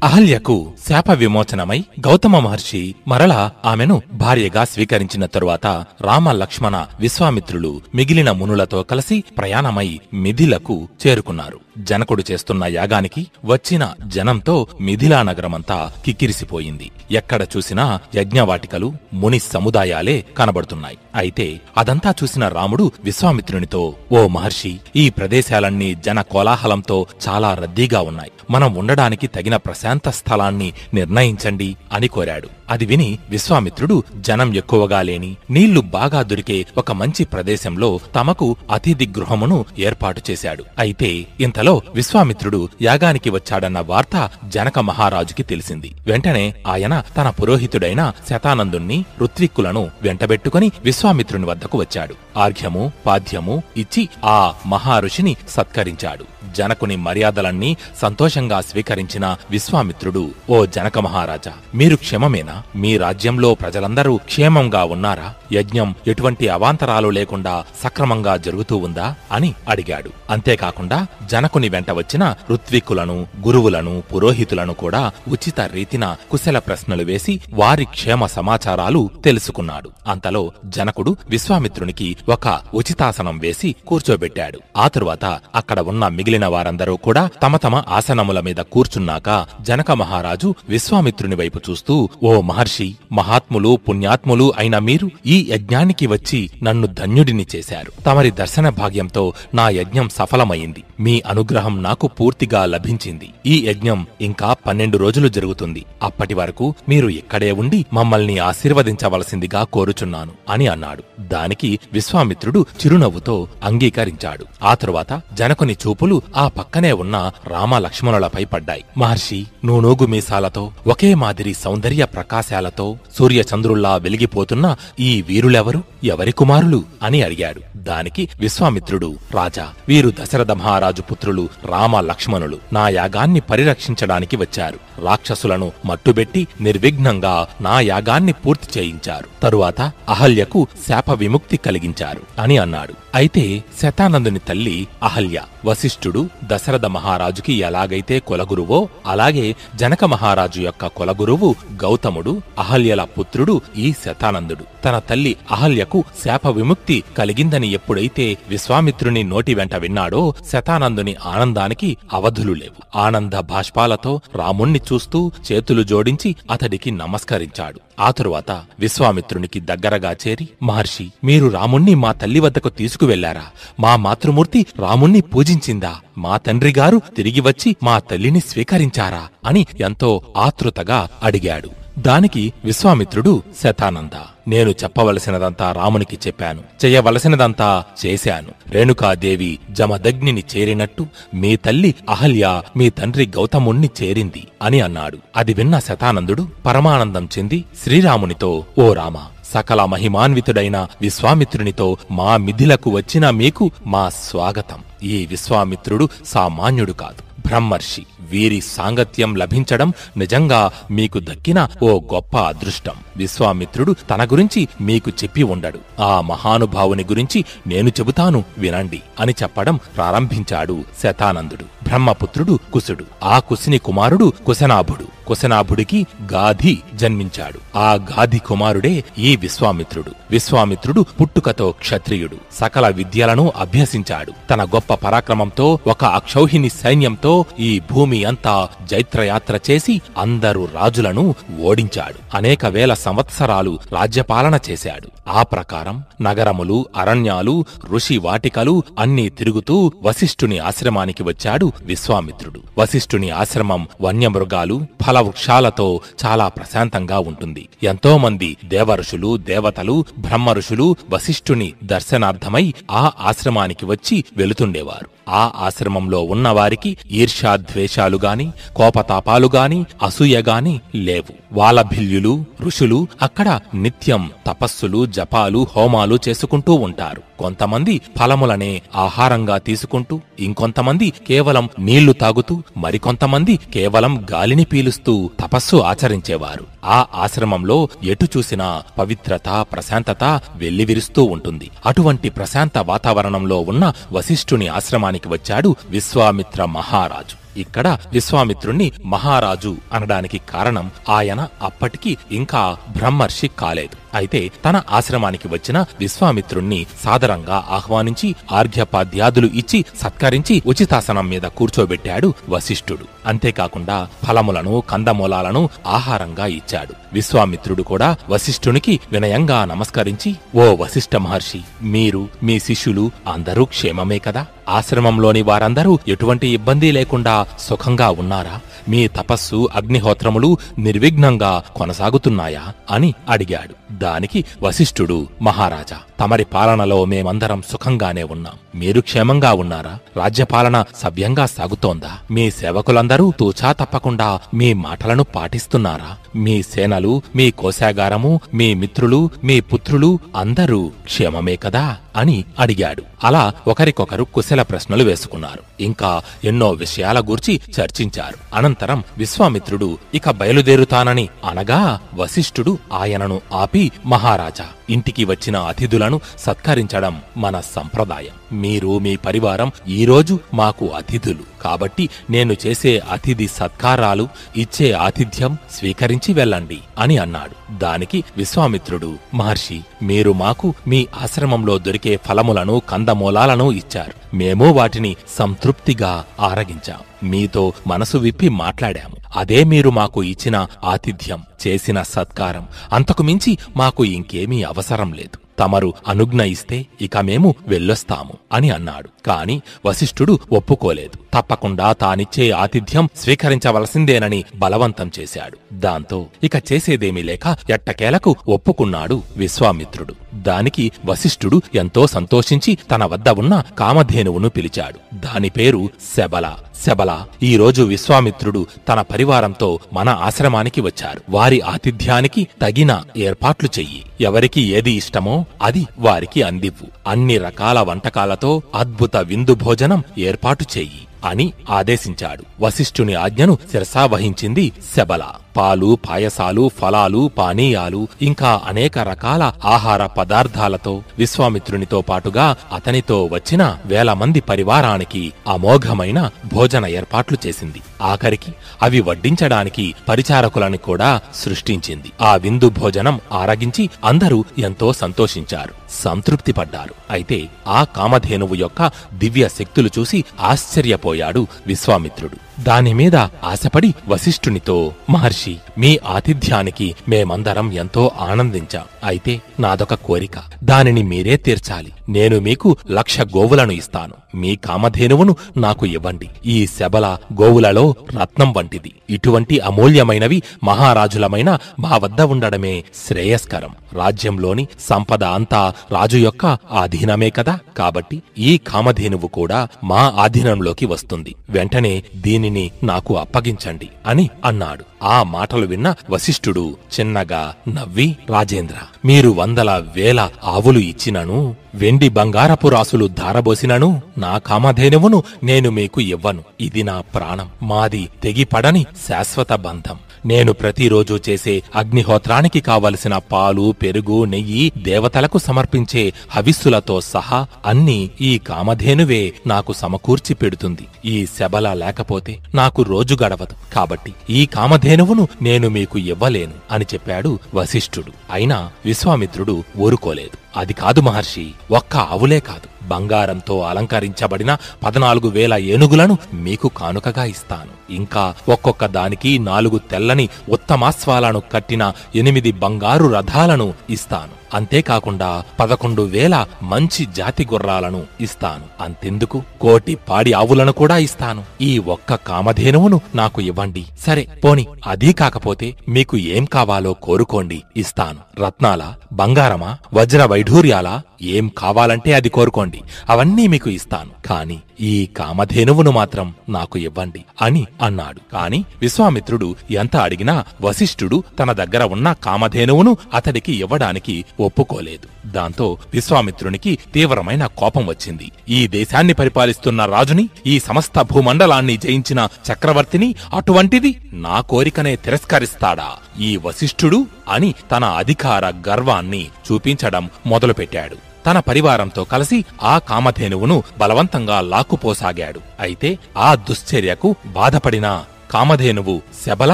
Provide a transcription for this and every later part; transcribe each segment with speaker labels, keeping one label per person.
Speaker 1: అహల్యకు శాప విమోచనమై గౌతమ మహర్షి మరలా ఆమెను భార్యగా స్వీకరించిన తరువాత రామ లక్ష్మణ విశ్వామిత్రులు మిగిలిన మునులతో కలిసి ప్రయాణమై మిథిలకు చేరుకున్నారు. జనకుడు చేస్తున్న యాగానికి వచ్చిన జనంతో మిథిలా నగరమంతా కిక్కిరిసిపోయింది. ఎక్కడ చూసినా యజ్ఞవాటికలు, ముని సముదాయాలే కనబడుతున్నాయి. అయితే అదంతా చూసిన రాముడు విశ్వామిత్రునితో, ఓ మహర్షి, ఈ ప్రదేశాలన్నీ జన కోలాహలంతో చాలా రద్దీగా ఉన్నాయి. మనం ఉండడానికి తగిన ప్రశాంత స్థలాన్ని నిర్ణయించండి అని కోరాడు. అది విని విశ్వామిత్రుడు జనం ఎక్కువగా లేని, నీళ్లు బాగా దొరికే ఒక మంచి ప్రదేశంలో తమకు అతిథి గృహమును ఏర్పాటు చేశాడు. అయితే ఇంతలో విశ్వామిత్రుడు యాగానికి వచ్చాడన్న వార్త జనక మహారాజుకి తెలిసింది. వెంటనే ఆయన తన పురోహితుడైన శతానందుణ్ణి, ఋత్విక్కులను వెంటబెట్టుకుని విశ్వామిత్రుని వద్దకు వచ్చాడు. ఆర్ఘ్యము, పాద్యము ఇచ్చి ఆ మహారుషిని సత్కరించాడు. జనకుని మర్యాదలన్నీ సంతోషంగా స్వీకరించిన విశ్వామిత్రుడు, ఓ జనక మహారాజా, మీరు క్షేమమేనా? మీ రాజ్యంలో ప్రజలందరూ క్షేమంగా ఉన్నారా? యజ్ఞం ఎటువంటి అవాంతరాలు లేకుండా సక్రమంగా జరుగుతూ ఉందా అని అడిగాడు. అంతేకాకుండా జనకుని వెంట వచ్చిన ఋత్విక్కులను, గురువులను, పురోహితులను కూడా ఉచిత రీతిన కుశల ప్రశ్నలు వేసి వారి క్షేమ సమాచారాలు తెలుసుకున్నాడు. అంతలో జనకుడు విశ్వామిత్రునికి ఒక ఉచితాసనం వేసి కూర్చోబెట్టాడు. ఆ తరువాత అక్కడ ఉన్న మిగిలిన వారందరూ కూడా తమ తమ ఆసనముల మీద కూర్చున్నాక జనక మహారాజు విశ్వామిత్రుని వైపు చూస్తూ, ఓ మహర్షి, మహాత్ములు పుణ్యాత్ములు అయిన మీరు ఈ యజ్ఞానికి వచ్చి నన్ను ధన్యుడిని చేశారు. తమరి దర్శన భాగ్యంతో నా యజ్ఞం సఫలమైంది. మీ అనుగ్రహం నాకు పూర్తిగా లభించింది. ఈ యజ్ఞం ఇంకా 12 రోజులు జరుగుతుంది. అప్పటి వరకు మీరు ఇక్కడే ఉండి మమ్మల్ని ఆశీర్వదించవలసిందిగా కోరుచున్నాను అని అన్నాడు. దానికి విశ్వామిత్రుడు చిరునవ్వుతో అంగీకరించాడు. ఆ తరువాత జనకుని చూపులు ఆ పక్కనే ఉన్న రామ లక్ష్మణులపై పడ్డాయి. మహర్షి, నూనూగు మీసాలతో, ఒకే మాదిరి సౌందర్య ప్రకాశాలతో సూర్యచంద్రుల్లా వెలిగిపోతున్న ఈ వీరులెవరు? ఎవరి కుమారులు అని అడిగాడు. దానికి విశ్వామిత్రుడు, రాజా, వీరు దశరథ మహారాజు పుత్రులు రామ లక్ష్మణులు. నా యాగాన్ని పరిరక్షించడానికి వచ్చారు. రాక్షసులను మట్టుబెట్టి నిర్విఘ్నంగా నా యాగాన్ని పూర్తి చేయించారు. తరువాత అహల్యకు శాప విముక్తి కలిగించారు అని అన్నాడు. అయితే శతానందుని తల్లి అహల్య వశిష్ఠుడు దశరథ మహారాజుకి ఎలాగైతే కులగురువో అలాగే జనక మహారాజు యొక్క కులగురువు గౌతముడు, అహల్యల పుత్రుడు ఈ శతానందుడు. తన తల్లి అహల్యకు శాప విముక్తి కలిగిందని ఎప్పుడైతే విశ్వామిత్రుని నోటి వెంట విన్నాడో శతానందుని ఆనందానికి అవధులు లేవు. ఆనంద భాష్పాలతో రాముణ్ణి చూస్తూ చేతులు జోడించి అతడికి నమస్కరించాడు. ఆ తరువాత విశ్వామిత్రునికి దగ్గరగా చేరి, మహర్షి, మీరు రాముణ్ణి మా తల్లి వద్దకు తీసుకువెళ్లారా? మా మాతృమూర్తి రాముణ్ణి పూజించిందా? మా తండ్రి గారు తిరిగి వచ్చి మా తల్లిని స్వీకరించారా అని ఎంతో ఆతృతగా అడిగాడు. దానికి విశ్వామిత్రుడు, శతానంద, నేను చెప్పవలసినదంతా రామునికి చెప్పాను, చెయ్యవలసినదంతా చేశాను. రేణుకాదేవి జమదగ్నిని చేరినట్టు మీ తల్లి అహల్య మీ తండ్రి గౌతముణ్ణి చేరింది అని అన్నాడు. అది విన్న శతానందుడు పరమానందం చెంది శ్రీరామునితో, ఓ రామ, సకల మహిమాన్వితుడైన విశ్వామిత్రునితో మా మిథిలకు వచ్చిన మీకు మా స్వాగతం. ఈ విశ్వామిత్రుడు సామాన్యుడు కాదు, బ్రహ్మర్షి. వీరి సాంగత్యం లభించడం నిజంగా మీకు దక్కిన ఓ గొప్ప అదృష్టం. విశ్వామిత్రుడు తన గురించి మీకు చెప్పి ఉండడు. ఆ మహానుభావుని గురించి నేను చెబుతాను వినండి అని చెప్పడం ప్రారంభించాడు శతానందుడు. బ్రహ్మపుత్రుడు కుశుడు. ఆ కుశుని కుమారుడు కుశనాభుడు. కుశనాభుడికి గాధి జన్మించాడు. ఆ గాధి కుమారుడే ఈ విశ్వామిత్రుడు. విశ్వామిత్రుడు పుట్టుకతో క్షత్రియుడు. సకల విద్యలను అభ్యసించాడు. తన గొప్ప పరాక్రమంతో ఒక అక్షౌహిణి సైన్యంతో ఈ భూమి అంతా జైత్రయాత్ర చేసి అందరు రాజులను ఓడించాడు. అనేక వేల సంవత్సరాలు రాజ్యపాలన చేశాడు. ఆ ప్రకారం నగరములు, అరణ్యాలు, ఋషి వాటికలు అన్నీ తిరుగుతూ వశిష్ఠుని ఆశ్రమానికి వచ్చాడు విశ్వామిత్రుడు. వశిష్ఠుని ఆశ్రమం వన్యమృగాలు, ఫలవృక్షాలతో చాలా ప్రశాంతంగా ఉంటుంది. ఎంతో మంది దేవఋషులు, దేవతలు, బ్రహ్మఋషులు వశిష్ఠుని దర్శనార్థమై ఆ ఆశ్రమానికి వచ్చి వెళుతుండేవారు. ఆ ఆశ్రమంలో ఉన్నవారికి ఈర్ష్యాద్వేషాలుగాని, కోపతాపాలుగాని, అసూయగాని లేవు. వాలభిల్యులు, ఋషులు అక్కడ నిత్యం తపస్సులు, జపాలు, హోమాలు చేసుకుంటూ ఉంటారు. కొంతమంది ఫలములనే ఆహారంగా తీసుకుంటూ, ఇంకొంతమంది కేవలం నీళ్లు తాగుతూ, మరికొంతమంది కేవలం గాలిని పీలుస్తూ తపస్సు ఆచరించేవారు. ఆ ఆశ్రమంలో ఎటు చూసినా పవిత్రత, ప్రశాంతత వెల్లివిరుస్తూ ఉంటుంది. అటువంటి ప్రశాంత వాతావరణంలో ఉన్న వశిష్ఠుని ఆశ్రమానికి వచ్చాడు విశ్వామిత్ర మహారాజు. ఇక్కడ విశ్వామిత్రుణ్ణి మహారాజు అనడానికి కారణం ఆయన అప్పటికి ఇంకా బ్రహ్మర్షి కాలేదు. అయితే తన ఆశ్రమానికి వచ్చిన విశ్వామిత్రుణ్ణి సాదరంగా ఆహ్వానించి ఆర్ఘ్యపాద్యాదులు ఇచ్చి సత్కరించి ఉచితాసనం మీద కూర్చోబెట్టాడు వశిష్ఠుడు. అంతేకాకుండా ఫలములను కందమూలాలను ఆహారంగా ఇచ్చాడు. విశ్వామిత్రుడు కూడా వశిష్ఠునికి వినయంగా నమస్కరించి, ఓ వశిష్ఠ మహర్షి, మీరు మీ శిష్యులు అందరూ క్షేమమే కదా? ఆశ్రమంలోని వారందరూ ఎటువంటి ఇబ్బంది లేకుండా సుఖంగా ఉన్నారా? మీ తపస్సు అగ్నిహోత్రములు నిర్విఘ్నంగా కొనసాగుతున్నాయా అని అడిగాడు. దానికి వశిష్ఠుడు, మహారాజా, తమరి పాలనలో మేమందరం సుఖంగానే ఉన్నాం. మీరు క్షేమంగా ఉన్నారా? రాజ్యపాలన సవ్యంగా సాగుతోందా? మీ సేవకులందరూ తూచా తప్పకుండా మీ మాటలను పాటిస్తున్నారా? మీ సేనలు, మీ కోశాగారము, మీ మిత్రులు, మీ పుత్రులు అందరూ క్షేమమే కదా అని అడిగాడు. అలా ఒకరికొకరు కుశల ప్రశ్నలు వేసుకున్నారు. ఇంకా ఎన్నో విషయాల గూర్చి చర్చించారు. అనంతరం విశ్వామిత్రుడు ఇక బయలుదేరుతానని అనగా వశిష్ఠుడు ఆయనను ఆపి, మహారాజా, ఇంటికి వచ్చిన అతిథులను సత్కరించడం మన సంప్రదాయం. మీరు మీ పరివారం ఈరోజు మాకు అతిథులు కాబట్టి నేను చేసే అతిథి సత్కారాలు, ఇచ్చే ఆతిథ్యం స్వీకరించి వెళ్ళండి అని అన్నాడు. దానికి విశ్వామిత్రుడు, మహర్షి, మీరు మాకు మీ ఆశ్రమంలో దొరికే ఫలములను కందమూలాలను ఇచ్చారు. మేము వాటిని సంతృప్తిగా ఆరగించాం. మీతో మనసు విప్పి మాట్లాడాము. అదే మీరు మాకు ఇచ్చిన ఆతిథ్యం, చేసిన సత్కారం. అంతకు మించి మాకు ఇంకేమీ అవసరం లేదు. తమరు అనుజ్ఞ ఇస్తే ఇక మేము వెళ్ళొస్తాము అని అన్నాడు. కాని వశిష్ఠుడు ఒప్పుకోలేదు. తప్పకుండా తానిచ్చే ఆతిథ్యం స్వీకరించవలసిందేనని బలవంతం చేశాడు. దాంతో ఇక చేసేదేమీ లేక ఎట్టకేలకు ఒప్పుకున్నాడు విశ్వామిత్రుడు. దానికి వశిష్ఠుడు ఎంతో సంతోషించి తన వద్ద ఉన్న కామధేనువును పిలిచాడు. దాని పేరు శబల. శబల, ఈ రోజు విశ్వామిత్రుడు తన పరివారంతో మన ఆశ్రమానికి వచ్చారు. వారి ఆతిథ్యానికి తగిన ఏర్పాట్లు చెయ్యి. ఎవరికి ఏది ఇష్టమో అది వారికి అందివ్వు. అన్ని రకాల వంటకాలతో అద్భుత విందు భోజనం ఏర్పాటు చెయ్యి అని ఆదేశించాడు. వశిష్ఠుని ఆజ్ఞను శిరసావహించింది శబల. పాలు, పాయసాలు, ఫలాలు, పానీయాలు ఇంకా అనేక రకాల ఆహార పదార్థాలతో విశ్వామిత్రునితో పాటుగా అతనితో వచ్చిన 1000 మంది పరివారానికి అమోఘమైన భోజన ఏర్పాట్లు చేసింది. ఆఖరికి అవి వడ్డించడానికి పరిచారకులను కూడా సృష్టించింది. ఆ విందు భోజనం ఆరగించి అందరూ ఎంతో సంతోషించారు, సంతృప్తి పడ్డారు. అయితే ఆ కామధేనువు యొక్క దివ్య శక్తులు చూసి ఆశ్చర్యపోయాడు విశ్వామిత్రుడు. దానిమీద ఆశపడి వశిష్ఠునితో, మహర్షి, మీ ఆతిథ్యానికి మేమందరం ఎంతో ఆనందించాం. అయితే నాదొక కోరిక, దానిని మీరే తీర్చాలి. నేను మీకు 1,00,000 గోవులను ఇస్తాను. మీ కామధేనువును నాకు ఇవ్వండి. ఈ శబల గోవులలో రత్నం వంటిది. ఇటువంటి అమూల్యమైనవి మహారాజులమైన మా వద్ద ఉండడమే శ్రేయస్కరం. రాజ్యంలోని సంపద అంతా రాజు యొక్క ఆధీనమే కదా. కాబట్టి ఈ కామధేనువు కూడా మా ఆధీనంలోకి వస్తుంది. వెంటనే దీనిని నాకు అప్పగించండి అని అన్నాడు. ఆ మాటలు విన్న వశిష్ఠుడు చిన్నగా నవ్వి, రాజేంద్ర, మీరు 100,000 ఆవులు ఇచ్చినను, వెండి బంగారపు రాసులు ధారబోసినను నా కామధేనువును నేను మీకు ఇవ్వను. ఇది నా ప్రాణం. మాది తెగిపడని శాశ్వత బంధం. నేను ప్రతిరోజు చేసే అగ్నిహోత్రానికి కావలసిన పాలు, పెరుగు, నెయ్యి, దేవతలకు సమర్పించే హవిస్సులతో సహా అన్నీ ఈ కామధేనువే నాకు సమకూర్చి పెడుతుంది. ఈ శబల లేకపోతే నాకు రోజు గడవదు. కాబట్టి ఈ కామధేనువును నేను మీకు ఇవ్వలేను అని చెప్పాడు వశిష్ఠుడు. అయినా విశ్వామిత్రుడు ఊరుకోలేదు. అది కాదు మహర్షి, ఒక్క ఆవులే కాదు, బంగారంతో అలంకరించబడిన 14,000 ఏనుగులను మీకు కానుకగా ఇస్తాను. ఇంకా ఒక్కొక్క దానికి 4 తెల్లని ఉత్తమాశ్వాలను కట్టిన 8 బంగారు రథాలను ఇస్తాను. అంతేకాకుండా 11,000 మంచి జాతి గుర్రాలను ఇస్తాను. అంతెందుకు, 1,000,000 పాడి ఆవులను కూడా ఇస్తాను. ఈ ఒక్క కామధేనువును నాకు ఇవ్వండి. సరే పోని, అదీ కాకపోతే మీకు ఏం కావాలో కోరుకోండి, ఇస్తాను. రత్నాలా, బంగారమా, వజ్ర వైఢూర్యాలా, ఏం కావాలంటే అది కోరుకోండి, అవన్నీ మీకు ఇస్తాను. కాని ఈ కామధేనువును మాత్రం నాకు ఇవ్వండి అని అన్నాడు. కాని విశ్వామిత్రుడు ఎంత అడిగినా వశిష్ఠుడు తన దగ్గర ఉన్న కామధేనువును అతడికి ఇవ్వడానికి ఒప్పుకోలేదు. దాంతో విశ్వామిత్రునికి తీవ్రమైన కోపం వచ్చింది. ఈ దేశాన్ని పరిపాలిస్తున్న రాజుని, ఈ సమస్త భూమండలాన్ని జయించిన చక్రవర్తిని, అటువంటిది నా కోరికనే తిరస్కరిస్తాడా ఈ వశిష్ఠుడు అని తన అధికార గర్వాన్ని చూపించడం మొదలుపెట్టాడు. తన పరివారంతో కలిసి ఆ కామధేనువును బలవంతంగా లాక్కుపోసాగాడు. అయితే ఆ దుశ్చర్యకు బాధపడిన కామధేనువు శబల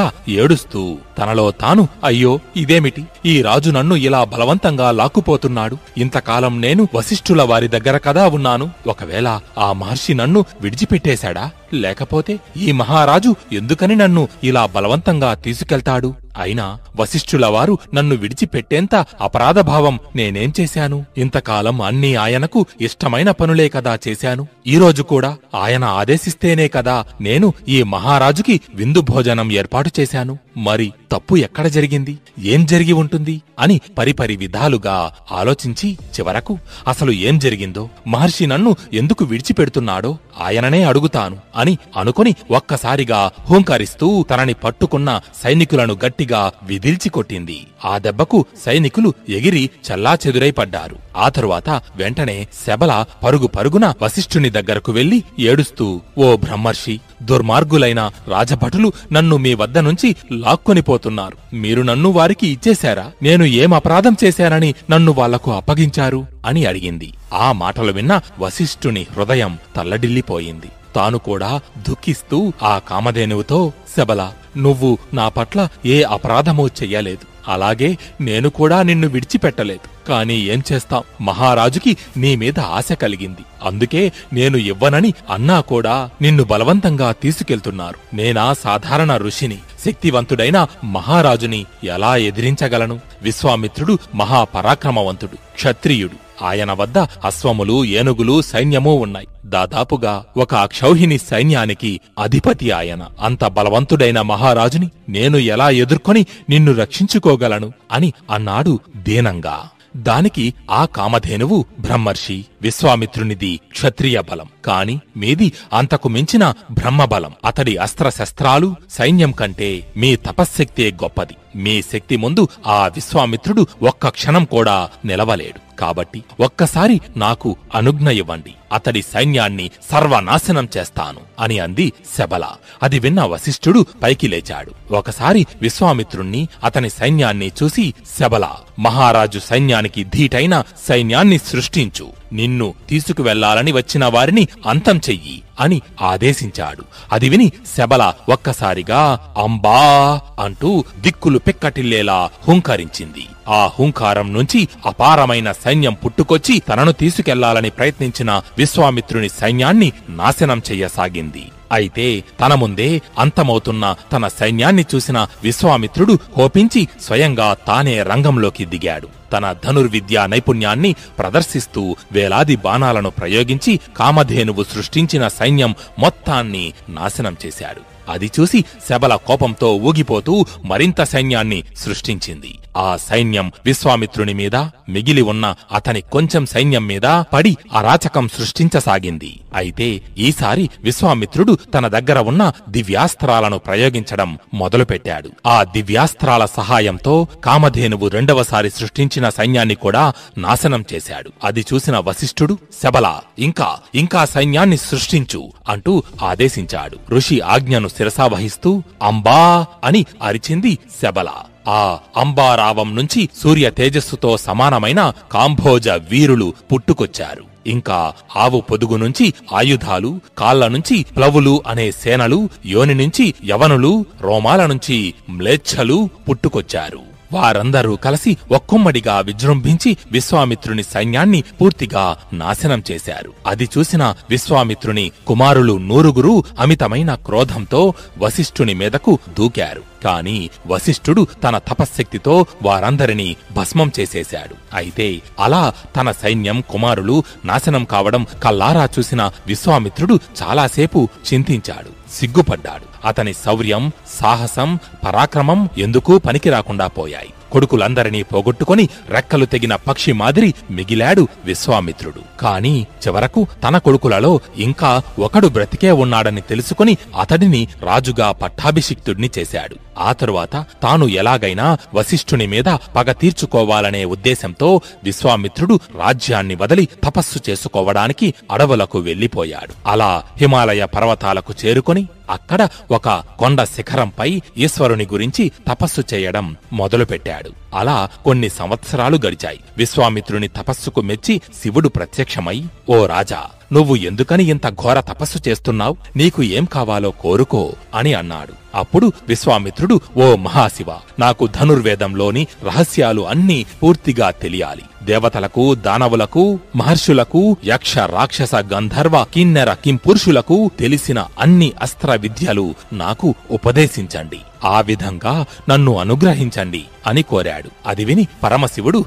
Speaker 1: ఏడుస్తూ తనలో తాను, అయ్యో ఇదేమిటి, ఈ రాజు నన్ను ఇలా బలవంతంగా లాక్కుపోతున్నాడు. ఇంతకాలం నేను వశిష్ఠుల వారి దగ్గర కదా ఉన్నాను. ఒకవేళ ఆ మహర్షి నన్ను విడిచిపెట్టేశాడా? లేకపోతే ఈ మహారాజు ఎందుకని నన్ను ఇలా బలవంతంగా తీసుకెళ్తాడు? అయినా వశిష్ఠుల వారు నన్ను విడిచిపెట్టేంత అపరాధభావం నేనేం చేశాను? ఇంతకాలం అన్నీ ఆయనకు ఇష్టమైన పనులే కదా చేశాను. ఈరోజు కూడా ఆయన ఆదేశిస్తేనే కదా నేను ఈ మహారాజుకి విందు భోజనం ఏర్పాటు చేశాను. మరి తప్పు ఎక్కడ జరిగింది? ఏం జరిగి ఉంటుంది అని పరిపరి విధాలుగా ఆలోచించి చివరకు అసలు ఏం జరిగిందో, మహర్షి నన్ను ఎందుకు విడిచిపెడుతున్నాడో ఆయననే అడుగుతాను అని అనుకుని ఒక్కసారిగా హూంకరిస్తూ తనని పట్టుకున్న సైనికులను గట్టిగా విదిల్చి కొట్టింది. ఆ దెబ్బకు సైనికులు ఎగిరి చెల్లాచెదురై పడ్డారు. ఆ తరువాత వెంటనే శబల పరుగు పరుగున వశిష్ఠుని దగ్గరకు వెళ్లి ఏడుస్తూ, ఓ బ్రహ్మర్షి, దుర్మార్గులైన రాజభటులు నన్ను మీ వద్ద నుంచి లాక్కొనిపోతున్నారు. మీరు నన్ను వారికి ఇచ్చేశారా? నేను ఏం అపరాధం చేశానని నన్ను వాళ్లకు అప్పగించారు అని అడిగింది. ఆ మాటలు విన్న వశిష్ఠుని హృదయం తల్లడిల్లిపోయింది. తాను కూడా దుఃఖిస్తూ ఆ కామధేనువుతో, శబల, నువ్వు నా పట్ల ఏ అపరాధమూ చెయ్యలేదు. అలాగే నేను కూడా నిన్ను విడిచిపెట్టలేదు. కాని ఏం చేస్తాం, మహారాజుకి నీ మీద ఆశ కలిగింది. అందుకే నేను ఇవ్వనని అన్నా కూడా నిన్ను బలవంతంగా తీసుకెళ్తున్నారు. నేనా సాధారణ ఋషిని, శక్తివంతుడైన మహారాజుని ఎలా ఎదిరించగలను? విశ్వామిత్రుడు మహాపరాక్రమవంతుడు, క్షత్రియుడు. ఆయన వద్ద అశ్వములు, ఏనుగులు, సైన్యమూ ఉన్నాయి. దాదాపుగా ఒక అక్షౌహిణి సైన్యానికి అధిపతి ఆయన. అంత బలవంతుడైన మహారాజుని నేను ఎలా ఎదుర్కొని నిన్ను రక్షించుకోగలను అని అన్నాడు దీనంగా. దానికి ఆ కామధేనువు, బ్రహ్మర్షి, విశ్వామిత్రునిది క్షత్రియ బలం, కాని మీది అంతకు మించిన బ్రహ్మబలం. అతడి అస్త్రశస్త్రాలు, సైన్యం కంటే మీ తపశ్శక్తే గొప్పది. మీ శక్తి ముందు ఆ విశ్వామిత్రుడు ఒక్క క్షణం కూడా నిలవలేడు. కాబట్టి ఒక్కసారి నాకు అనుజ్ఞ ఇవ్వండి, అతడి సైన్యాన్ని సర్వనాశనం చేస్తాను అని అంది శబల. అది విన్న వశిష్ఠుడు పైకి లేచాడు. ఒకసారి విశ్వామిత్రుణ్ణి, అతని సైన్యాన్ని చూసి, శబల, మహారాజు సైన్యానికి ధీటైన సైన్యాన్ని సృష్టించు. నిన్ను తీసుకువెళ్లాలని వచ్చిన వారిని అంతం చెయ్యి అని ఆదేశించాడు. అది విని శబల ఒక్కసారిగా అంబా అంటూ దిక్కులు పిక్కటిల్లేలా హుంకరించింది. ఆ హుంకారం నుంచి అపారమైన సైన్యం పుట్టుకొచ్చి తనను తీసుకెళ్లాలని ప్రయత్నించిన విశ్వామిత్రుని సైన్యాన్ని నాశనం చెయ్యసాగింది. అయితే తన ముందే అంతమవుతున్న తన సైన్యాన్ని చూసిన విశ్వామిత్రుడు కోపించి స్వయంగా తానే రంగంలోకి దిగాడు. తన ధనుర్విద్యా నైపుణ్యాన్ని ప్రదర్శిస్తూ వేలాది బాణాలను ప్రయోగించి కామధేనువు సృష్టించిన సైన్యం మొత్తాన్ని నాశనం చేశాడు. అది చూసి శబల కోపంతో ఊగిపోతూ మరింత సైన్యాన్ని సృష్టించింది. ఆ సైన్యం విశ్వామిత్రుని మీద, మిగిలి ఉన్న అతని కొంచెం సైన్యం మీద పడి అరాచకం సృష్టించసాగింది. అయితే ఈసారి విశ్వామిత్రుడు తన దగ్గర ఉన్న దివ్యాస్త్రాలను ప్రయోగించడం మొదలుపెట్టాడు. ఆ దివ్యాస్త్రాల సహాయంతో కామధేనువు రెండవసారి సృష్టించిన సైన్యాన్ని కూడా నాశనం చేశాడు. అది చూసిన వశిష్ఠుడు, శబల, ఇంకా సైన్యాన్ని సృష్టించు అంటూ ఆదేశించాడు. ఋషి ఆజ్ఞను శిరసావహిస్తూ అంబా అని అరిచింది శబల. ఆ అంబారావం నుంచి సూర్య తేజస్సుతో సమానమైన కాంభోజ వీరులు పుట్టుకొచ్చారు. ఇంకా ఆవు పొదుగు నుంచి ఆయుధాలు, కాళ్ల నుంచి ప్లవులు అనే సేనలు, యోని నుంచి యవనులు, రోమాల నుంచి మ్లేచ్ఛలు పుట్టుకొచ్చారు. వారందరూ కలిసి ఒక్కొమ్మడిగా విజృంభించి విశ్వామిత్రుని సైన్యాన్ని పూర్తిగా నాశనం చేశారు. అది చూసిన విశ్వామిత్రుని కుమారులు 100 అమితమైన క్రోధంతో వశిష్ఠుని మీదకు దూకారు. కాని వశిష్ఠుడు తన తపశ్శక్తితో వారందరినీ భస్మం చేసేశాడు. అయితే అలా తన సైన్యం, కుమారులు నాశనం కావడం కల్లారా చూసిన విశ్వామిత్రుడు చాలాసేపు చింతించాడు, సిగ్గుపడ్డాడు. అతని శౌర్యం, సాహసం, పరాక్రమం ఎందుకూ పనికిరాకుండా పోయాయి. కొడుకులందరినీ పోగొట్టుకుని రెక్కలు తెగిన పక్షి మాదిరి మిగిలాడు విశ్వామిత్రుడు. కాని చివరకు తన కొడుకులలో ఇంకా ఒకడు బ్రతికే ఉన్నాడని తెలుసుకుని అతడిని రాజుగా పట్టాభిషిక్తుడిని చేశాడు. ఆ తరువాత తాను ఎలాగైనా వశిష్ఠుని మీద పగ తీర్చుకోవాలనే ఉద్దేశంతో విశ్వామిత్రుడు రాజ్యాన్ని వదిలి తపస్సు చేసుకోవడానికి అడవులకు వెళ్లిపోయాడు. అలా హిమాలయ పర్వతాలకు చేరుకొని అక్కడ ఒక కొండ శిఖరంపై ఈశ్వరుని గురించి తపస్సు చేయడం మొదలుపెట్టాడు. అలా కొన్ని సంవత్సరాలు గడిచాయి. విశ్వామిత్రుని తపస్సుకు మెచ్చి శివుడు ప్రత్యక్షమై, "ఓ రాజా, నువ్వు ఎందుకని ఇంత ఘోర తపస్సు చేస్తున్నావు? నీకు ఏం కావాలో కోరుకో" అని అన్నాడు. అప్పుడు విశ్వామిత్రుడు, "ఓ మహాశివ, నాకు ధనుర్వేదంలోని రహస్యాలు అన్నీ పూర్తిగా తెలియాలి. దేవతలకు, దానవులకు, మహర్షులకు, యక్ష, రాక్షస, గంధర్వ, కిన్నెర, కింపురుషులకు తెలిసిన అన్ని అస్త్ర విద్యలు నాకు ఉపదేశించండి. ఆ విధంగా నన్ను అనుగ్రహించండి" అని కోరాడు. అది విని పరమశివుడు,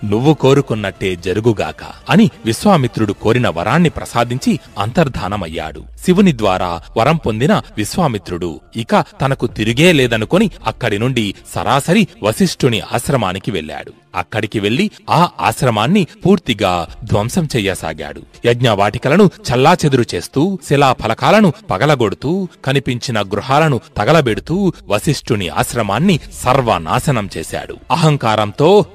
Speaker 1: "నువ్వు కోరుకున్నట్టే జరుగుగాక" అని విశ్వామిత్రుడు కోరిన వరాన్ని ప్రసాదించి అంతర్ధానమయ్యాడు. శివుని ద్వారా వరం పొందిన విశ్వామిత్రుడు ఇక తనకు తిరిగే లేదనుకొని అక్కడి నుండి సరాసరి వశిష్ఠుని ఆశ్రమానికి వెళ్లాడు. అక్కడికి వెళ్లి ఆ ఆశ్రమాన్ని పూర్తిగా ధ్వంసం చెయ్యసాగాడు. యజ్ఞవాటికలను చల్లాచెదురు చేస్తూ, శిలాఫలకాలను పగలగొడుతూ, కనిపించిన గృహాలను తగలబెడుతూ వశిష్ఠుని ఆశ్రమాన్ని సర్వనాశనం చేశాడు. అహంకారంతో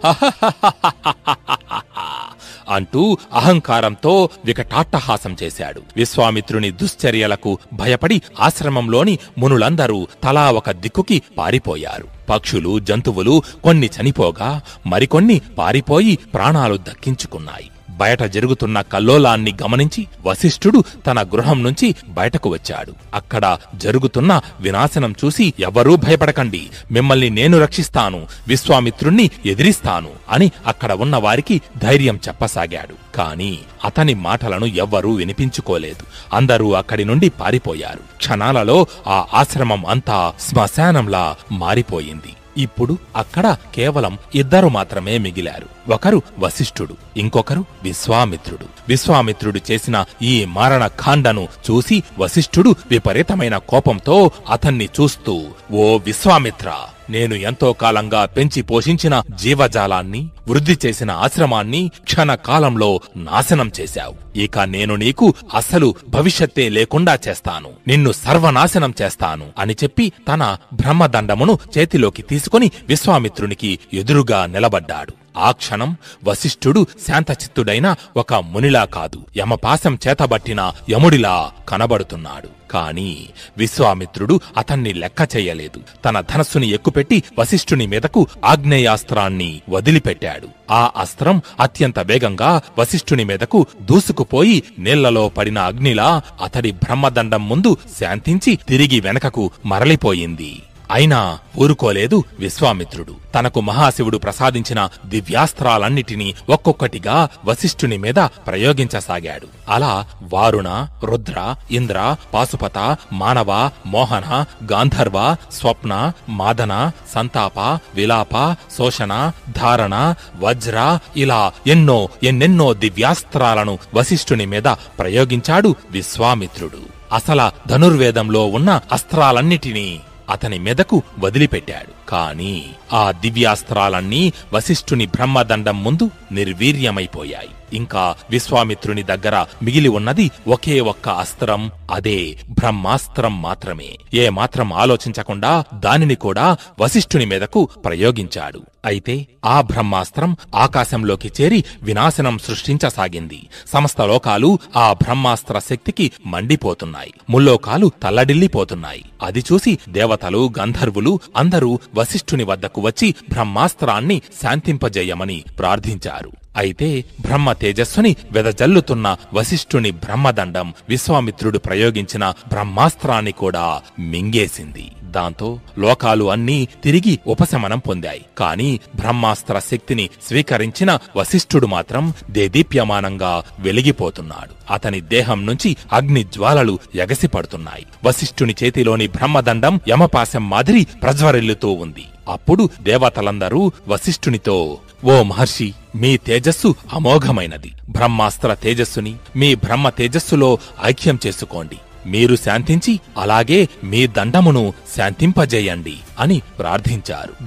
Speaker 1: అంటూ అహంకారంతో వికటాట్టహాసం చేశాడు. విశ్వామిత్రుని దుశ్చర్యలకు భయపడి ఆశ్రమంలోని మునులందరూ తలా ఒక దిక్కుకి పారిపోయారు. పక్షులు, జంతువులు కొన్ని చనిపోగా మరికొన్ని పారిపోయి ప్రాణాలు దక్కించుకున్నాయి. బయట జరుగుతున్న కల్లోలాన్ని గమనించి వశిష్ఠుడు తన గృహం నుంచి బయటకు వచ్చాడు. అక్కడ జరుగుతున్న వినాశనం చూసి, "ఎవరూ భయపడకండి, మిమ్మల్ని నేను రక్షిస్తాను, విశ్వామిత్రుణ్ణి ఎదిరిస్తాను" అని అక్కడ ఉన్న వారికి ధైర్యం చెప్పసాగాడు. కాని అతని మాటలను ఎవ్వరూ వినిపించుకోలేదు. అందరూ అక్కడి నుండి పారిపోయారు. క్షణాలలో ఆ ఆశ్రమం అంతా శ్మశానంలా మారిపోయింది. ఇప్పుడు అక్కడ కేవలం ఇద్దరు మాత్రమే మిగిలారు. ఒకరు వశిష్ఠుడు, ఇంకొకరు విశ్వామిత్రుడు. విశ్వామిత్రుడు చేసిన ఈ మారణకాండను చూసి వశిష్ఠుడు విపరీతమైన కోపంతో అతన్ని చూస్తూ, "ఓ విశ్వామిత్ర, నేను ఎంతో కాలంగా పెంచి పోషించిన జీవజాలాన్ని, వృద్ధి చేసిన ఆశ్రమాన్ని క్షణకాలంలో నాశనం చేశావు. ఇక నేను నీకు అసలు భవిష్యత్తే లేకుండా చేస్తాను, నిన్ను సర్వనాశనం చేస్తాను" అని చెప్పి తన బ్రహ్మదండమును చేతిలోకి తీసుకుని విశ్వామిత్రునికి ఎదురుగా నిలబడ్డాడు. ఆ క్షణం వశిష్ఠుడు శాంతచిత్తుడైన ఒక మునిలా కాదు, యమపాశం చేతబట్టిన యముడిలా కనబడుతున్నాడు. కాని విశ్వామిత్రుడు అతన్ని లెక్క చెయ్యలేదు. తన ధనస్సుని ఎక్కుపెట్టి వశిష్ఠుని మీదకు ఆగ్నేయాస్త్రాన్ని వదిలిపెట్టాడు. ఆ అస్త్రం అత్యంత వేగంగా వశిష్ఠుని మీదకు దూసుకుపోయి నీళ్లలో పడిన అగ్నిలా అతడి బ్రహ్మదండం ముందు శాంతించి తిరిగి వెనకకు మరలిపోయింది. అయినా ఊరుకోలేదు విశ్వామిత్రుడు. తనకు మహాశివుడు ప్రసాదించిన దివ్యాస్త్రాలన్నిటినీ ఒక్కొక్కటిగా వశిష్ఠుని మీద ప్రయోగించసాగాడు. అలా వారుణ, రుద్ర, ఇంద్ర, పాశుపత, మానవ, మోహన, గాంధర్వ, స్వప్న, మాదన, సంతాప, విలాప, శోషణ, ధారణ, వజ్ర, ఇలా ఎన్నెన్నో దివ్యాస్త్రాలను వశిష్ఠుని మీద ప్రయోగించాడు విశ్వామిత్రుడు. అసల ధనుర్వేదంలో ఉన్న అస్త్రాలన్నిటినీ అతని మెదకు వదిలిపెట్టాడు. కాని ఆ దివ్యాస్త్రాలన్నీ వశిష్ఠుని బ్రహ్మదండం ముందు నిర్వీర్యమైపోయాయి. ఇంకా విశ్వామిత్రుని దగ్గర మిగిలి ఉన్నది ఒకే ఒక్క అస్త్రం, అదే బ్రహ్మాస్త్రం మాత్రమే. ఏ మాత్రం ఆలోచించకుండా దానిని కూడా వశిష్ఠుని మీదకు ప్రయోగించాడు. అయితే ఆ బ్రహ్మాస్త్రం ఆకాశంలోకి చేరి వినాశనం సృష్టించసాగింది. సమస్త లోకాలు ఆ బ్రహ్మాస్త్ర శక్తికి మండిపోతున్నాయి. ముల్లోకాలు తల్లడిల్లిపోతున్నాయి. అది చూసి దేవతలు, గంధర్వులు అందరూ వశిష్ఠుని వద్దకు వచ్చి బ్రహ్మాస్త్రాన్ని శాంతింపజేయమని ప్రార్థించారు. అయితే బ్రహ్మ తేజస్సుని వెదజల్లుతున్న వశిష్ఠుని బ్రహ్మదండం విశ్వామిత్రుడు ప్రయోగించిన బ్రహ్మాస్త్రాన్ని కూడా మింగేసింది. దాంతో లోకాలు అన్నీ తిరిగి ఉపశమనం పొందాయి. కాని బ్రహ్మాస్త్ర శక్తిని స్వీకరించిన వశిష్ఠుడు మాత్రం దేదీప్యమానంగా వెలిగిపోతున్నాడు. అతని దేహం నుంచి అగ్ని జ్వాలలు ఎగసిపడుతున్నాయి. వశిష్ఠుని చేతిలోని బ్రహ్మదండం యమపాశం మాదిరి ప్రజ్వరిల్లుతూ ఉంది. అప్పుడు దేవతలందరూ వశిష్ఠునితో, "ఓ మహర్షి, మీ తేజస్సు అమోఘమైనది. బ్రహ్మాస్త్ర తేజస్సుని మీ బ్రహ్మ తేజస్సులో ఐక్యం చేసుకోండి. మీరు శాంతించి అలాగే మీ దండమును శాంతింపజేయండి" అని ప్రార్థించారు.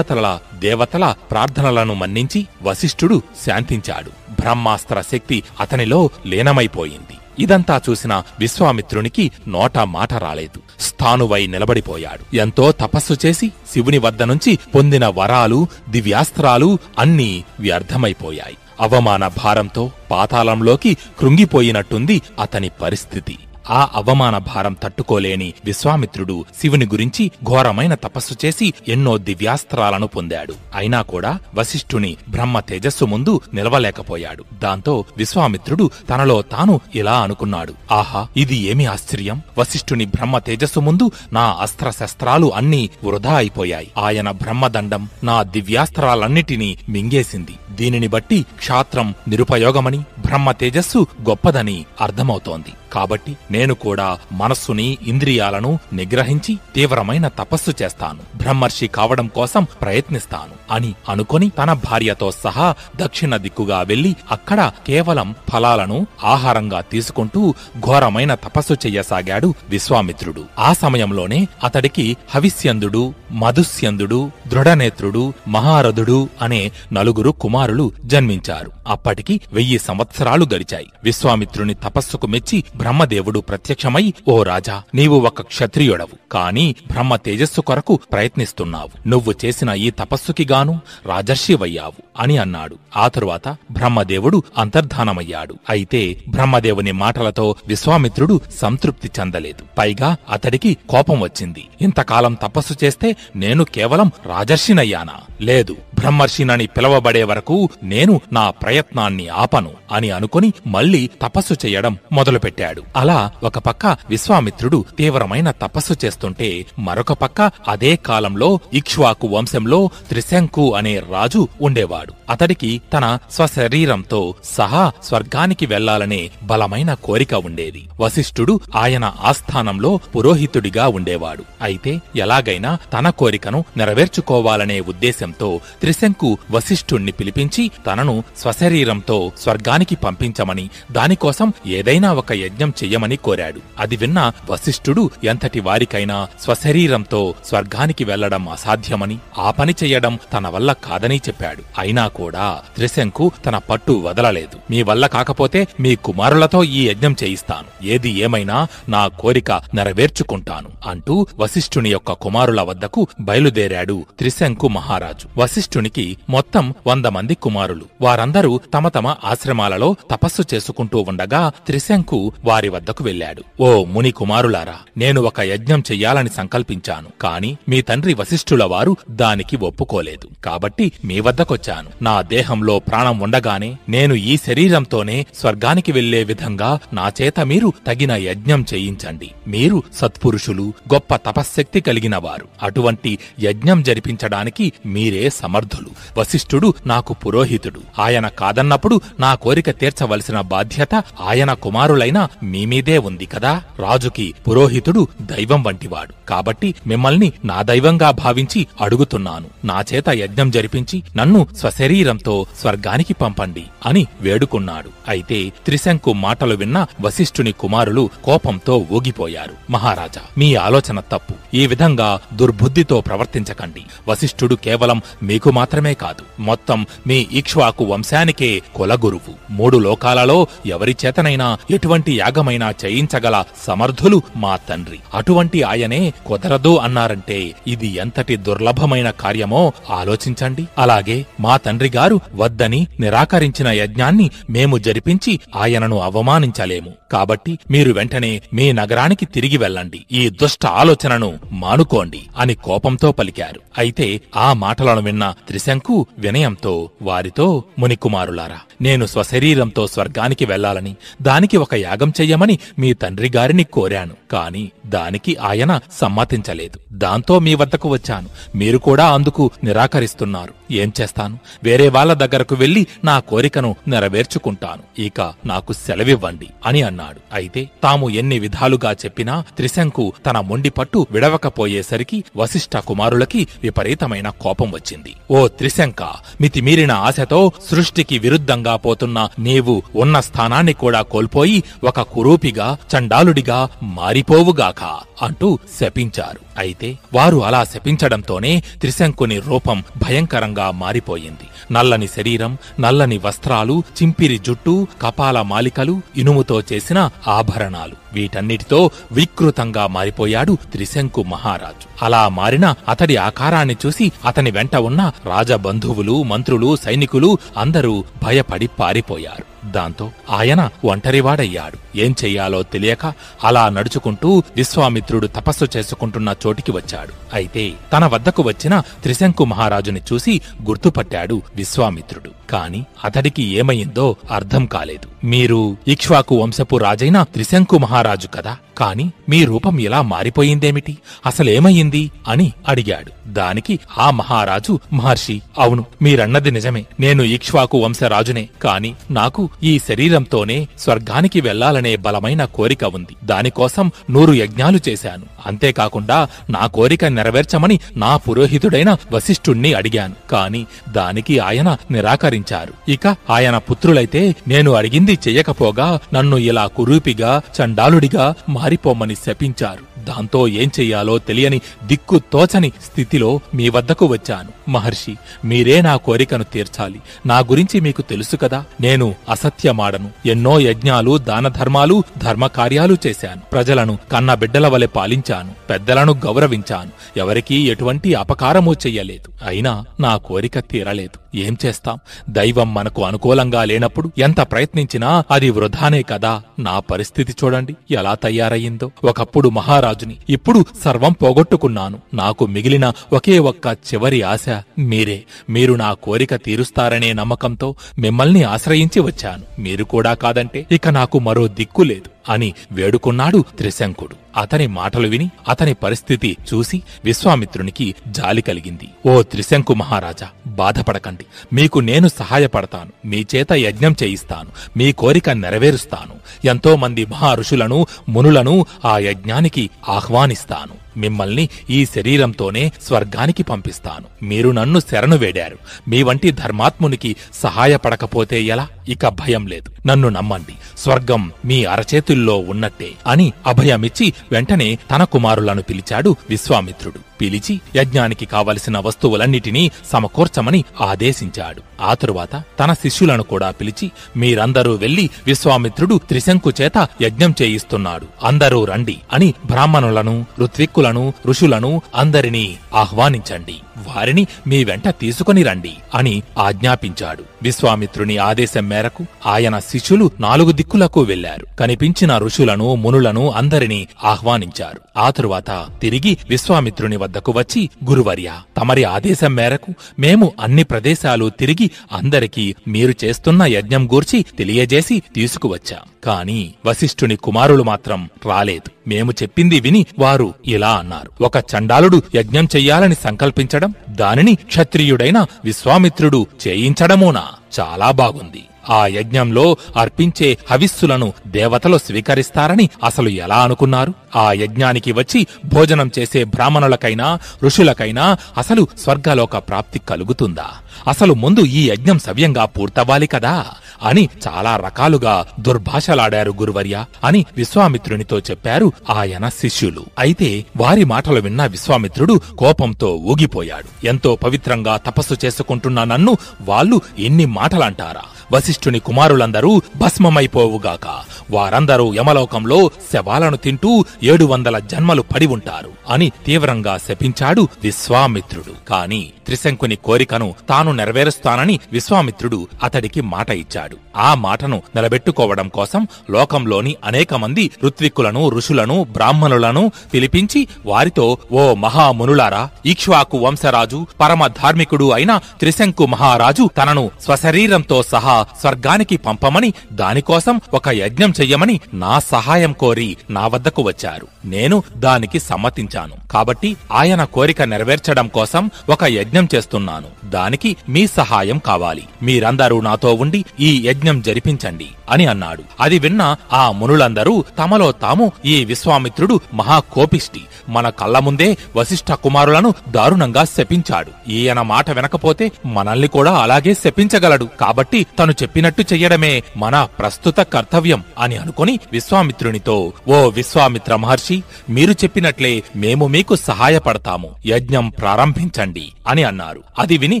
Speaker 1: దేవతల ప్రార్థనలను మన్నించి వశిష్ఠుడు శాంతించాడు. బ్రహ్మాస్త్ర శక్తి అతనిలో లీనమైపోయింది. ఇదంతా చూసిన విశ్వామిత్రునికి నోట మాట రాలేదు. స్థానువై నిలబడిపోయాడు. ఎంతో తపస్సు చేసి శివుని వద్ద నుంచి పొందిన వరాలు, దివ్యాస్త్రాలు అన్నీ వ్యర్థమైపోయాయి. అవమాన భారంతో పాతాళంలోకి కృంగిపోయినట్టుంది అతని పరిస్థితి. ఆ అవమాన భారం తట్టుకోలేని విశ్వామిత్రుడు శివుని గురించి ఘోరమైన తపస్సు చేసి ఎన్నో దివ్యాస్త్రాలను పొందాడు. అయినా కూడా వశిష్ఠుని బ్రహ్మ తేజస్సు ముందు నిలవలేకపోయాడు. దాంతో విశ్వామిత్రుడు తనలో తాను ఇలా అనుకున్నాడు, ఆహా, ఇది ఏమి ఆశ్చర్యం! వశిష్ఠుని బ్రహ్మ తేజస్సు ముందు నా అస్త్రశస్త్రాలు అన్నీ వృధా అయిపోయాయి. ఆయన బ్రహ్మదండం నా దివ్యాస్త్రాలన్నిటినీ మింగేసింది. దీనిని బట్టి క్షాత్రం నిరుపయోగమని, బ్రహ్మ తేజస్సు గొప్పదని అర్థమవుతోంది. కాబట్టి నేను కూడా మనస్సుని, ఇంద్రియాలను నిగ్రహించి తీవ్రమైన తపస్సు చేస్తాను, బ్రహ్మర్షి కావడం కోసం ప్రయత్నిస్తాను అని అనుకొని తన భార్యతో సహా దక్షిణ దిక్కుగా వెళ్లి అక్కడ కేవలం ఫలాలను ఆహారంగా తీసుకుంటూ ఘోరమైన తపస్సు చెయ్యసాగాడు విశ్వామిత్రుడు. ఆ సమయంలోనే అతడికి హవిస్యందుడు, మధుస్యందుడు, దృఢనేత్రుడు, మహారథుడు అనే 4 కుమారులు జన్మించారు. అప్పటికి 1000 సంవత్సరాలు గడిచాయి. విశ్వామిత్రుని తపస్సుకు మెచ్చి బ్రహ్మదేవుడు ప్రత్యక్షమై, ఓ రాజా, నీవు ఒక క్షత్రియుడవు, కాని బ్రహ్మ తేజస్సు కొరకు ప్రయత్నిస్తున్నావు. నువ్వు చేసిన ఈ తపస్సుకి గాను రాజర్షివయ్యావు అని అన్నాడు. ఆ తరువాత బ్రహ్మదేవుడు అంతర్ధానమయ్యాడు. అయితే బ్రహ్మదేవుని మాటలతో విశ్వామిత్రుడు సంతృప్తి చెందలేదు. పైగా అతడికి కోపం వచ్చింది. ఇంతకాలం తపస్సు చేస్తే నేను కేవలం రాజర్షినయ్యానా? లేదు, బ్రహ్మర్షినని పిలవబడే వరకు నేను నా ప్రయత్నాన్ని ఆపను అని అనుకుని మళ్లీ తపస్సు చెయ్యడం మొదలుపెట్టాడు. అలా ఒక పక్క విశ్వామిత్రుడు తీవ్రమైన తపస్సు చేస్తుంటే, మరొక పక్క అదే కాలంలో ఇక్ష్వాకు వంశంలో త్రిశంకు అనే రాజు ఉండేవాడు. అతడికి తన స్వశరీరంతో సహా స్వర్గానికి వెళ్లాలనే బలమైన కోరిక ఉండేది. వశిష్ఠుడు ఆయన ఆస్థానంలో పురోహితుడిగా ఉండేవాడు. అయితే ఎలాగైనా తన కోరికను నెరవేర్చుకోవాలనే ఉద్దేశంతో త్రిశంకు వశిష్ఠుణ్ణి పిలిపించి తనను స్వశరీరంతో స్వర్గానికి పంపించమని, దానికోసం ఏదైనా ఒక యజ్ఞం చెయ్యమని కోరాడు. అది విన్న వశిష్ఠుడు ఎంతటి వారికైనా స్వశరీరంతో స్వర్గానికి వెళ్లడం అసాధ్యమని, ఆ పని చెయ్యడం తన వల్ల కాదని చెప్పాడు. అయినా కూడా త్రిశంకు తన పట్టు వదలలేదు. మీ వల్ల కాకపోతే మీ కుమారులతో ఈ యజ్ఞం చేయిస్తాను, ఏది ఏమైనా నా కోరిక నెరవేర్చుకుంటాను అంటూ వశిష్ఠుని యొక్క కుమారుల వద్దకు బయలుదేరాడు త్రిశంకు మహారాజు. వశిష్ఠునికి మొత్తం 100 మంది కుమారులు. వారందరూ తమ తమ ఆశ్రమాలలో తపస్సు చేసుకుంటూ ఉండగా త్రిశంకు వారి వద్దకు వెళ్లాడు. ఓ ముని కుమారులారా, నేను ఒక యజ్ఞం చెయ్యాలని సంకల్పించాను, కాని మీ తండ్రి వశిష్ఠుల వారు దానికి ఒప్పుకోలేదు. కాబట్టి మీ వద్దకొచ్చాను. నా దేహంలో ప్రాణం ఉండగానే నేను ఈ శరీరంతోనే స్వర్గానికి వెళ్లే విధంగా నా చేత మీరు తగిన యజ్ఞం చేయించండి. మీరు సత్పురుషులు, గొప్ప తపశ్శక్తి కలిగిన వారు. అటువంటి యజ్ఞం జరిపించడానికి మీరే సమర్థులు. వశిష్ఠుడు నాకు పురోహితుడు. ఆయన కాదన్నప్పుడు నా కోరిక తీర్చవలసిన బాధ్యత ఆయన కుమారులైన మీమీదే ఉంది కదా. రాజుకి పురోహితుడు దైవం వంటివాడు. కాబట్టి మిమ్మల్ని నా దైవంగా భావించి అడుగుతున్నాను. నా చేత యజ్ఞం జరిపించి నన్ను స్వశరీరంతో స్వర్గానికి పంపండి అని వేడుకున్నాడు. అయితే త్రిశంకు మాటలు విన్న వశిష్ఠుని కుమారులు కోపంతో ఊగిపోయారు. మహారాజా, మీ ఆలోచన తప్పు. ఈ విధంగా దుర్బుద్ధితో ప్రవర్తించకండి. వశిష్ఠుడు కేవలం మీకు మాత్రమే కాదు, మొత్తం మీ ఇక్ష్వాకు వంశానికే కులగురువు. 3 లోకాలలో ఎవరి చేతనైనా ఎటువంటి యాగమైనా చేయించగల సమర్థులు మా తండ్రి. అటువంటి ఆయనే కుదరదు అన్నారంటే ఇది ఎంతటి దుర్లభమైన కార్యమో ఆలోచించండి. అలాగే మా తండ్రి గారు వద్దని నిరాకరించిన యజ్ఞాన్ని మేము జరిపించి ఆయనను అవమానించలేము. కాబట్టి మీరు వెంటనే మీ నగరానికి తిరిగి వెళ్ళండి. ఈ దుష్ట ఆలోచనను మానుకోండి అని కోపంతో పలికారు. అయితే ఆ మాటలను విన్న త్రిశంకు వినయంతో వారితో, మునికుమారులారా, నేను స్వశరీరంతో స్వర్గానికి వెళ్లాలని, దానికి ఒక యాగం చెయ్యమని మీ తండ్రి గారిని కోరాను. కాని దానికి ఆయన సమ్మతించలేదు. దాంతో మీ వద్దకు వచ్చాను. మీరు కూడా అందుకు నిరాకరిస్తున్నారు. ఏం చేస్తాను? వేరే వాళ్ల దగ్గరకు వెళ్లి నా కోరికను నెరవేర్చుకుంటాను. ఇక నాకు సెలవివ్వండి అని అన్నాడు. అయితే తాము ఎన్ని విధాలుగా చెప్పినా త్రిశంకు తన మొండి పట్టు విడవకపోయేసరికి వశిష్ఠ కుమారులకి విపరీతమైన కోపం వచ్చింది. ఓ త్రిశంక, మితిమీరిన ఆశతో సృష్టికి విరుద్ధంగా పోతున్న నీవు ఉన్న స్థానాన్ని కూడా కోల్పోయి ఒక కురూపిగా, చండాలుడిగా మారిపోవుగాక అంటూ శపించారు. అయితే వారు అలా శపించడంతోనే త్రిశంకుని రూపం భయంకరంగా వికృతంగా మారిపోయింది. నల్లని శరీరం, నల్లని వస్త్రాలు, చింపిరి జుట్టు, కపాల మాలికలు, ఇనుముతో చేసిన ఆభరణాలు, వీటన్నిటితో వికృతంగా మారిపోయాడు త్రిశంకు మహారాజు. అలా మారిన అతడి ఆకారాన్ని చూసి అతని వెంట ఉన్న రాజబంధువులు, మంత్రులు, సైనికులు అందరూ భయపడి పారిపోయారు. దాంతో ఆయన ఒంటరివాడయ్యాడు. ఏం చెయ్యాలో తెలియక అలా నడుచుకుంటూ విశ్వామిత్రుడు తపస్సు చేసుకుంటున్న చోటికి వచ్చాడు. అయితే తన వద్దకు వచ్చిన త్రిశంకు మహారాజుని చూసి గుర్తుపట్టాడు విశ్వామిత్రుడు. కాని అతడికి ఏమయిందో అర్థం కాలేదు. మీరు ఇక్ష్వాకు వంశపు రాజైన త్రిశంకు మహారాజు కదా, కాని మీ రూపం ఇలా మారిపోయిందేమిటి, అసలేమయ్యింది అని అడిగాడు. దానికి ఆ మహారాజు, మహర్షి, అవును, మీరన్నది నిజమే. నేను ఇక్ష్వాకు వంశరాజునే. కాని నాకు ఈ శరీరంతోనే స్వర్గానికి వెళ్లాలనే బలమైన కోరిక ఉంది. దానికోసం 100 యజ్ఞాలు చేశాను. అంతేకాకుండా నా కోరిక నెరవేర్చమని నా పురోహితుడైన వశిష్ఠుణ్ణి అడిగాను. కాని దానికి ఆయన నిరాకరించారు. ఇక ఆయన పుత్రులైతే నేను అడిగింది చెయ్యకపోగా నన్ను ఇలా కురూపిగా, చండాలుడిగా మారిపోమని శపించారు. దాంతో ఏం చెయ్యాలో తెలియని దిక్కు తోచని స్థితిలో మీ వద్దకు వచ్చాను. మహర్షి, మీరే నా కోరికను తీర్చాలి. నా గురించి మీకు తెలుసు కదా, నేను అసత్యమాడను. ఎన్నో యజ్ఞాలు, దానధర్మాలు, ధర్మకార్యాలు చేశాను. ప్రజలను కన్న బిడ్డల వలె పాలించాను. పెద్దలను గౌరవించాను. ఎవరికీ ఎటువంటి అపకారమూ చెయ్యలేదు. అయినా నా కోరిక తీరలేదు. ఏం చేస్తాం? దైవం మనకు అనుకూలంగా లేనప్పుడు ఎంత ప్రయత్నించినా అది వృధానే కదా. నా పరిస్థితి చూడండి ఎలా తయారయ్యిందో. ఒకప్పుడు మహారాజుని, ఇప్పుడు సర్వం పోగొట్టుకున్నాను. నాకు మిగిలిన ఒకే ఒక్క చివరి ఆశ మీరే. మీరు నా కోరిక తీరుస్తారనే నమ్మకంతో మిమ్మల్ని ఆశ్రయించి వచ్చాను. మీరు కూడా కాదంటే ఇక నాకు మరో దిక్కు లేదు అని వేడుకున్నాడు త్రిశంకుడు. అతని మాటలు విని అతని పరిస్థితి చూసి విశ్వామిత్రునికి జాలి కలిగింది. ఓ త్రిశంకు మహారాజా, బాధపడకండి. మీకు నేను సహాయపడతాను. మీ చేత యజ్ఞం చేయిస్తాను. మీ కోరిక నెరవేరుస్తాను. ఎంతో మంది మహారుషులను, మునులను ఆ యజ్ఞానికి ఆహ్వానిస్తాను. మిమ్మల్ని ఈ శరీరంతోనే స్వర్గానికి పంపిస్తాను. మీరు నన్ను శరణు వేడారు. మీ వంటి ధర్మాత్మునికి సహాయపడకపోతే ఎలా? ఇక భయం లేదు. నన్ను నమ్మండి. స్వర్గం మీ అరచేతుల్లో ఉన్నట్టే అని అభయమిచ్చి వెంటనే తన కుమారులను పిలిచాడు విశ్వామిత్రుడు. పిలిచి యజ్ఞానికి కావలసిన వస్తువులన్నిటినీ సమకూర్చమని ఆదేశించాడు. ఆ తరువాత తన శిష్యులను కూడా పిలిచి, మీరందరూ వెళ్లి విశ్వామిత్రుడు త్రిశంకు చేత యజ్ఞం చేయిస్తున్నాడు, అందరూ రండి అని బ్రాహ్మణులను, ఋత్విక్కులను, ఋషులను అందరినీ ఆహ్వానించండి. వారిని మీ వెంట తీసుకుని రండి అని ఆజ్ఞాపించాడు. విశ్వామిత్రుని ఆదేశం మేరకు ఆయన శిష్యులు 4 దిక్కులకు వెళ్లారు. కనిపించిన ఋషులను, మునులను అందరినీ ఆహ్వానించారు. ఆ తరువాత తిరిగి విశ్వామిత్రుని వద్దకు వచ్చి, గురువర్య, తమరి ఆదేశం మేరకు మేము అన్ని ప్రదేశాలు తిరిగి అందరికీ మీరు చేస్తున్న యజ్ఞం గూర్చి తెలియజేసి తీసుకువచ్చాం. కాని వశిష్ఠుని కుమారులు మాత్రం రాలేదు. మేము చెప్పింది విని వారు ఇలా అన్నారు, ఒక చండాలుడు యజ్ఞం చెయ్యాలని సంకల్పించడం, దానిని క్షత్రియుడైన విశ్వామిత్రుడు చేయించడమోనా? చాలా బాగుంది. ఆ యజ్ఞంలో అర్పించే హవిస్సులను దేవతలు స్వీకరిస్తారని అసలు ఎలా అనుకున్నారు? ఆ యజ్ఞానికి వచ్చి భోజనం చేసే బ్రాహ్మణులకైనా, ఋషులకైనా అసలు స్వర్గలోక ప్రాప్తి కలుగుతుందా? అసలు ముందు ఈ యజ్ఞం సవ్యంగా పూర్తవ్వాలి కదా అని చాలా రకాలుగా దుర్భాషలాడారు గురువర్య అని విశ్వామిత్రునితో చెప్పారు ఆయన శిష్యులు. అయితే వారి మాటలు విన్న విశ్వామిత్రుడు కోపంతో ఊగిపోయాడు. ఎంతో పవిత్రంగా తపస్సు చేసుకుంటున్న నన్ను వాళ్ళు ఎన్ని మాటలంటారా? వశిష్ఠుని కుమారులందరూ భస్మమైపోవుగాక. వారందరూ యమలోకంలో శవాలను తింటూ 700 జన్మలు పడి ఉంటారు అని తీవ్రంగా శపించాడు విశ్వామిత్రుడు. కాని త్రిశంకుని కోరికను తాను నెరవేరుస్తానని విశ్వామిత్రుడు అతడికి మాట ఇచ్చాడు. ఆ మాటను నిలబెట్టుకోవడం కోసం లోకంలోని అనేక మంది ఋత్విక్కులను, ఋషులను, బ్రాహ్మణులను పిలిపించి వారితో, ఓ మహామునులారా, ఇక్ష్వాకు వంశరాజు, పరమ ధార్మికుడు అయిన త్రిశంకు మహారాజు తనను స్వశరీరంతో సహా స్వర్గానికి పంపమని, దానికోసం ఒక యజ్ఞం చెయ్యమని నా సహాయం కోరి నా వద్దకు వచ్చారు. నేను దానికి సమ్మతించాను. కాబట్టి ఆయన కోరిక నెరవేర్చడం కోసం ఒక యజ్ఞం చేస్తున్నాను. దానికి మీ సహాయం కావాలి. మీరందరూ నాతో ఉండి ఈ యజ్ఞం జరిపించండి అని అన్నాడు. అది విన్న ఆ మునులందరూ తమలో తాము, ఈ విశ్వామిత్రుడు మహాకోపిష్టి, మన కళ్ల ముందే వశిష్ఠ కుమారులను దారుణంగా శపించాడు. ఈయన మాట వినకపోతే మనల్ని కూడా అలాగే శపించగలడు. కాబట్టి తను తాను చెప్పినట్టు చెయ్యడమే మన ప్రస్తుత కర్తవ్యం అని అనుకుని విశ్వామిత్రునితో, ఓ విశ్వామిత్ర మహర్షి, మీరు చెప్పినట్లే మేము మీకు సహాయపడతాము, యజ్ఞం ప్రారంభించండి అని అన్నారు. అది విని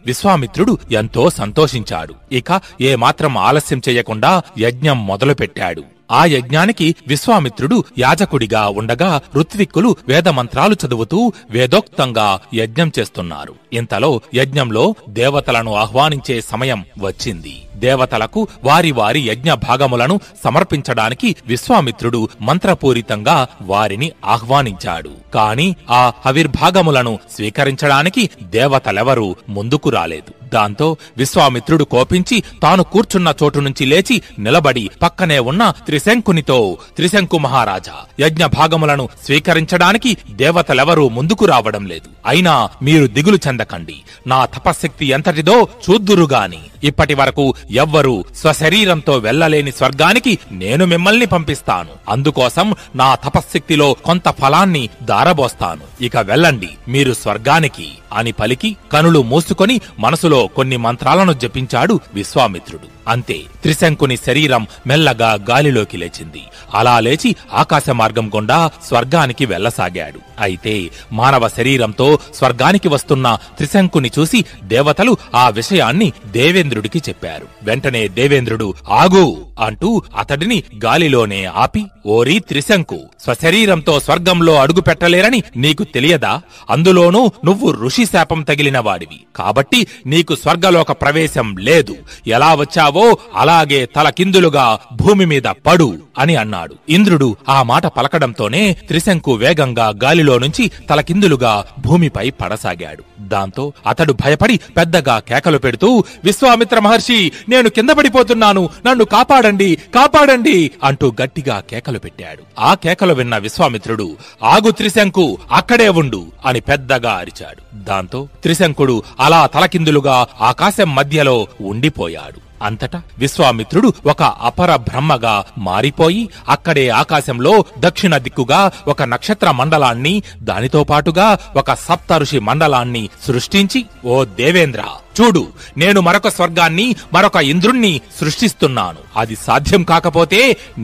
Speaker 1: విశ్వామిత్రుడు ఎంతో సంతోషించాడు. ఇక ఏమాత్రం ఆలస్యం చెయ్యకుండా యజ్ఞం మొదలుపెట్టాడు. ఆ యజ్ఞానికి విశ్వామిత్రుడు యాజకుడిగా ఉండగా ఋత్విక్కులు వేదమంత్రాలు చదువుతూ వేదోక్తంగా యజ్ఞం చేస్తున్నారు. ఇంతలో యజ్ఞంలో దేవతలను ఆహ్వానించే సమయం వచ్చింది. దేవతలకు వారి వారి యజ్ఞ భాగములను సమర్పించడానికి విశ్వామిత్రుడు మంత్రపూరితంగా వారిని ఆహ్వానించాడు. కాని ఆ హవిర్భాగములను స్వీకరించడానికి దేవతలెవరూ ముందుకు రాలేదు. దాంతో విశ్వామిత్రుడు కోపించి తాను కూర్చున్న చోటు నుంచి లేచి నిలబడి పక్కనే ఉన్న త్రిశంకునితో, త్రిశంకు మహారాజా, యజ్ఞ భాగములను స్వీకరించడానికి దేవతలెవరూ ముందుకు రావడం లేదు. అయినా మీరు దిగులు చెందకండి, నా తపశ్శక్తి ఎంతటిదో చూద్దురుగాని ఇప్పటి వరకు ఎవ్వరూ స్వశరీరంతో వెళ్లలేని స్వర్గానికి నేను మిమ్మల్ని పంపిస్తాను. అందుకోసం నా తపశ్శక్తిలో కొంత ఫలాన్ని దారబోస్తాను. ఇక వెళ్ళండి మీరు స్వర్గానికి అని పలికి కనులు మూసుకొని మనసులో కొన్ని మంత్రాలను జపించాడు విశ్వామిత్రుడు. అంతే, త్రిశంకుని శరీరం మెల్లగా గాలిలోకి లేచింది. అలా లేచి ఆకాశ మార్గం గుండా స్వర్గానికి వెళ్లసాగాడు. అయితే మానవ శరీరంతో స్వర్గానికి వస్తున్న త్రిశంకుని చూసి దేవతలు ఆ విషయాన్ని దేవేంద్రుడికి చెప్పారు. వెంటనే దేవేంద్రుడు ఆగు అంటూ అతడిని గాలిలోనే ఆపి, ఓరి త్రిశంకు, స్వశరీరంతో స్వర్గంలో అడుగు పెట్టలేరని నీకు తెలియదా? అందులోనూ నువ్వు ఋషి శాపం తగిలిన వాడివి కాబట్టి నీకు స్వర్గలోక ప్రవేశం లేదు. ఎలా వచ్చావో అలాగే తలకిందులుగా భూమి మీద పడు అని అన్నాడు. ఇంద్రుడు ఆ మాట పలకడంతోనే త్రిశంకు వేగంగా గాలిలో నుంచి తలకిందులుగా భూమిపై పడసాగాడు. దాంతో అతడు భయపడి పెద్దగా కేకలు పెడుతూ, విశ్వామిత్ర మహర్షి, నేను కింద పడిపోతున్నాను, నన్ను కాపాడండి, కాపాడండి అంటూ గట్టిగా కేకలు పెట్టాడు. ఆ కేకలు విన్న విశ్వామిత్రుడు, ఆగు త్రిశంకు, అక్కడే ఉండు అని పెద్దగా అరిచాడు. దాంతో త్రిశంకుడు అలా తలకిందులుగా ఆకాశం మధ్యలో ఉండిపోయాడు. అంతటా విశ్వామిత్రుడు ఒక అపర బ్రహ్మగా మారిపోయి అక్కడే ఆకాశంలో దక్షిణ దిక్కుగా ఒక నక్షత్ర మండలాన్ని, దానితో పాటుగా ఒక సప్తఋషి మండలాన్ని సృష్టించి, ఓ దేవేంద్ర, చూడు, నేను మరొక స్వర్గాన్ని, మరొక ఇంద్రుణ్ణి సృష్టిస్తున్నాను. అది సాధ్యం కాకపోతే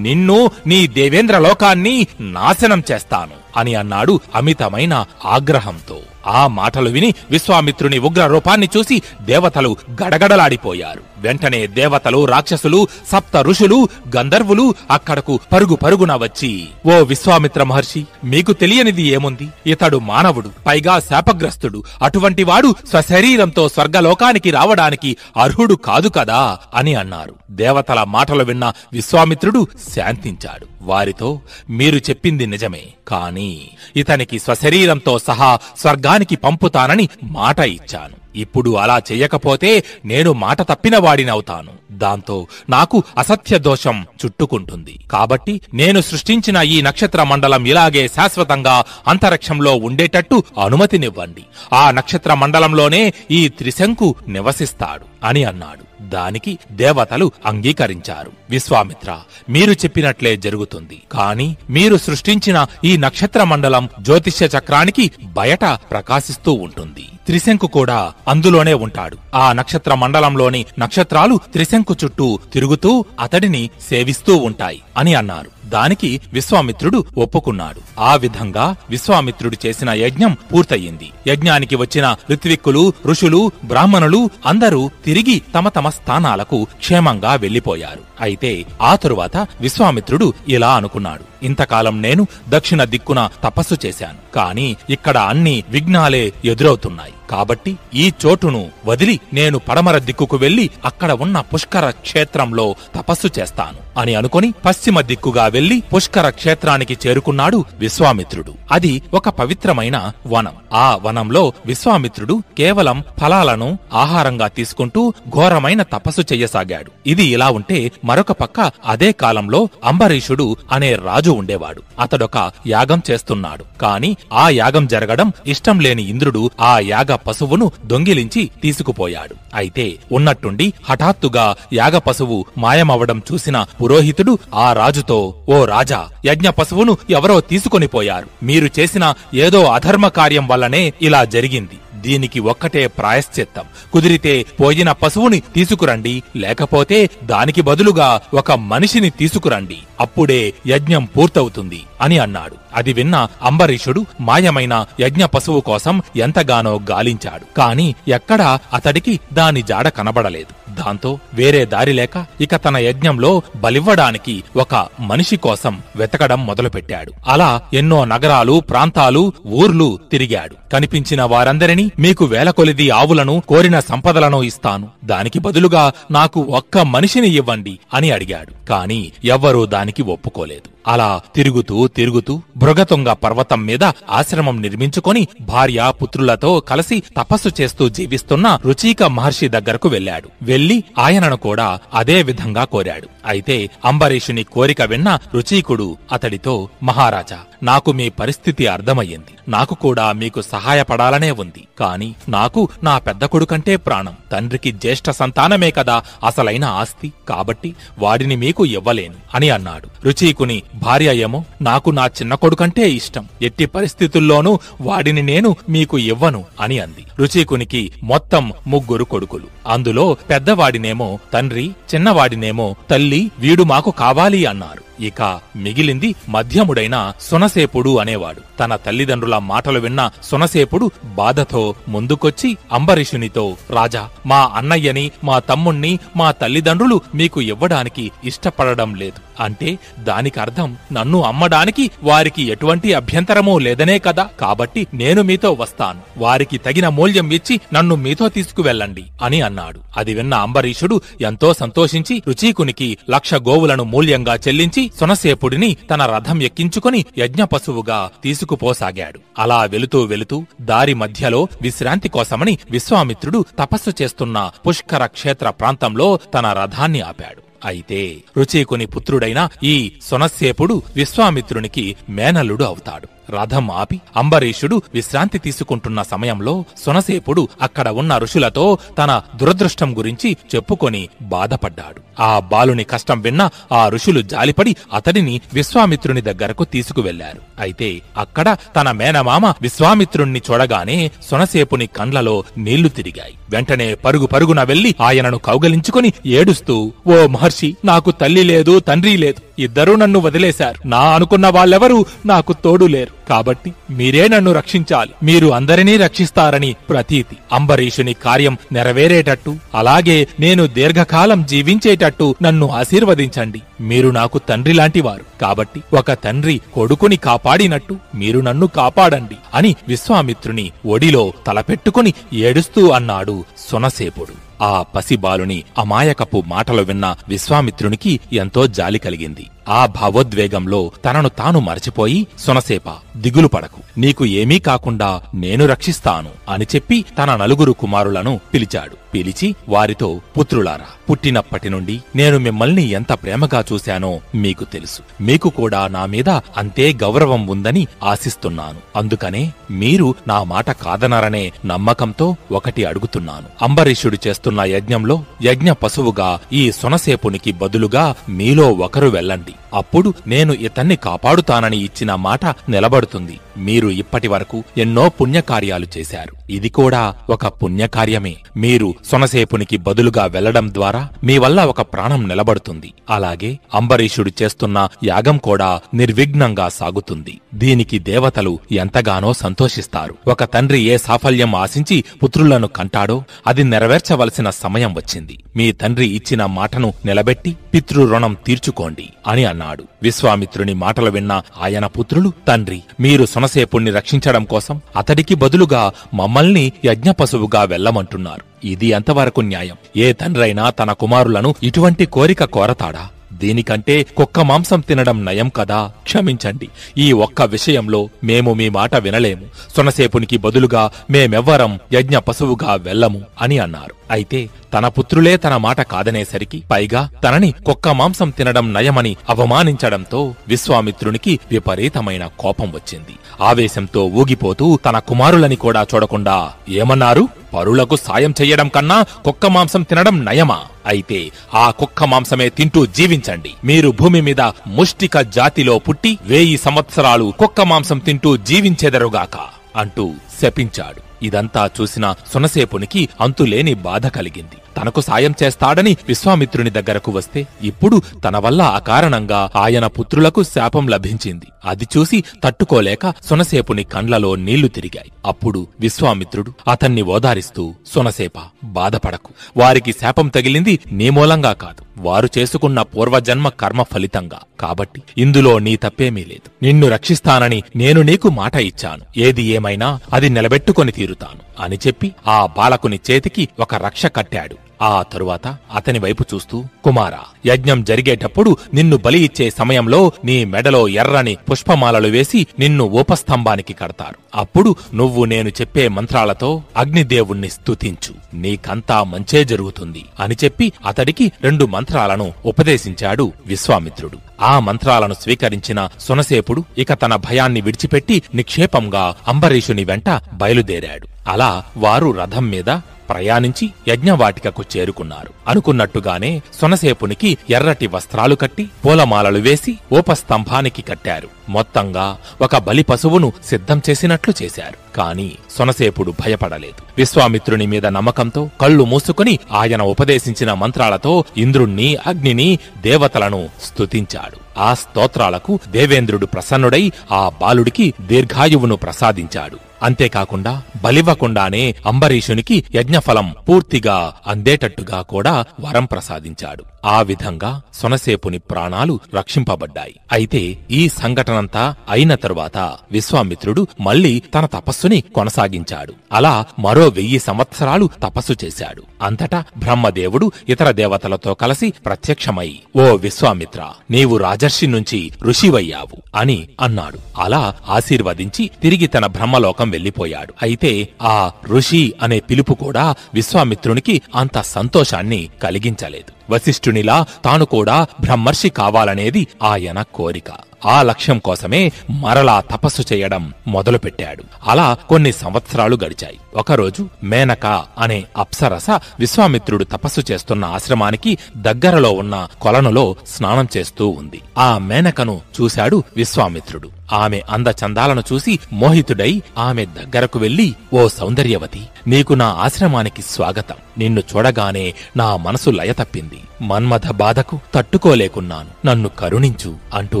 Speaker 1: నిన్ను, నీ దేవేంద్ర లోకాన్ని నాశనం చేస్తాను అని అన్నాడు అమితమైన ఆగ్రహంతో. ఆ మాటలు విని విశ్వామిత్రుని ఉగ్ర రూపాన్ని చూసి దేవతలు గడగడలాడిపోయారు. వెంటనే దేవతలు, రాక్షసులు, సప్త ఋషులు, గంధర్వులు అక్కడకు పరుగు పరుగున వచ్చి, ఓ విశ్వామిత్ర మహర్షి, మీకు తెలియనిది ఏముంది? ఇతడు మానవుడు, పైగా శాపగ్రస్తుడు. అటువంటి వాడు స్వశరీరంతో స్వర్గలోకానికి రావడానికి అర్హుడు కాదు కదా అని అన్నారు. దేవతల మాటలు విన్న విశ్వామిత్రుడు శాంతించాడు. వారితో, మీరు చెప్పింది నిజమే, కాని ఇతనికి స్వశరీరంతో సహా స్వర్గానికి పంపుతానని మాట ఇచ్చాను. ఇప్పుడు అలా చెయ్యకపోతే నేను మాట తప్పిన వాడినవుతాను. దాంతో నాకు అసత్య దోషం చుట్టుకుంటుంది. కాబట్టి నేను సృష్టించిన ఈ నక్షత్ర మండలం ఇలాగే శాశ్వతంగా అంతరిక్షంలో ఉండేటట్టు అనుమతినివ్వండి. ఆ నక్షత్ర మండలంలోనే ఈ త్రిశంకు నివసిస్తాడు అని అన్నాడు. దానికి దేవతలు అంగీకరించారు. విశ్వామిత్ర, మీరు చెప్పినట్లే జరుగుతుంది. కాని మీరు సృష్టించిన ఈ నక్షత్ర మండలం జ్యోతిష్య చక్రానికి బయట ప్రకాశిస్తూ ఉంటుంది. త్రిశంకు కూడా అందులోనే ఉంటాడు. ఆ నక్షత్ర మండలంలోని నక్షత్రాలు త్రిశంకు చుట్టూ తిరుగుతూ అతడిని సేవిస్తూ ఉంటాయి అని అన్నారు. దానికి విశ్వామిత్రుడు ఒప్పుకున్నాడు. ఆ విధంగా విశ్వామిత్రుడు చేసిన యజ్ఞం పూర్తయింది. యజ్ఞానికి వచ్చిన ఋత్విక్కులు, ఋషులు, బ్రాహ్మణులు అందరూ తిరిగి తమ తమ స్థానాలకు క్షేమంగా వెళ్లిపోయారు. అయితే ఆ తరువాత విశ్వామిత్రుడు ఇలా అనుకున్నాడు, ఇంతకాలం నేను దక్షిణ దిక్కున తపస్సు చేశాను, కాని ఇక్కడ అన్ని విఘ్నాలే ఎదురవుతున్నాయి. కాబట్టి ఈ చోటును వదిలి నేను పడమర దిక్కుకు వెళ్లి అక్కడ ఉన్న పుష్కర క్షేత్రంలో తపస్సు చేస్తాను అని అనుకుని పశ్చిమ దిక్కుగా వెళ్లి పుష్కర క్షేత్రానికి చేరుకున్నాడు విశ్వామిత్రుడు. అది ఒక పవిత్రమైన వనం. ఆ వనంలో విశ్వామిత్రుడు కేవలం ఫలాలను ఆహారంగా తీసుకుంటూ ఘోరమైన తపస్సు చెయ్యసాగాడు. ఇది ఇలా ఉంటే మరొక పక్క అదే కాలంలో అంబరీషుడు అనే రాజు ఉండేవాడు. అతడొక యాగం చేస్తున్నాడు. కాని ఆ యాగం జరగడం ఇష్టం లేని ఇంద్రుడు ఆ యాగ పశువును దొంగిలించి తీసుకుపోయాడు. అయితే ఉన్నట్టుండి హఠాత్తుగా యాగ పశువు మాయమవడం చూసిన పురోహితుడు ఆ రాజుతో, ఓ రాజా, యజ్ఞ పశువును ఎవరో తీసుకొని పోయారు. మీరు చేసిన ఏదో అధర్మ కార్యం వల్లనే ఇలా జరిగింది. దీనికి ఒక్కటే ప్రాయశ్చిత్తం. కుదిరితే పోయిన పశువుని తీసుకురండి, లేకపోతే దానికి బదులుగా ఒక మనిషిని తీసుకురండి, అప్పుడే యజ్ఞం పూర్తవుతుంది అని అన్నాడు. అది విన్న అంబరీషుడు మాయమైన యజ్ఞ పశువు కోసం ఎంతగానో గాలించాడు. కాని ఎక్కడా అతడికి దాని జాడ కనబడలేదు. దాంతో వేరే దారి లేక ఇక తన యజ్ఞంలో బలివ్వడానికి ఒక మనిషి కోసం వెతకడం మొదలుపెట్టాడు. అలా ఎన్నో నగరాలు, ప్రాంతాలు, ఊర్లు తిరిగాడు. కనిపించిన వారందరినీ మీకు వేలకొలిది ఆవులను, కోరిన సంపదలను ఇస్తాను, దానికి బదులుగా నాకు ఒక్క మనిషిని ఇవ్వండి అని అడిగాడు. కాని ఎవ్వరూ దానికి ఒప్పుకోలేదు. అలా తిరుగుతూ తిరుగుతూ భృగతుంగ పర్వతం మీద ఆశ్రమం నిర్మించుకొని భార్య పుత్రులతో కలిసి తపస్సు చేస్తూ జీవిస్తున్న రుచీక మహర్షి దగ్గరకు వెళ్లాడు. వెళ్లి ఆయనను కూడా అదే విధంగా కోరాడు. అయితే అంబరీషుని కోరిక విన్న రుచీకుడు అతడితో, మహారాజా, నాకు మీ పరిస్థితి అర్థమయ్యింది. నాకు కూడా మీకు సహాయపడాలనే ఉంది. కాని నాకు నా పెద్ద కొడుకంటే ప్రాణం. తండ్రికి జ్యేష్ఠ సంతానమే కదా అసలైన ఆస్తి, కాబట్టి వాడిని మీకు ఇవ్వలేను అని అన్నాడు. రుచీకుని భార్య ఏమో, నాకు నా చిన్న కొడుకంటే ఇష్టం, ఎట్టి పరిస్థితుల్లోనూ వాడిని నేను మీకు ఇవ్వను అని అంది. రుచీకునికి మొత్తం 3 కొడుకులు. అందులో పెద్దవాడినేమో తండ్రి, చిన్నవాడినేమో తల్లి వీడు మాకు కావాలి అన్నారు. ఇక మిగిలింది మధ్యముడైన సునసేపుడు అనేవాడు. తన తల్లిదండ్రుల మాటలు విన్న సునసేపుడు బాధతో ముందుకొచ్చి అంబరీషునితో, రాజా, మా అన్నయ్యని, మా తమ్ముణ్ణి మా తల్లిదండ్రులు మీకు ఇవ్వడానికి ఇష్టపడడం లేదు అంటే దానికి అర్థం నన్ను అమ్మడానికి వారికి ఎటువంటి అభ్యంతరమూ లేదనే కదా. కాబట్టి నేను మీతో వస్తాను, వారికి తగిన మూల్యం ఇచ్చి నన్ను మీతో తీసుకువెళ్ళండి అని అన్నాడు. అది విన్న అంబరీషుడు ఎంతో సంతోషించి రుచీకునికి 1,00,000 గోవులను మూల్యంగా చెల్లించి సునసేపుడిని తన రథం ఎక్కించుకుని యజ్ఞ పశువుగా తీసుకుపోసాగాడు. అలా వెళుతూ వెళుతూ దారి మధ్యలో విశ్రాంతి కోసమని విశ్వామిత్రుడు తపస్సు చేస్తున్న పుష్కర క్షేత్ర ప్రాంతంలో తన రథాన్ని ఆపాడు. అయితే రుచీకుని పుత్రుడైన ఈ సునస్సేపుడు విశ్వామిత్రునికి మేనల్లుడు అవుతాడు. రథం ఆపి అంబరీషుడు విశ్రాంతి తీసుకుంటున్న సమయంలో సునసేపుడు అక్కడ ఉన్న ఋషులతో తన దురదృష్టం గురించి చెప్పుకొని బాధపడ్డాడు. ఆ బాలుని కష్టం విన్న ఆ ఋషులు జాలిపడి అతడిని విశ్వామిత్రుని దగ్గరకు తీసుకువెళ్లారు. అయితే అక్కడ తన మేనమామ విశ్వామిత్రుణ్ణి చూడగానే సునసేపుని కండ్లలో నీళ్లు తిరిగాయి. వెంటనే పరుగు పరుగున వెళ్లి ఆయనను కౌగలించుకుని ఏడుస్తూ, ఓ మహర్షి, నాకు తల్లి లేదు, తండ్రి లేదు, ఇద్దరూ నన్ను వదిలేశారు. నా అనుకున్న వాళ్ళెవరూ నాకు తోడు లేరు. కాబట్టి మీరే నన్ను రక్షించాలి. మీరు అందరినీ రక్షిస్తారని ప్రతీతి. అంబరీషుని కార్యం నెరవేరేటట్టు, అలాగే నేను దీర్ఘకాలం జీవించేటట్టు నన్ను ఆశీర్వదించండి. మీరు నాకు తండ్రి లాంటివారు. కాబట్టి ఒక తండ్రి కొడుకుని కాపాడినట్టు మీరు నన్ను కాపాడండి అని విశ్వామిత్రుని ఒడిలో తలపెట్టుకుని ఏడుస్తూ అన్నాడు సునసేపుడు. ఆ పసిబాలుని అమాయకపు మాటలు విన్న విశ్వామిత్రునికి ఎంతో జాలి కలిగింది. ఆ భావోద్వేగంలో తనను తాను మరచిపోయి, సునసేప, దిగులు పడకు, నీకు ఏమీ కాకుండా నేను రక్షిస్తాను అని చెప్పి తన 4 కుమారులను పిలిచాడు. పిలిచి వారితో, పుత్రులారా, పుట్టినప్పటి నుండి నేను మిమ్మల్ని ఎంత ప్రేమగా చూశానో మీకు తెలుసు. మీకు కూడా నా మీద అంతే గౌరవం ఉందని ఆశిస్తున్నాను. అందుకనే మీరు నా మాట కాదనరనే నమ్మకంతో ఒకటి అడుగుతున్నాను. అంబరీషుడు చేస్తున్న యజ్ఞంలో యజ్ఞ పశువుగా ఈ సునసేపునికి బదులుగా మీలో ఒకరు వెళ్ళండి. అప్పుడు నేను ఇతన్ని కాపాడుతానని ఇచ్చిన మాట నిలబడుతుంది. మీరు ఇప్పటి వరకు ఎన్నో పుణ్యకార్యాలు చేశారు. ఇది కూడా ఒక పుణ్యకార్యమే. మీరు సునసేపునికి బదులుగా వెళ్లడం ద్వారా మీ వల్ల ఒక ప్రాణం నిలబడుతుంది. అలాగే అంబరీషుడు చేస్తున్న యాగం కూడా నిర్విఘ్నంగా సాగుతుంది. దీనికి దేవతలు ఎంతగానో సంతోషిస్తారు. ఒక తండ్రి ఏ సాఫల్యం ఆశించి పుత్రులను కంటాడో అది నెరవేర్చవలసిన సమయం వచ్చింది. మీ తండ్రి ఇచ్చిన మాటను నిలబెట్టి పితృరుణం తీర్చుకోండి అని అన్నాడు. విశ్వామిత్రుని మాటలు విన్న ఆయన పుత్రులు, తండ్రి, మీరు సునసేపుణ్ణి రక్షించడం కోసం అతడికి బదులుగా మమ్మల్ని యజ్ఞ పశువుగా వెళ్లమంటున్నారు. ఇది ఎంతవరకు న్యాయం? ఏ తండ్రైనా తన కుమారులను ఇటువంటి కోరిక కోరతాడా? దీనికంటే కుక్క మాంసం తినడం నయం కదా. క్షమించండి, ఈ ఒక్క విషయంలో మేము మీ మాట వినలేము. సునసేపునికి బదులుగా మేమెవ్వరం యజ్ఞ పశువుగా వెళ్లము అని అన్నారు. అయితే తన పుత్రులే తన మాట కాదనేసరికి, పైగా తనని కుక్క మాంసం తినడం నయమని అవమానించడంతో విశ్వామిత్రునికి విపరీతమైన కోపం వచ్చింది. ఆవేశంతో ఊగిపోతూ తన కుమారులని కూడా చూడకుండా ఏమన్నారు? పరులకు సాయం చెయ్యడం కన్నా కుక్క మాంసం తినడం నయమా? అయితే ఆ కుక్క మాంసమే తింటూ జీవించండి. మీరు భూమి మీద ముష్టిక జాతిలో పుట్టి 1000 సంవత్సరాలు కుక్క మాంసం తింటూ జీవించెదరుగాక అంటూ శపించాడు. ఇదంతా చూసిన సునసేపునికి అంతులేని బాధ కలిగింది. తనకు సాయం చేస్తాడని విశ్వామిత్రుని దగ్గరకు వస్తే ఇప్పుడు తన వల్ల అకారణంగా ఆయన పుత్రులకు శాపం లభించింది. అది చూసి తట్టుకోలేక సునసేపుని కండ్లలో నీళ్లు తిరిగాయి. అప్పుడు విశ్వామిత్రుడు అతన్ని ఓదారిస్తూ, సునసేప, బాధపడకు. వారికి శాపం తగిలింది నీ మూలంగా కాదు, వారు చేసుకున్న పూర్వజన్మ కర్మ ఫలితంగా. కాబట్టి ఇందులో నీ తప్పేమీ లేదు. నిన్ను రక్షిస్తానని నేను నీకు మాట ఇచ్చాను. ఏది ఏమైనా అది నిలబెట్టుకొని తీరుతాను అని చెప్పి ఆ బాలకుని చేతికి ఒక రక్ష కట్టాడు. ఆ తరువాత అతని వైపు చూస్తూ, కుమారా, యజ్ఞం జరిగేటప్పుడు నిన్ను బలి ఇచ్చే సమయంలో నీ మెడలో ఎర్రని పుష్పమాలలు వేసి నిన్ను ఉపస్తంభానికి కడతారు. అప్పుడు నువ్వు నేను చెప్పే మంత్రాలతో అగ్నిదేవుణ్ణి స్తుతించు, నీకంతా మంచే జరుగుతుంది అని చెప్పి అతడికి 2 మంత్రాలను ఉపదేశించాడు విశ్వామిత్రుడు. ఆ మంత్రాలను స్వీకరించిన సునసేపుడు ఇక తన భయాన్ని విడిచిపెట్టి నిక్షేపంగా అంబరీషుని వెంట బయలుదేరాడు. అలా వారు రథం మీద ప్రయాణించి యజ్ఞవాటికకు చేరుకున్నారు. అనుకున్నట్టుగానే సునసేపునికి ఎర్రటి వస్త్రాలు కట్టి పూలమాలలు వేసి ఉపస్తంభానికి కట్టారు. మొత్తంగా ఒక బలి పశువును సిద్ధం చేసినట్లు చేశారు. కాని సునసేపుడు భయపడలేదు. విశ్వామిత్రుని మీద నమ్మకంతో కళ్ళు మూసుకుని ఆయన ఉపదేశించిన మంత్రాలతో ఇంద్రుణ్ణి, అగ్నిని, దేవతలను స్తుతించాడు. ఆ స్తోత్రాలకు దేవేంద్రుడు ప్రసన్నుడై ఆ బాలుడికి దీర్ఘాయువును ప్రసాదించాడు. అంతేకాకుండా బలివ్వకుండానే అంబరీషునికి యజ్ఞఫలం పూర్తిగా అందేటట్టుగా కూడా వరం ప్రసాదించాడు. ఆ విధంగా సునసేపుని ప్రాణాలు రక్షింపబడ్డాయి. అయితే ఈ సంఘటనంతా అయిన తరువాత విశ్వామిత్రుడు మళ్లీ తన తపస్సుని కొనసాగించాడు. అలా మరో 1000 సంవత్సరాలు తపస్సు చేశాడు. అంతటా బ్రహ్మదేవుడు ఇతర దేవతలతో కలిసి ప్రత్యక్షమై, ఓ విశ్వామిత్ర, నీవు రాజర్షి నుంచి ఋషివయ్యావు అని అన్నాడు. అలా ఆశీర్వదించి తిరిగి తన బ్రహ్మలోకం వెళ్లిపోయాడు. అయితే ఆ ఋషి అనే పిలుపు కూడా విశ్వామిత్రునికి అంత సంతోషాన్ని కలిగించలేదు. వశిష్ఠునిలా తాను కూడా బ్రహ్మర్షి కావాలనేది ఆయన కోరిక. ఆ లక్ష్యం కోసమే మరలా తపస్సు చేయడం మొదలుపెట్టాడు. అలా కొన్ని సంవత్సరాలు గడిచాయి. ఒకరోజు మేనక అనే అప్సరస విశ్వామిత్రుడు తపస్సు చేస్తున్న ఆశ్రమానికి దగ్గరలో ఉన్న కొలనులో స్నానం చేస్తూ ఉంది. ఆ మేనకను చూశాడు విశ్వామిత్రుడు. ఆమె అందచందాలను చూసి మోహితుడై ఆమె దగ్గరకు వెళ్లి, ఓ సౌందర్యవతి, నీకు నా ఆశ్రమానికి స్వాగతం. నిన్ను చూడగానే నా మనసు లయ తప్పింది. మన్మథ బాధకు తట్టుకోలేకున్నాను, నన్ను కరుణించు అంటూ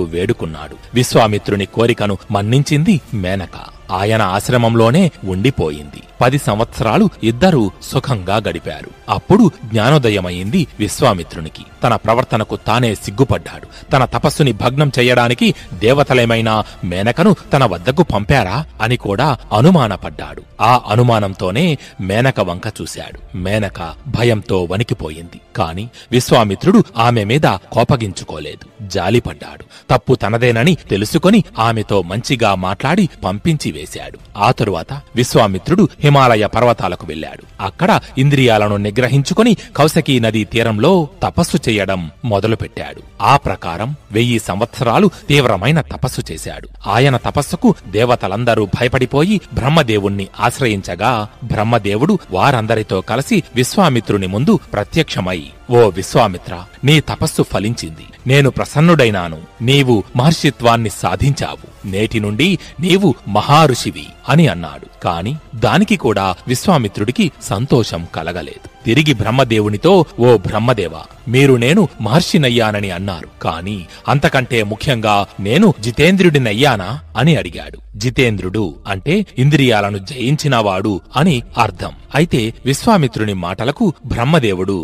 Speaker 1: వేడుకున్నాడు. విశ్వామిత్రుని కోరికను మన్నించింది మేనక. ఆయన ఆశ్రమంలోనే ఉండిపోయింది. 10 సంవత్సరాలు ఇద్దరూ సుఖంగా గడిపారు. అప్పుడు జ్ఞానోదయమైంది విశ్వామిత్రునికి. తన ప్రవర్తనకు తానే సిగ్గుపడ్డాడు. తన తపస్సుని భగ్నం చెయ్యడానికి దేవతలేమైనా మేనకను తన వద్దకు పంపారా అని కూడా అనుమానపడ్డాడు. ఆ అనుమానంతోనే మేనక వంక చూశాడు. మేనక భయంతో వణికిపోయింది. కాని విశ్వామిత్రుడు ఆమె మీద కోపగించుకోలేదు. జాలిపడ్డాడు. తప్పు తనదేనని తెలుసుకొని ఆమెతో మంచిగా మాట్లాడి పంపించి వేశాడు. ఆ తరువాత విశ్వామిత్రుడు హిమాలయ పర్వతాలకు వెళ్లాడు. అక్కడ ఇంద్రియాలను నిగ్రహించుకుని కౌశకీ నదీ తీరంలో తపస్సు చేయడం మొదలుపెట్టాడు. ఆ ప్రకారం 1000 సంవత్సరాలు తీవ్రమైన తపస్సు చేశాడు. ఆయన తపస్సుకు దేవతలందరూ భయపడిపోయి బ్రహ్మదేవుణ్ణి ఆశ్రయించగా బ్రహ్మదేవుడు వారందరితో కలిసి విశ్వామిత్రుని ముందు ప్రత్యక్షమై, ఓ విశ్వామిత్ర, నీ తపస్సు ఫలించింది. నేను ప్రసన్నుడైనాను. నీవు మహర్షిత్వాన్ని సాధించావు. నేటి నుండి నీవు మహారుషివి అని అన్నాడు. కాని దానికి కూడా విశ్వామిత్రుడికి సంతోషం కలగలేదు. తిరిగి బ్రహ్మదేవునితో, ఓ బ్రహ్మదేవ, మీరు నేను మహర్షినయ్యానని అన్నారు. కాని అంతకంటే ముఖ్యంగా నేను జితేంద్రుడినయ్యానా అని అడిగాడు. జితేంద్రుడు అంటే ఇంద్రియాలను జయించినవాడు అని అర్థం. అయితే విశ్వామిత్రుని మాటలకు బ్రహ్మదేవుడు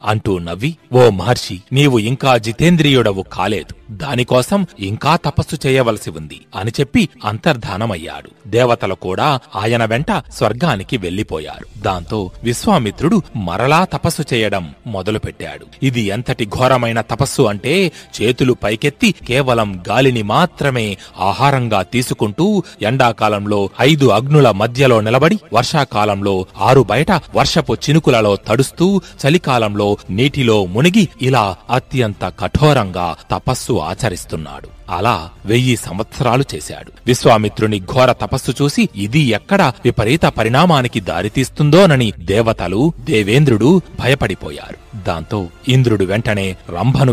Speaker 1: అంటూ నవ్వి, ఓ మహర్షి, నీవు ఇంకా జితేంద్రియుడవు కాలేదు. దానికోసం ఇంకా తపస్సు చేయవలసి ఉంది అని చెప్పి అంతర్ధానమయ్యాడు. దేవతలు కూడా ఆయన వెంట స్వర్గానికి వెళ్లిపోయారు. దాంతో విశ్వామిత్రుడు మరలా తపస్సు చేయడం మొదలుపెట్టాడు. ఇది ఎంతటి ఘోరమైన తపస్సు అంటే చేతులు పైకెత్తి కేవలం గాలిని మాత్రమే ఆహారంగా తీసుకుంటూ ఎండాకాలంలో 5 అగ్నుల మధ్యలో నిలబడి, వర్షాకాలంలో 6 బయట వర్షపు చినుకులలో తడుస్తూ, చలికాలంలో నీటిలో మునిగి ఇలా అత్యంత కఠోరంగా తపస్సు ఆచరిస్తున్నాడు. అలా 1000 సంవత్సరాలు చేశాడు. విశ్వామిత్రుని ఘోర తపస్సు చూసి ఇది ఎక్కడ విపరీత పరిణామానికి దారితీస్తుందోనని దేవతలు, దేవేంద్రుడు భయపడిపోయారు. దాంతో ఇంద్రుడు వెంటనే రంభను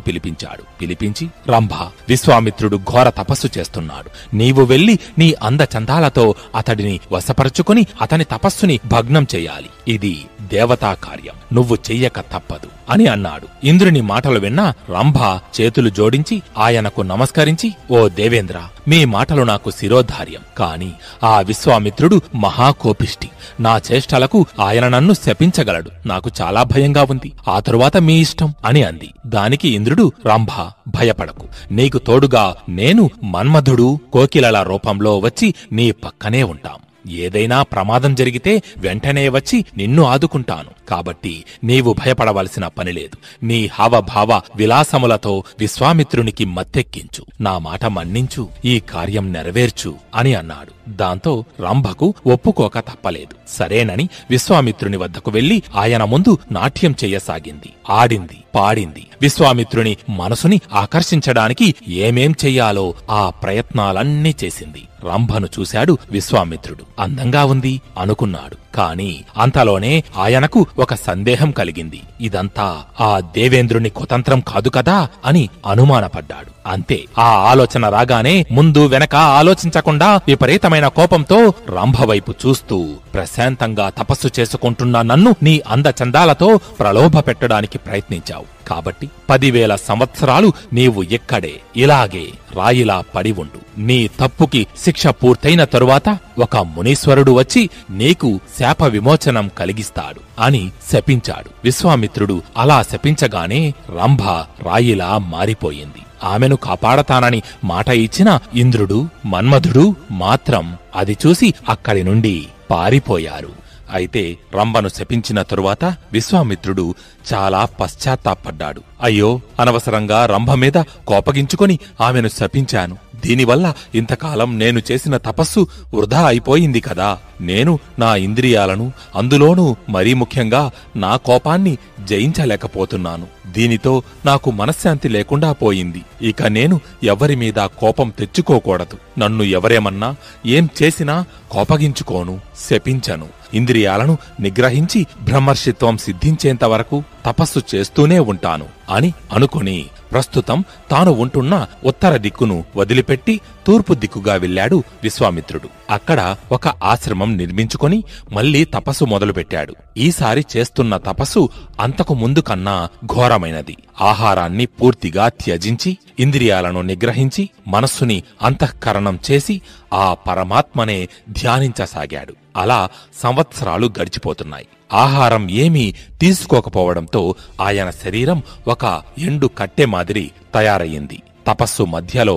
Speaker 1: పిలిపించి, రంభ, విశ్వామిత్రుడు ఘోర తపస్సు చేస్తున్నాడు. నీవు వెళ్లి నీ అందచందాలతో అతడిని వశపరుచుకుని అతని తపస్సుని భగ్నం చెయ్యాలి. ఇది దేవతా కార్యం, నువ్వు చెయ్యక తప్పదు అని అన్నాడు. ఇంద్రుని మాటలు విన్న రంభ చేతులు జోడించి ఆయనకు నమస్కరించి, ఓ దేవేంద్ర, మీ మాటలు నాకు శిరోధార్యం. కాని ఆ విశ్వామిత్రుడు మహాకోపిష్టి. నా చేష్టలకు ఆయన నన్ను శపించగలడు. నాకు చాలా భయంగా ఉంది. ఆ తరువాత మీ ఇష్టం అని అంది. దానికి ఇంద్రుడు, రంభ, భయపడకు. నీకు తోడుగా నేను మన్మధుడు కోకిలల రూపంలో వచ్చి నీ పక్కనే ఉంటాం. ఏదైనా ప్రమాదం జరిగితే వెంటనే వచ్చి నిన్ను ఆదుకుంటాను. కాబట్టి నీవు భయపడవలసిన పనిలేదు. నీ హావభావ విలాసములతో విశ్వామిత్రునికి మత్తెక్కించు, నా మాట మన్నించు, ఈ కార్యం నెరవేర్చు అని అన్నాడు. దాంతో రంభకు ఒప్పుకోక తప్పలేదు. సరేనని విశ్వామిత్రుని వద్దకు వెళ్లి ఆయన ముందు నాట్యం చెయ్యసాగింది. ఆడింది, పాడింది. విశ్వామిత్రుని మనసుని ఆకర్షించడానికి ఏమేం చెయ్యాలో ఆ ప్రయత్నాలన్నీ చేసింది. రంభను చూశాడు విశ్వామిత్రుడు. అందంగా ఉంది అనుకున్నాడు. కాని అంతలోనే ఆయనకు ఒక సందేహం కలిగింది. ఇదంతా ఆ దేవేంద్రుని కుతంత్రం కాదు కదా అని అనుమానపడ్డాడు. అంతే, ఆ ఆలోచన రాగానే ముందు వెనక ఆలోచించకుండా విపరీతమైన కోపంతో రంభ వైపు చూస్తూ, ప్రశాంతంగా తపస్సు చేసుకుంటున్న నన్ను నీ అందచందాలతో ప్రలోభ పెట్టడానికి ప్రయత్నించావు. కాబట్టి 10,000 సంవత్సరాలు నీవు ఇక్కడే ఇలాగే రాయిలా పడి ఉండు. నీ తప్పుకి శిక్ష పూర్తయిన తరువాత ఒక మునీశ్వరుడు వచ్చి నీకు శాప విమోచనం కలిగిస్తాడు అని శపించాడు. విశ్వామిత్రుడు అలా శపించగానే రంభ రాయిలా మారిపోయింది. ఆమెను కాపాడతానని మాట ఇచ్చిన ఇంద్రుడు, మన్మధుడు మాత్రం అది చూసి అక్కడి నుండి పారిపోయారు. అయితే రంభను శపించిన తరువాత విశ్వామిత్రుడు చాలా పశ్చాత్తాపడ్డాడు. అయ్యో, అనవసరంగా రంభ మీద కోపగించుకొని ఆమెను శపించాను. దీనివల్ల ఇంతకాలం నేను చేసిన తపస్సు వృధా అయిపోయింది కదా. నేను నా ఇంద్రియాలను, అందులోనూ మరీ ముఖ్యంగా నా కోపాన్ని జయించలేకపోతున్నాను. దీనితో నాకు మనశ్శాంతి లేకుండా పోయింది. ఇక నేను ఎవరి మీద కోపం తెచ్చుకోకూడదు. నన్ను ఎవరేమన్నా, ఏం చేసినా కోపగించుకోను, శపించను. ఇంద్రియాలను నిగ్రహించి బ్రహ్మర్షిత్వం సిద్ధించేంత వరకు తపస్సు చేస్తూనే ఉంటాను అని అనుకుని ప్రస్తుతం తాను ఉంటున్న ఉత్తర దిక్కును వదిలిపెట్టి తూర్పు దిక్కుగా వెళ్లాడు విశ్వామిత్రుడు. అక్కడ ఒక ఆశ్రమం నిర్మించుకొని మళ్లీ తపస్సు మొదలుపెట్టాడు. ఈసారి చేస్తున్న తపస్సు అంతకు ముందు కన్నా ఘోరమైనది. ఆహారాన్ని పూర్తిగా త్యజించి, ఇంద్రియాలను నిగ్రహించి, మనస్సుని అంతఃకరణం చేసి ఆ పరమాత్మనే ధ్యానించసాగాడు. అలా సంవత్సరాలు గడిచిపోతున్నాయి. ఆహారం ఏమీ తీసుకోకపోవడంతో ఆయన శరీరం ఒక ఎండు కట్టె మాదిరి తయారయ్యింది. తపస్సు మధ్యలో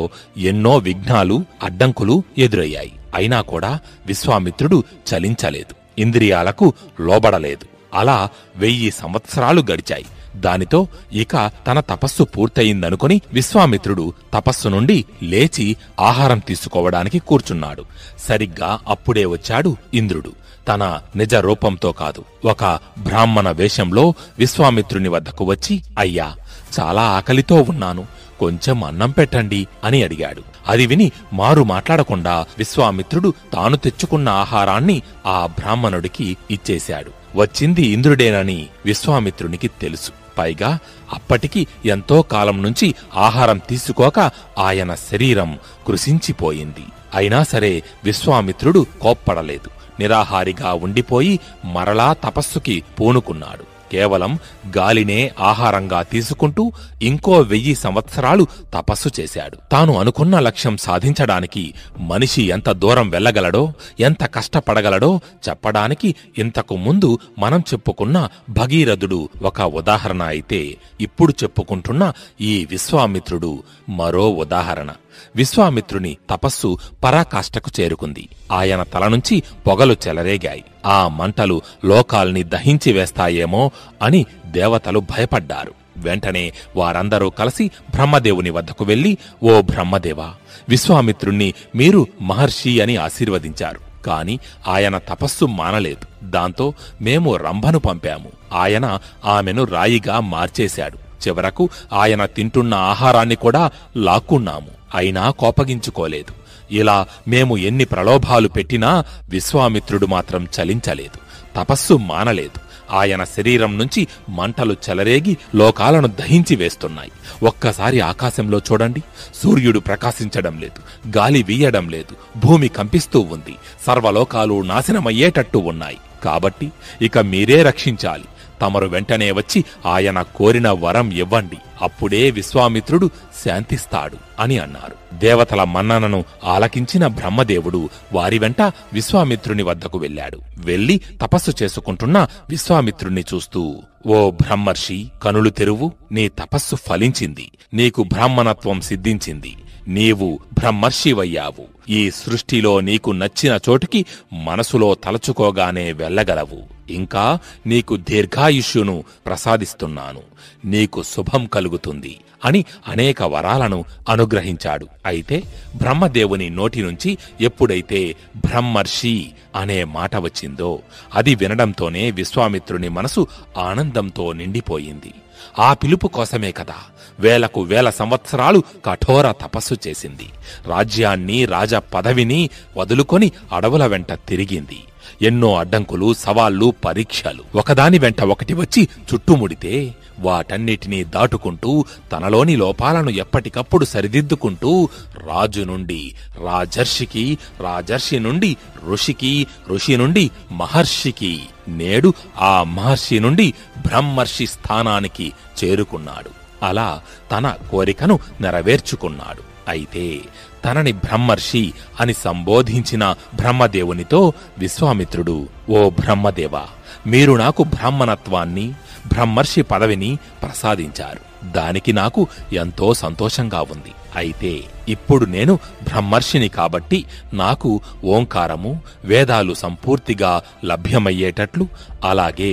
Speaker 1: ఎన్నో విఘ్నాలు, అడ్డంకులు ఎదురయ్యాయి. అయినా కూడా విశ్వామిత్రుడు చలించలేదు, ఇంద్రియాలకు లోబడలేదు. అలా 1000 సంవత్సరాలు గడిచాయి. దానితో ఇక తన తపస్సు పూర్తయిందనుకుని విశ్వామిత్రుడు తపస్సు నుండి లేచి ఆహారం తీసుకోవడానికి కూర్చున్నాడు. సరిగ్గా అప్పుడే వచ్చాడు ఇంద్రుడు. తన నిజ రూపంతో కాదు, ఒక బ్రాహ్మణ వేషంలో విశ్వామిత్రుని వద్దకు వచ్చి, అయ్యా, చాలా ఆకలితో ఉన్నాను, కొంచెం అన్నం పెట్టండి అని అడిగాడు. అది విని మారు మాట్లాడకుండా విశ్వామిత్రుడు తాను తెచ్చుకున్న ఆహారాన్ని ఆ బ్రాహ్మణుడికి ఇచ్చేశాడు. వచ్చింది ఇంద్రుడేనని విశ్వామిత్రునికి తెలుసు. పైగా అప్పటికి ఎంతో కాలం నుంచి ఆహారం తీసుకోక ఆయన శరీరం కృశించిపోయింది. అయినా సరే విశ్వామిత్రుడు కోప్పడలేదు. నిరాహారిగా ఉండిపోయి మరలా తపస్సుకి పూనుకున్నాడు. కేవలం గాలినే ఆహారంగా తీసుకుంటూ ఇంకో 1000 సంవత్సరాలు తపస్సు చేశాడు. తాను అనుకున్న లక్ష్యం సాధించడానికి మనిషి ఎంత దూరం వెళ్ళగలడో, ఎంత కష్టపడగలడో చెప్పడానికి ఇంతకు ముందు మనం చెప్పుకున్న భగీరథుడు ఒక ఉదాహరణ అయితే, ఇప్పుడు చెప్పుకుంటున్న ఈ విశ్వామిత్రుడు మరో ఉదాహరణ. విశ్వామిత్రుని తపస్సు పరాకాష్ఠకు చేరుకుంది. ఆయన తల నుంచి పొగలు చెలరేగాయి. ఆ మంటలు లోకాల్ని దహించి వేస్తాయేమో అని దేవతలు భయపడ్డారు. వెంటనే వారందరూ కలిసి బ్రహ్మదేవుని వద్దకు వెళ్లి, ఓ బ్రహ్మదేవా, విశ్వామిత్రుణ్ణి మీరు మహర్షి అని ఆశీర్వదించారు. కాని ఆయన తపస్సు మానలేదు. దాంతో మేము రంభను పంపాము. ఆయన ఆమెను రాయిగా మార్చేశాడు. చివరకు ఆయన తింటున్న ఆహారాన్ని కూడా లాక్కున్నాము. అయినా కోపగించుకోలేదు. ఇలా మేము ఎన్ని ప్రలోభాలు పెట్టినా విశ్వామిత్రుడు మాత్రం చలించలేదు, తపస్సు మానలేదు. ఆయన శరీరం నుంచి మంటలు చెలరేగి లోకాలను దహించి వేస్తున్నాయి. ఒక్కసారి ఆకాశంలో చూడండి, సూర్యుడు ప్రకాశించడం లేదు, గాలి వీయడం లేదు, భూమి కంపిస్తూ ఉంది, సర్వలోకాలు నాశనమయ్యేటట్టు ఉన్నాయి. కాబట్టి ఇక మీరే రక్షించాలి. తమరు వెంటనే వచ్చి ఆయన కోరిన వరం ఇవ్వండి, అప్పుడే విశ్వామిత్రుడు శాంతిస్తాడు అని అన్నారు. దేవతల మన్ననను ఆలకించిన బ్రహ్మదేవుడు వారి వెంట విశ్వామిత్రుని వద్దకు వెళ్ళాడు. వెళ్లి తపస్సు చేసుకుంటున్న విశ్వామిత్రుణ్ణి చూస్తూ, ఓ బ్రహ్మర్షి, కనులు తెరువు, నీ తపస్సు ఫలించింది, నీకు బ్రాహ్మణత్వం సిద్ధించింది, నీవు బ్రహ్మర్షివయ్యావు. ఈ సృష్టిలో నీకు నచ్చిన చోటుకి మనసులో తలచుకోగానే వెళ్ళగలవు. ఇంకా నీకు దీర్ఘాయుష్యును ప్రసాదిస్తున్నాను, నీకు శుభం కలుగుతుంది అని అనేక వరాలను అనుగ్రహించాడు. అయితే బ్రహ్మదేవుని నోటి నుంచి ఎప్పుడైతే బ్రహ్మర్షి అనే మాట వచ్చిందో అది వినడంతోనే విశ్వామిత్రుని మనసు ఆనందంతో నిండిపోయింది. ఆ పిలుపు కోసమే కదా వేలకు వేల సంవత్సరాలు కఠోర తపస్సు చేసింది. రాజ్యాన్ని, రాజ పదవిని వదులుకొని అడవుల వెంట తిరిగింది. ఎన్నో అడ్డంకులు, సవాళ్లు, పరీక్షలు ఒకదాని వెంట ఒకటి వచ్చి చుట్టుముడితే వాటన్నిటినీ దాటుకుంటూ తనలోని లోపాలను ఎప్పటికప్పుడు సరిదిద్దుకుంటూ రాజు నుండి రాజర్షికి, రాజర్షి నుండి ఋషికి, ఋషి నుండి మహర్షికి, నేడు ఆ మహర్షి నుండి బ్రహ్మర్షి స్థానానికి చేరుకున్నాడు. అలా తన కోరికను నెరవేర్చుకున్నాడు. అయితే తనని బ్రహ్మర్షి అని సంబోధించిన బ్రహ్మదేవునితో విశ్వామిత్రుడు, ఓ బ్రహ్మదేవా, మీరు నాకు బ్రాహ్మణత్వాన్ని, బ్రహ్మర్షి పదవిని ప్రసాదించారు. దానికి నాకు ఎంతో సంతోషంగా ఉంది. అయితే ఇప్పుడు నేను బ్రహ్మర్షిని కాబట్టి నాకు ఓంకారము, వేదాలు సంపూర్తిగా లభ్యమయ్యేటట్లు, అలాగే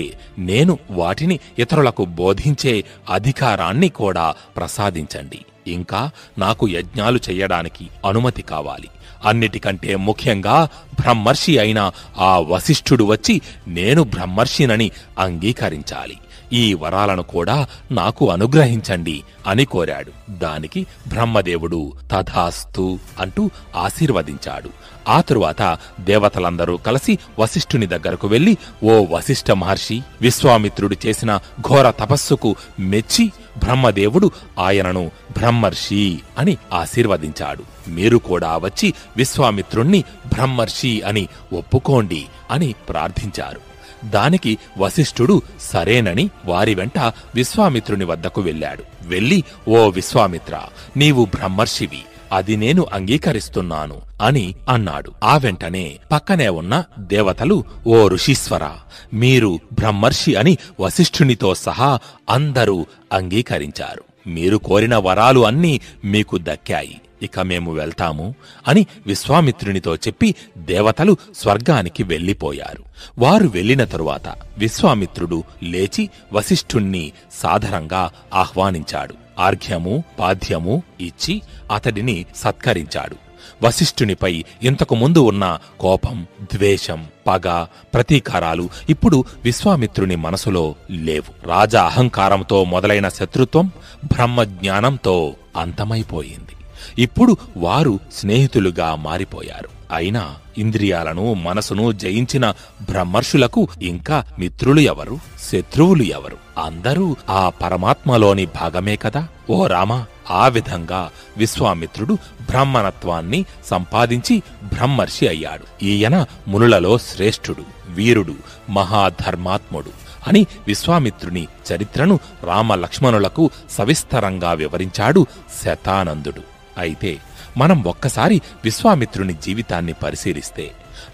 Speaker 1: నేను వాటిని ఇతరులకు బోధించే అధికారాన్ని కూడా ప్రసాదించండి. ఇంకా నాకు యజ్ఞాలు చెయ్యడానికి అనుమతి కావాలి. అన్నిటికంటే ముఖ్యంగా బ్రహ్మర్షి అయిన ఆ వశిష్ఠుడు వచ్చి నేను బ్రహ్మర్షినని అంగీకరించాలి. ఈ వరాలను కూడా నాకు అనుగ్రహించండి అని కోరాడు. దానికి బ్రహ్మదేవుడు తథాస్తు అంటూ ఆశీర్వదించాడు. ఆ తరువాత దేవతలందరూ కలిసి వశిష్ఠుని దగ్గరకు వెళ్లి, ఓ వశిష్ఠ మహర్షి, విశ్వామిత్రుడు చేసిన ఘోర తపస్సుకు మెచ్చి బ్రహ్మదేవుడు ఆయనను బ్రహ్మర్షి అని ఆశీర్వదించాడు. మీరు కూడా వచ్చి విశ్వామిత్రుణ్ణి బ్రహ్మర్షి అని ఒప్పుకోండి అని ప్రార్థించారు. దానికి వశిష్ఠుడు సరేనని వారి వెంట విశ్వామిత్రుని వద్దకు వెళ్ళాడు. వెళ్లి, ఓ విశ్వామిత్ర, నీవు బ్రహ్మర్షివి, అది నేను అంగీకరిస్తున్నాను అని అన్నాడు. ఆ వెంటనే పక్కనే ఉన్న దేవతలు, ఓ ఋషీశ్వర, మీరు బ్రహ్మర్షి అని వశిష్ఠునితో సహా అందరూ అంగీకరించారు. మీరు కోరిన వరాలు అన్నీ మీకు దక్కాయి. ఇక మేము వెళ్తాము అని విశ్వామిత్రునితో చెప్పి దేవతలు స్వర్గానికి వెళ్లిపోయారు. వారు వెళ్లిన తరువాత విశ్వామిత్రుడు లేచి వశిష్ఠుణ్ణి సాదరంగా ఆహ్వానించాడు. ఆర్ఘ్యము, పాద్యము ఇచ్చి అతడిని సత్కరించాడు. వశిష్ఠునిపై ఇంతకు ముందు ఉన్న కోపం, ద్వేషం, పగ, ప్రతీకారాలు ఇప్పుడు విశ్వామిత్రుని మనసులో లేవు. రాజా అహంకారంతో మొదలైన శత్రుత్వం బ్రహ్మజ్ఞానంతో అంతమైపోయింది. ఇప్పుడు వారు స్నేహితులుగా మారిపోయారు. అయినా ఇంద్రియాలను, మనసును జయించిన బ్రహ్మర్షులకు ఇంకా మిత్రులు ఎవరు, శత్రువులు ఎవరు? అందరూ ఆ పరమాత్మలోని భాగమే కదా. ఓ రామా, ఆ విధంగా విశ్వామిత్రుడు బ్రాహ్మణత్వాన్ని సంపాదించి బ్రహ్మర్షి అయ్యాడు. ఈయన మునులలో శ్రేష్ఠుడు, వీరుడు, మహాధర్మాత్ముడు అని విశ్వామిత్రుని చరిత్రను రామలక్ష్మణులకు సవిస్తరంగా వివరించాడు శతానందుడు. అయితే మనం ఒక్కసారి విశ్వామిత్రుని జీవితాన్ని పరిశీలిస్తే,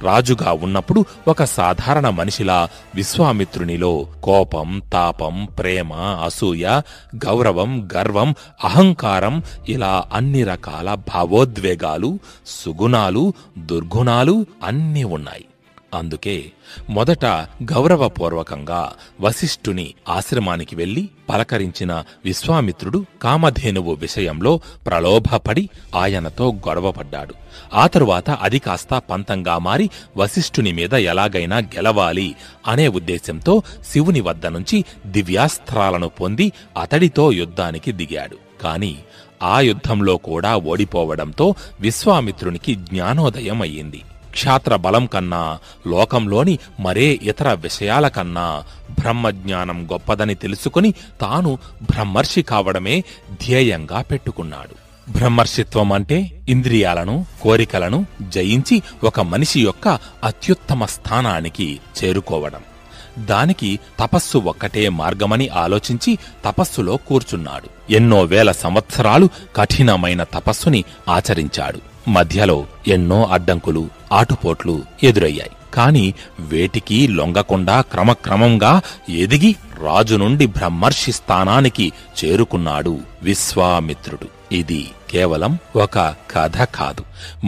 Speaker 1: రాజుగా ఉన్నప్పుడు ఒక సాధారణ మనిషిలా విశ్వామిత్రునిలో కోపం, తాపం, ప్రేమ, అసూయ, గౌరవం, గర్వం, అహంకారం ఇలా అన్ని రకాల భావోద్వేగాలు, సుగుణాలు, దుర్గుణాలు అన్నీ ఉన్నాయి. అందుకే మొదట గౌరవపూర్వకంగా వశిష్ఠుని ఆశ్రమానికి వెళ్లి పలకరించిన విశ్వామిత్రుడు కామధేనువు విషయంలో ప్రలోభపడి ఆయనతో గొడవపడ్డాడు. ఆ తరువాత అది కాస్త పంతంగా మారి వశిష్ఠుని మీద ఎలాగైనా గెలవాలి అనే ఉద్దేశంతో శివుని వద్ద నుంచి దివ్యాస్త్రాలను పొంది అతడితో యుద్ధానికి దిగాడు. కాని ఆ యుద్ధంలో కూడా ఓడిపోవడంతో విశ్వామిత్రునికి జ్ఞానోదయం అయ్యింది. క్షాత్ర బలం కన్నా, లోకంలోని మరే ఇతర విషయాల కన్నా బ్రహ్మజ్ఞానం గొప్పదని తెలుసుకుని తాను బ్రహ్మర్షి కావడమే ధ్యేయంగా పెట్టుకున్నాడు. బ్రహ్మర్షిత్వం అంటే ఇంద్రియాలను, కోరికలను జయించి ఒక మనిషి యొక్క అత్యుత్తమ స్థానానికి చేరుకోవడం. దానికి తపస్సు ఒక్కటే మార్గమని ఆలోచించి తపస్సులో కూర్చున్నాడు. ఎన్నో వేల సంవత్సరాలు కఠినమైన తపస్సుని ఆచరించాడు. మధ్యలో ఎన్నో అడ్డంకులు, ఆటుపోట్లు ఎదురయ్యాయి. కాని వేటికి లొంగకుండా క్రమక్రమంగా ఎదిగి రాజు నుండి బ్రహ్మర్షి స్థానానికి చేరుకున్నాడు విశ్వామిత్రుడు. ఇది కేవలం ఒక కథ కాదు,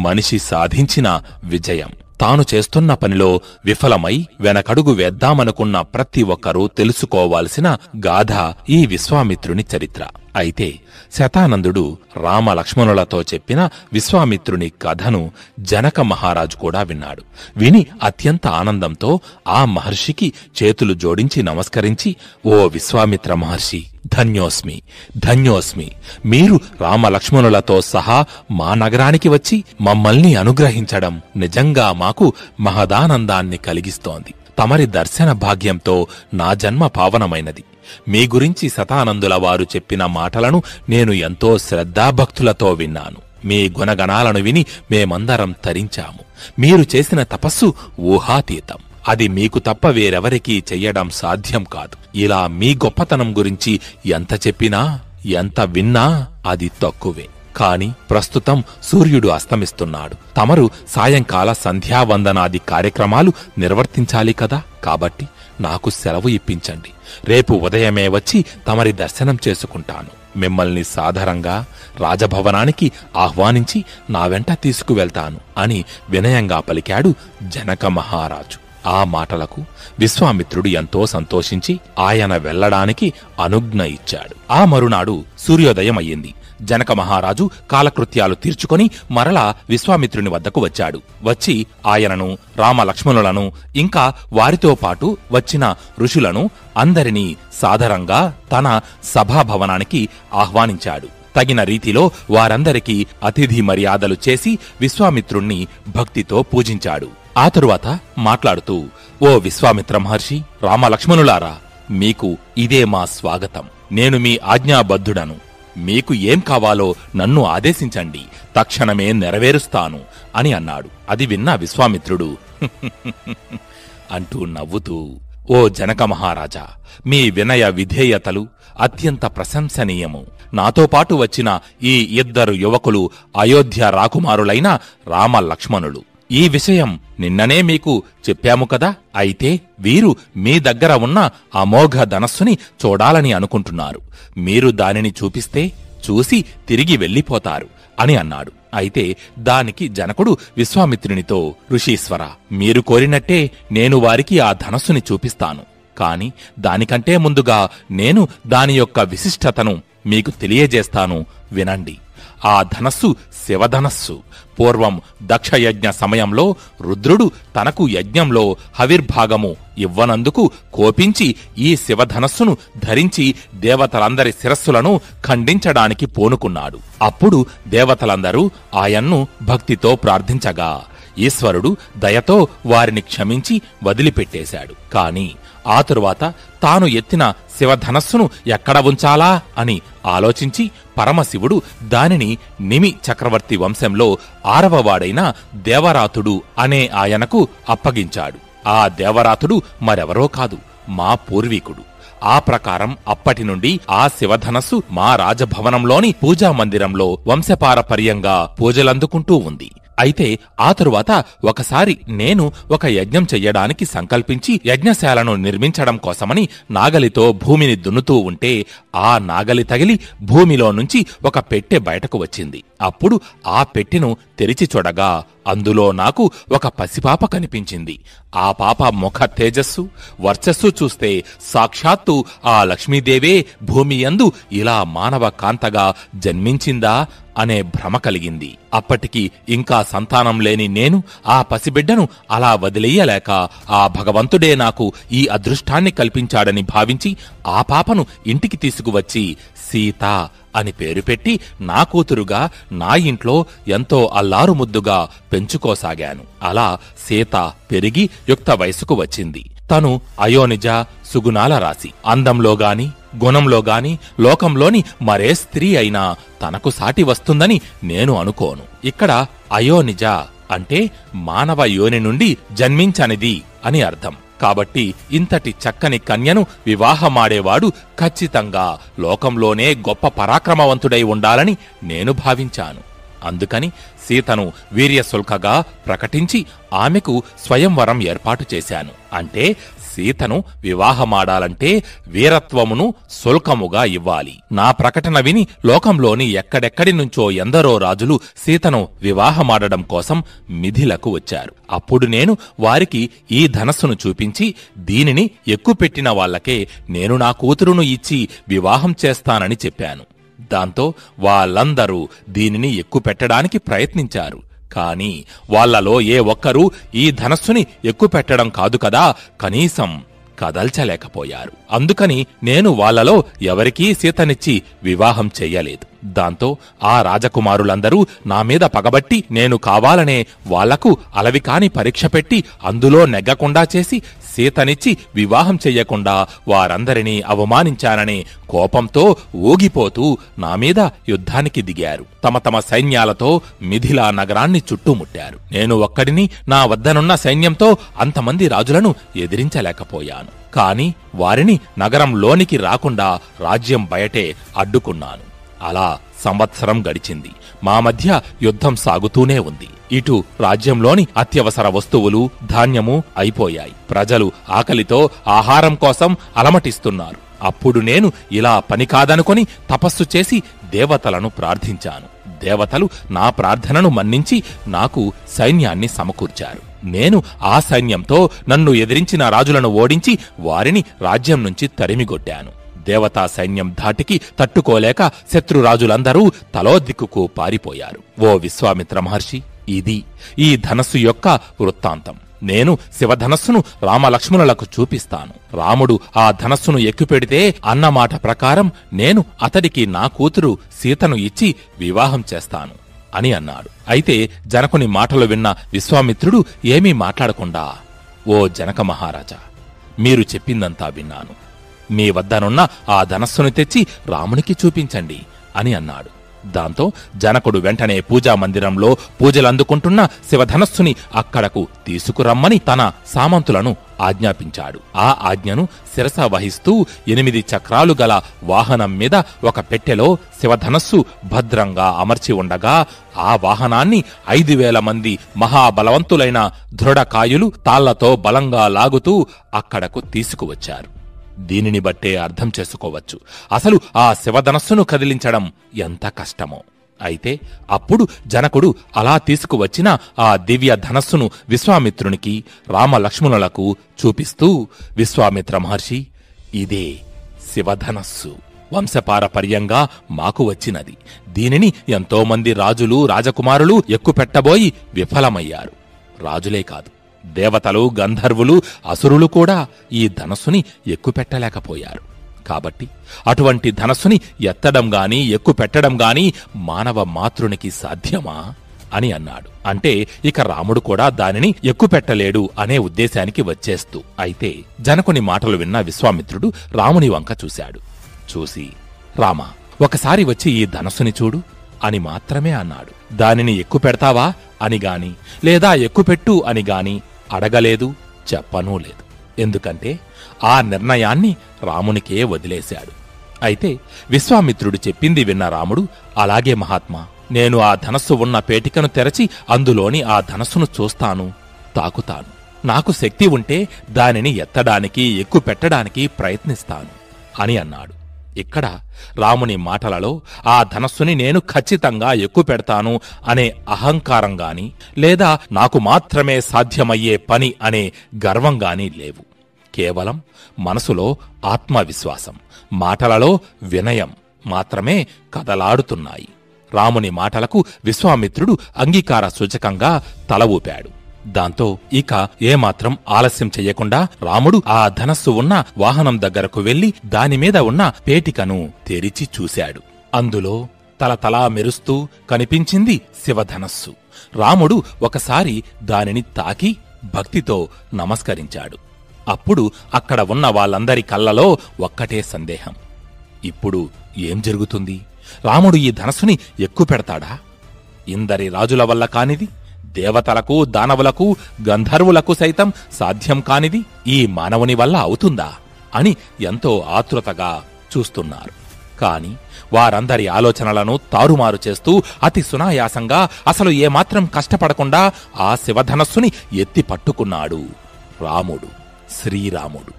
Speaker 1: మనిషి సాధించిన విజయం. తాను చేస్తున్న పనిలో విఫలమై వెనకడుగు వేద్దామనుకున్న ప్రతి ఒక్కరూ తెలుసుకోవాల్సిన గాథ ఈ విశ్వామిత్రుని చరిత్ర. అయితే శతానందుడు రామలక్ష్మణులతో చెప్పిన విశ్వామిత్రుని కథను జనక మహారాజు కూడా విన్నాడు. విని అత్యంత ఆనందంతో ఆ మహర్షికి చేతులు జోడించి నమస్కరించి, ఓ విశ్వామిత్ర మహర్షి, ధన్యోస్మి ధన్యోస్మి. మీరు రామలక్ష్మణులతో సహా మా నగరానికి వచ్చి మమ్మల్ని అనుగ్రహించడం నిజంగా మాకు మహదానందాన్ని కలిగిస్తోంది. తమరి దర్శన భాగ్యంతో నా జన్మ పావనమైనది. మీ గురించి శతానందుల వారు చెప్పిన మాటలను నేను ఎంతో శ్రద్ధాభక్తులతో విన్నాను. మీ గుణగణాలను విని మేమందరం తరించాము. మీరు చేసిన తపస్సు ఊహాతీతం. అది మీకు తప్ప వేరెవరికీ చెయ్యడం సాధ్యం కాదు. ఇలా మీ గొప్పతనం గురించి ఎంత చెప్పినా, ఎంత విన్నా అది తక్కువే. కాని ప్రస్తుతం సూర్యుడు అస్తమిస్తున్నాడు. తమరు సాయంకాల సంధ్యావందనాది కార్యక్రమాలు నిర్వర్తించాలి కదా. కాబట్టి నాకు సెలవు ఇప్పించండి. రేపు ఉదయమే వచ్చి తమరి దర్శనం చేసుకుంటాను. మిమ్మల్ని సాదరంగా రాజభవనానికి ఆహ్వానించి నా వెంట తీసుకువెళ్తాను అని వినయంగా పలికాడు జనక మహారాజు. ఆ మాటలకు విశ్వామిత్రుడు ఎంతో సంతోషించి ఆయన వెళ్లడానికి అనుజ్ఞ ఇచ్చాడు. ఆ మరునాడు సూర్యోదయం అయ్యింది. జనక మహారాజు కాలకృత్యాలు తీర్చుకొని మరలా విశ్వామిత్రుని వద్దకు వచ్చాడు. వచ్చి ఆయనను, రామలక్ష్మణులను, ఇంకా వారితో పాటు వచ్చిన ఋషులను అందరినీ సాదరంగా తన సభాభవనానికి ఆహ్వానించాడు. తగిన రీతిలో వారందరికీ అతిథి మర్యాదలు చేసి విశ్వామిత్రుణ్ణి భక్తితో పూజించాడు. ఆ తరువాత మాట్లాడుతూ, ఓ విశ్వామిత్ర మహర్షి, రామలక్ష్మణులారా, మీకు ఇదే మా స్వాగతం. నేను మీ ఆజ్ఞాబద్ధుడను. మీకు ఏం కావాలో నన్ను ఆదేశించండి, తక్షణమే నెరవేరుస్తాను అని అన్నాడు. అది విన్న విశ్వామిత్రుడు అంటూ నవ్వుతూ, ఓ జనక మహారాజా, మీ వినయ విధేయతలు అత్యంత ప్రశంసనీయము. నాతో పాటు వచ్చిన ఈ ఇద్దరు యువకులు అయోధ్య రాకుమారులైన రామలక్ష్మణులు. ఈ విషయం నిన్ననే మీకు చెప్పాము కదా. అయితే వీరు మీ దగ్గర ఉన్న అమోఘ ధనస్సుని చూడాలని అనుకుంటున్నారు. మీరు దానిని చూపిస్తే చూసి తిరిగి వెళ్ళిపోతారు అని అన్నాడు. అయితే దానికి జనకుడు విశ్వామిత్రునితో, ఋషీశ్వర, మీరు కోరినట్టే నేను వారికి ఆ ధనస్సుని చూపిస్తాను. కాని దానికంటే ముందుగా నేను దాని యొక్క విశిష్టతను మీకు తెలియజేస్తాను, వినండి. ఆ ధనస్సు శివధనస్సు. పూర్వం దక్షయజ్ఞ సమయంలో రుద్రుడు తనకు యజ్ఞంలో హవిర్భాగము ఇవ్వనందుకు కోపించి ఈ శివధనస్సును ధరించి దేవతలందరి శిరస్సులను ఖండించడానికి పూనుకున్నాడు. అప్పుడు దేవతలందరూ ఆయన్ను భక్తితో ప్రార్థించగా ఈశ్వరుడు దయతో వారిని క్షమించి వదిలిపెట్టేశాడు. కాని ఆ తరువాత తాను ఎత్తిన శివధనస్సును ఎక్కడ ఉంచాలా అని ఆలోచించి పరమశివుడు దానిని నిమి చక్రవర్తి వంశంలో 6వ వాడైన దేవరాతుడు అనే ఆయనకు అప్పగించాడు. ఆ దేవరాతుడు మరెవరో కాదు, మా పూర్వీకుడు. ఆ ప్రకారం అప్పటి నుండి ఆ శివధనస్సు మా రాజభవనంలోని పూజామందిరంలో వంశపారపర్యంగా పూజలందుకుంటూ ఉంది. అయితే ఆ తరువాత ఒకసారి నేను ఒక యజ్ఞం చెయ్యడానికి సంకల్పించి యజ్ఞశాలను నిర్మించడం కోసమని నాగలితో భూమిని దున్నుతూ ఉంటే ఆ నాగలి తగిలి భూమిలో నుంచి ఒక పెట్టె బయటకు వచ్చింది. అప్పుడు ఆ పెట్టెను తెరిచి చూడగా అందులో నాకు ఒక పసిపాప కనిపించింది. ఆ పాప ముఖ తేజస్సు, వర్చస్సు చూస్తే సాక్షాత్తు ఆ లక్ష్మీదేవే భూమి యందు ఇలా మానవ కాంతగా జన్మించిందా అనే భ్రమ కలిగింది. అప్పటికి ఇంకా సంతానం లేని నేను ఆ పసిబిడ్డను అలా వదిలేయలేక ఆ భగవంతుడే నాకు ఈ అదృష్టాన్ని కల్పించాడని భావించి ఆ పాపను ఇంటికి తీసుకువచ్చి సీత అని పేరు పెట్టి నా కూతురుగా నా ఇంట్లో ఎంతో అల్లారుముద్దుగా పెంచుకోసాగాను. అలా సీత పెరిగి యుక్త వయసుకు వచ్చింది. తను అయోనిజ సుగుణాల రాశి. అందంలో గాని గుణంలో గాని లోకంలోని మరే స్త్రీ అయినా తనకు సాటి వస్తుందని నేను అనుకోను. ఇక్కడ అయోనిజ అంటే మానవ యోని నుండి జన్మించనిది అని అర్థం. కాబట్టి ఇంతటి చక్కని కన్యను వివాహమాడేవాడు ఖచ్చితంగా లోకంలోనే గొప్ప పరాక్రమవంతుడై ఉండాలని నేను భావించాను. అందుకని సీతను వీర్యశుల్కగా ప్రకటించి ఆమెకు స్వయంవరం ఏర్పాటు చేశాను. అంటే సీతను వివాహమాడాలంటే వీరత్వమును శుల్కముగా ఇవ్వాలి. నా ప్రకటన విని లోకంలోని ఎక్కడెక్కడి నుంచో ఎందరో రాజులు సీతను వివాహమాడడం కోసం మిథిలకు వచ్చారు. అప్పుడు నేను వారికి ఈ ధనస్సును చూపించి, దీనిని ఎక్కుపెట్టిన వాళ్లకే నేను నా కూతురును ఇచ్చి వివాహం చేస్తానని చెప్పాను. దాంతో వాళ్ళందరూ దీనిని ఎక్కుపెట్టడానికి ప్రయత్నించారు. కాని వాళ్లలో ఏ ఒక్కరూ ఈ ధనస్సుని ఎక్కుపెట్టడం కాదు కదా, కనీసం కదల్చలేకపోయారు. అందుకని నేను వాళ్లలో ఎవరికీ సీతనిచ్చి వివాహం చెయ్యలేదు. దాంతో ఆ రాజకుమారులందరూ నా మీద పగబట్టి నేను కావాలనే వాళ్లకు అలవికాని పరీక్ష పెట్టి అందులో నెగ్గకుండా చేసి సీతనిచ్చి వివాహం చెయ్యకుండా వారందరినీ అవమానించాననే కోపంతో ఊగిపోతూ నా మీద యుద్ధానికి దిగారు. తమ తమ సైన్యాలతో మిథిలా నగరాన్ని చుట్టుముట్టారు. నేను ఒక్కడిని నా వద్దనున్న సైన్యంతో అంతమంది రాజులను ఎదిరించలేకపోయాను. కాని వారిని నగరంలోనికి రాకుండా రాజ్యం బయటే అడ్డుకున్నాను. అలా సంవత్సరం గడిచింది. మా మధ్య యుద్ధం సాగుతూనే ఉంది. ఇటు రాజ్యంలోని అత్యవసర వస్తువులు ధాన్యము అయిపోయాయి. ప్రజలు ఆకలితో ఆహారం కోసం అలమటిస్తున్నారు. అప్పుడు నేను ఇలా పని కాదనుకొని తపస్సు చేసి దేవతలను ప్రార్థించాను. దేవతలు నా ప్రార్థనను మన్నించి నాకు సైన్యాన్ని సమకూర్చారు. నేను ఆ సైన్యంతో నన్ను ఎదిరించిన రాజులను ఓడించి వారిని రాజ్యం నుంచి తరిమిగొట్టాను. దేవతా సైన్యం ధాటికి తట్టుకోలేక శత్రురాజులందరూ తలో దిక్కుకు పారిపోయారు. ఓ విశ్వామిత్ర మహర్షి, ఇది ఈ ధనస్సు యొక్క వృత్తాంతం. నేను శివధనస్సును రామలక్ష్మణులకు చూపిస్తాను. రాముడు ఆ ధనస్సును ఎక్కుపెడితే అన్నమాట ప్రకారం నేను అతడికి నా కూతురు సీతను ఇచ్చి వివాహం చేస్తాను అని అన్నాడు. అయితే జనకుని మాటలు విన్న విశ్వామిత్రుడు ఏమీ మాట్లాడకుండా, ఓ జనక మహారాజా, మీరు చెప్పిందంతా విన్నాను. మీ వద్దనున్న ఆ ధనస్సును తెచ్చి రామునికి చూపించండి అని అన్నాడు. దాంతో జనకుడు వెంటనే పూజా మందిరంలో పూజలందుకుంటున్న శివధనస్సుని అక్కడకు తీసుకురమ్మని తన సామంతులను ఆజ్ఞాపించాడు. ఆ ఆజ్ఞను శిరస వహిస్తూ 8 చక్రాలు గల వాహనం మీద ఒక పెట్టెలో శివధనస్సు భద్రంగా అమర్చి ఉండగా ఆ వాహనాన్ని 5,000 మంది మహాబలవంతులైన దృఢకాయులు తాళ్లతో బలంగా లాగుతూ అక్కడకు తీసుకువచ్చారు. దీనిని బట్టే అర్థం చేసుకోవచ్చు అసలు ఆ శివధనస్సును కదిలించడం ఎంత కష్టమో. అయితే అప్పుడు జనకుడు అలా తీసుకువచ్చిన ఆ దివ్య ధనస్సును విశ్వామిత్రునికి రామలక్ష్మణులకు చూపిస్తూ, విశ్వామిత్ర మహర్షి, ఇదే శివధనస్సు. వంశపారపర్యంగా మాకు వచ్చినది. దీనిని ఎంతోమంది రాజులు రాజకుమారులు ఎక్కుపెట్టబోయి విఫలమయ్యారు. రాజులే కాదు, దేవతలు గంధర్వులు అసురులు కూడా ఈ ధనస్సుని ఎక్కుపెట్టలేకపోయారు. కాబట్టి అటువంటి ధనస్సుని ఎత్తడం గాని ఎక్కుపెట్టడం గాని మానవ మాతృనికి సాధ్యమా అని అన్నాడు. అంటే ఇక రాముడు కూడా దానిని ఎక్కుపెట్టలేడు అనే ఉద్దేశానికి వచ్చేస్తూ. అయితే జనకుని మాటలు విన్న విశ్వామిత్రుడు రాముని వంక చూశాడు. చూసి, రామా, ఒకసారి వచ్చి ఈ ధనస్సుని చూడు అని మాత్రమే అన్నాడు. దానిని ఎక్కుపెడతావా అని గాని లేదా ఎక్కుపెట్టు అని గాని అడగలేదు, చెప్పనూ లేదు. ఎందుకంటే ఆ నిర్ణయాన్ని రామునికే వదిలేశాడు. అయితే విశ్వామిత్రుడు చెప్పింది విన్న రాముడు, అలాగే మహాత్మా, నేను ఆ ధనస్సు ఉన్న పేటికను తెరచి అందులోని ఆ ధనస్సును చూస్తాను, తాకుతాను. నాకు శక్తి ఉంటే దానిని ఎత్తడానికి ఎక్కుపెట్టడానికి ప్రయత్నిస్తాను అని అన్నాడు. ఇక్కడ రాముని మాటలలో ఆ ధనస్సుని నేను ఖచ్చితంగా ఎక్కుపెడతాను అనే అహంకారంగాని లేదా నాకు మాత్రమే సాధ్యమయ్యే పని అనే గర్వంగాని లేవు. కేవలం మనసులో ఆత్మవిశ్వాసం, మాటలలో వినయం మాత్రమే కదలాడుతున్నాయి. రాముని మాటలకు విశ్వామిత్రుడు అంగీకార సూచకంగా తల ఊపాడు. దాంతో ఇక ఏమాత్రం ఆలస్యం చెయ్యకుండా రాముడు ఆ ధనస్సు ఉన్న వాహనం దగ్గరకు వెళ్లి దానిమీద ఉన్న పేటికను తెరిచి చూశాడు. అందులో తలతలా మెరుస్తూ కనిపించింది శివధనస్సు. రాముడు ఒకసారి దానిని తాకి భక్తితో నమస్కరించాడు. అప్పుడు అక్కడ ఉన్న వాళ్ళందరి కళ్ళలో ఒక్కటే సందేహం. ఇప్పుడు ఏం జరుగుతుంది? రాముడు ఈ ధనస్సుని ఎక్కుపెడతాడా? ఇందరి రాజుల వల్ల కానిది, దేవతలకు, దానవులకు, గంధర్వులకు సైతం సాధ్యం కానిది ఈ మానవుని వల్ల అవుతుందా అని ఎంతో ఆతృతగా చూస్తున్నారు. కాని వారందరి ఆలోచనలను తారుమారు చేస్తూ అతి సునాయాసంగా, అసలు ఏమాత్రం కష్టపడకుండా ఆ శివధనస్సుని ఎత్తి పట్టుకున్నాడు రాముడు, శ్రీరాముడు.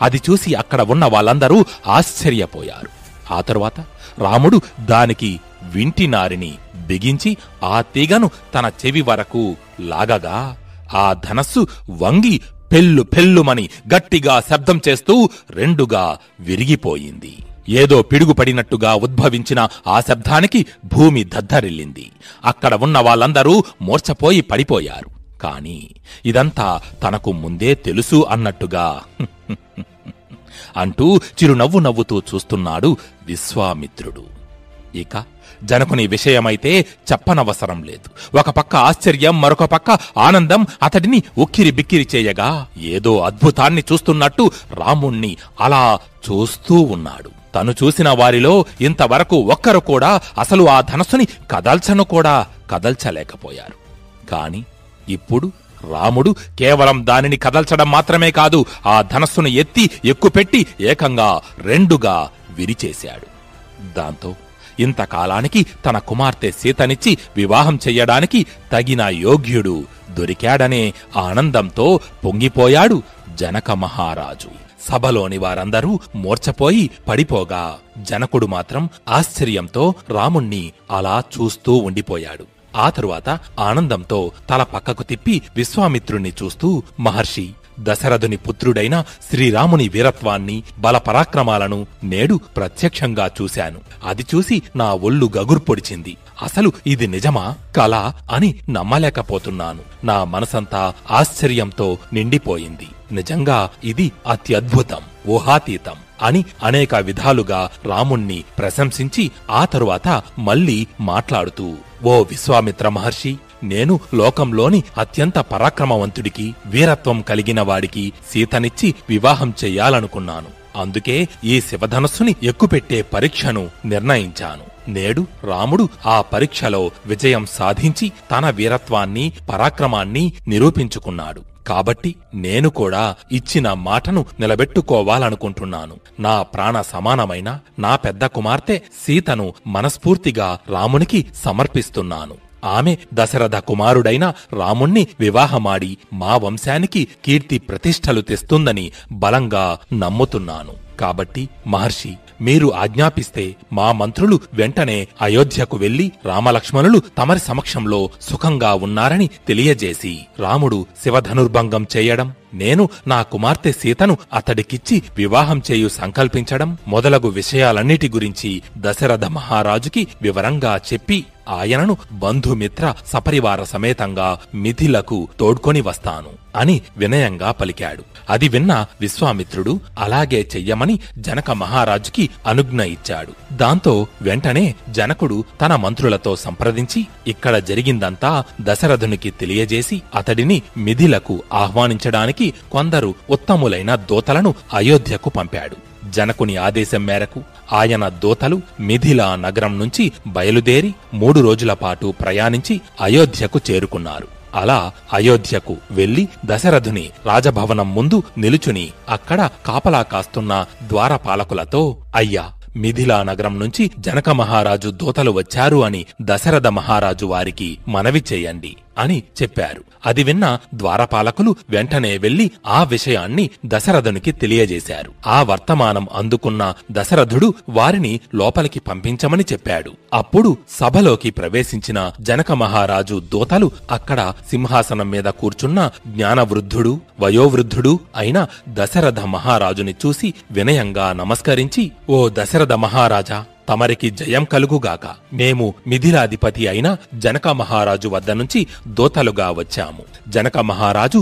Speaker 1: అది చూసి అక్కడ ఉన్న వాళ్ళందరూ ఆశ్చర్యపోయారు. ఆ తరువాత రాముడు దానికి వింటినారిని బిగించి ఆ తీగను తన చెవి వరకు లాగగా ఆ ధనస్సు వంగి పెల్లు పెల్లుమని గట్టిగా శబ్దం చేస్తూ రెండుగా విరిగిపోయింది. ఏదో పిడుగుపడినట్టుగా ఉద్భవించిన ఆ శబ్దానికి భూమి దద్దరిల్లింది. అక్కడ ఉన్న వాళ్ళందరూ మూర్ఛపోయి పడిపోయారు. కాని ఇదంతా తనకు ముందే తెలుసు అన్నట్టుగా అంటూ చిరునవ్వు నవ్వుతూ చూస్తున్నాడు విశ్వామిత్రుడు. ఇక జనకుని విషయమైతే చెప్పనవసరం లేదు. ఒక పక్క ఆశ్చర్యం, మరొక పక్క ఆనందం అతడిని ఉక్కిరి బిక్కిరి చేయగా ఏదో అద్భుతాన్ని చూస్తున్నట్టు రాముణ్ణి అలా చూస్తూ ఉన్నాడు. తను చూసిన వారిలో ఇంతవరకు ఒక్కరు కూడా అసలు ఆ ధనస్సుని కదల్చను కూడా కదల్చలేకపోయారు. కాని ఇప్పుడు రాముడు కేవలం దానిని కదల్చడం మాత్రమే కాదు, ఆ ధనస్సును ఎత్తి ఎక్కుపెట్టి ఏకంగా రెండుగా విరిచేశాడు. దాంతో ఇంతకాలానికి తన కుమార్తె సీతనిచ్చి వివాహం చెయ్యడానికి తగిన యోగ్యుడు దొరికాడనే ఆనందంతో పొంగిపోయాడు జనక మహారాజు. సభలోని వారందరూ మూర్ఛపోయి పడిపోగా జనకుడు మాత్రం ఆశ్చర్యంతో రాముణ్ణి అలా చూస్తూ ఉండిపోయాడు. ఆ తరువాత ఆనందంతో తల పక్కకు తిప్పి విశ్వామిత్రుణ్ణి చూస్తూ, మహర్షి, దశరథుని పుత్రుడైన శ్రీరాముని వీరత్వాన్ని, బలపరాక్రమాలను నేడు ప్రత్యక్షంగా చూశాను. అది చూసి నా ఒళ్ళు గగుర్పొడిచింది. అసలు ఇది నిజమా, కల అని నమ్మలేకపోతున్నాను. నా మనసంతా ఆశ్చర్యంతో నిండిపోయింది. నిజంగా ఇది అత్యద్భుతం, ఊహాతీతం అని అనేక విధాలుగా రాముణ్ణి ప్రశంసించి ఆ తరువాత మళ్లీ మాట్లాడుతూ, ఓ విశ్వామిత్ర మహర్షి, నేను లోకంలోని అత్యంత పరాక్రమవంతుడికి, వీరత్వం కలిగిన వాడికి సీతనిచ్చి వివాహం చెయ్యాలనుకున్నాను. అందుకే ఈ శివధనస్సుని ఎక్కుపెట్టే పరీక్షను నిర్ణయించాను. నేడు రాముడు ఆ పరీక్షలో విజయం సాధించి తన వీరత్వాన్ని, పరాక్రమాన్ని నిరూపించుకున్నాడు. కాబట్టి నేను కూడా ఇచ్చిన మాటను నిలబెట్టుకోవాలనుకుంటున్నాను. నా ప్రాణ సమానమైన నా పెద్ద కుమార్తె సీతను మనస్ఫూర్తిగా రామునికి సమర్పిస్తున్నాను. ఆమె దశరథ కుమారుడైన రాముణ్ణి వివాహమాడి మా వంశానికి కీర్తి ప్రతిష్టలు తెస్తుందని బలంగా నమ్ముతున్నాను. కాబట్టి మహర్షి, మీరు ఆజ్ఞాపిస్తే మా మంత్రులు వెంటనే అయోధ్యకు వెళ్లి రామలక్ష్మణులు తమరి సమక్షంలో సుఖంగా ఉన్నారని తెలియజేసి రాముడు శివధనుర్భంగం చేయడం, నేను నా కుమార్తె సీతను అతడికిచ్చి వివాహం చేయు సంకల్పించడం మొదలగు విషయాలన్నిటి గురించి దశరథ మహారాజుకి వివరంగా చెప్పి ఆయనను బంధుమిత్ర సపరివార సమేతంగా మిథిలకు తోడ్కొని వస్తాను అని వినయంగా పలికాడు. అది విన్న విశ్వామిత్రుడు అలాగే చెయ్యమని జనక మహారాజుకి అనుజ్ఞ ఇచ్చాడు. దాంతో వెంటనే జనకుడు తన మంత్రులతో సంప్రదించి ఇక్కడ జరిగిందంతా దశరథునికి తెలియజేసి అతడిని మిథిలకు ఆహ్వానించడానికి కొందరు ఉత్తములైన దూతలను అయోధ్యకు పంపాడు. జనకుని ఆదేశం మేరకు ఆయన దూతలు మిథిలా నగరం నుంచి బయలుదేరి 3 రోజుల పాటు ప్రయాణించి అయోధ్యకు చేరుకున్నారు. అలా అయోధ్యకు వెళ్లి దశరథుని రాజభవనం ముందు నిలుచుని అక్కడ కాపలా కాస్తున్న ద్వారపాలకులతో, అయ్యా, మిథిలా నగరం నుంచి జనక మహారాజు దూతలు వచ్చారు అని దశరథ మహారాజు వారికి మనవి చేయండి అని చెప్పారు. అది విన్న ద్వారపాలకులు వెంటనే వెళ్లి ఆ విషయాన్ని దశరథునికి తెలియజేశారు. ఆ వర్తమానం అందుకున్న దశరథుడు వారిని లోపలికి పంపించమని చెప్పాడు. అప్పుడు సభలోకి ప్రవేశించిన జనక మహారాజు దూతలు అక్కడ సింహాసనం మీద కూర్చున్న జ్ఞానవృద్ధుడు, వయోవృద్ధుడు అయిన దశరథ మహారాజుని చూసి వినయంగా నమస్కరించి, ఓ దశరథ మహారాజా, తమరికి జయం కలుగుగాక. మేము మిథిలాధిపతి అయిన జనక మహారాజు వద్ద నుంచి దూతలుగా వచ్చాము. జనక మహారాజు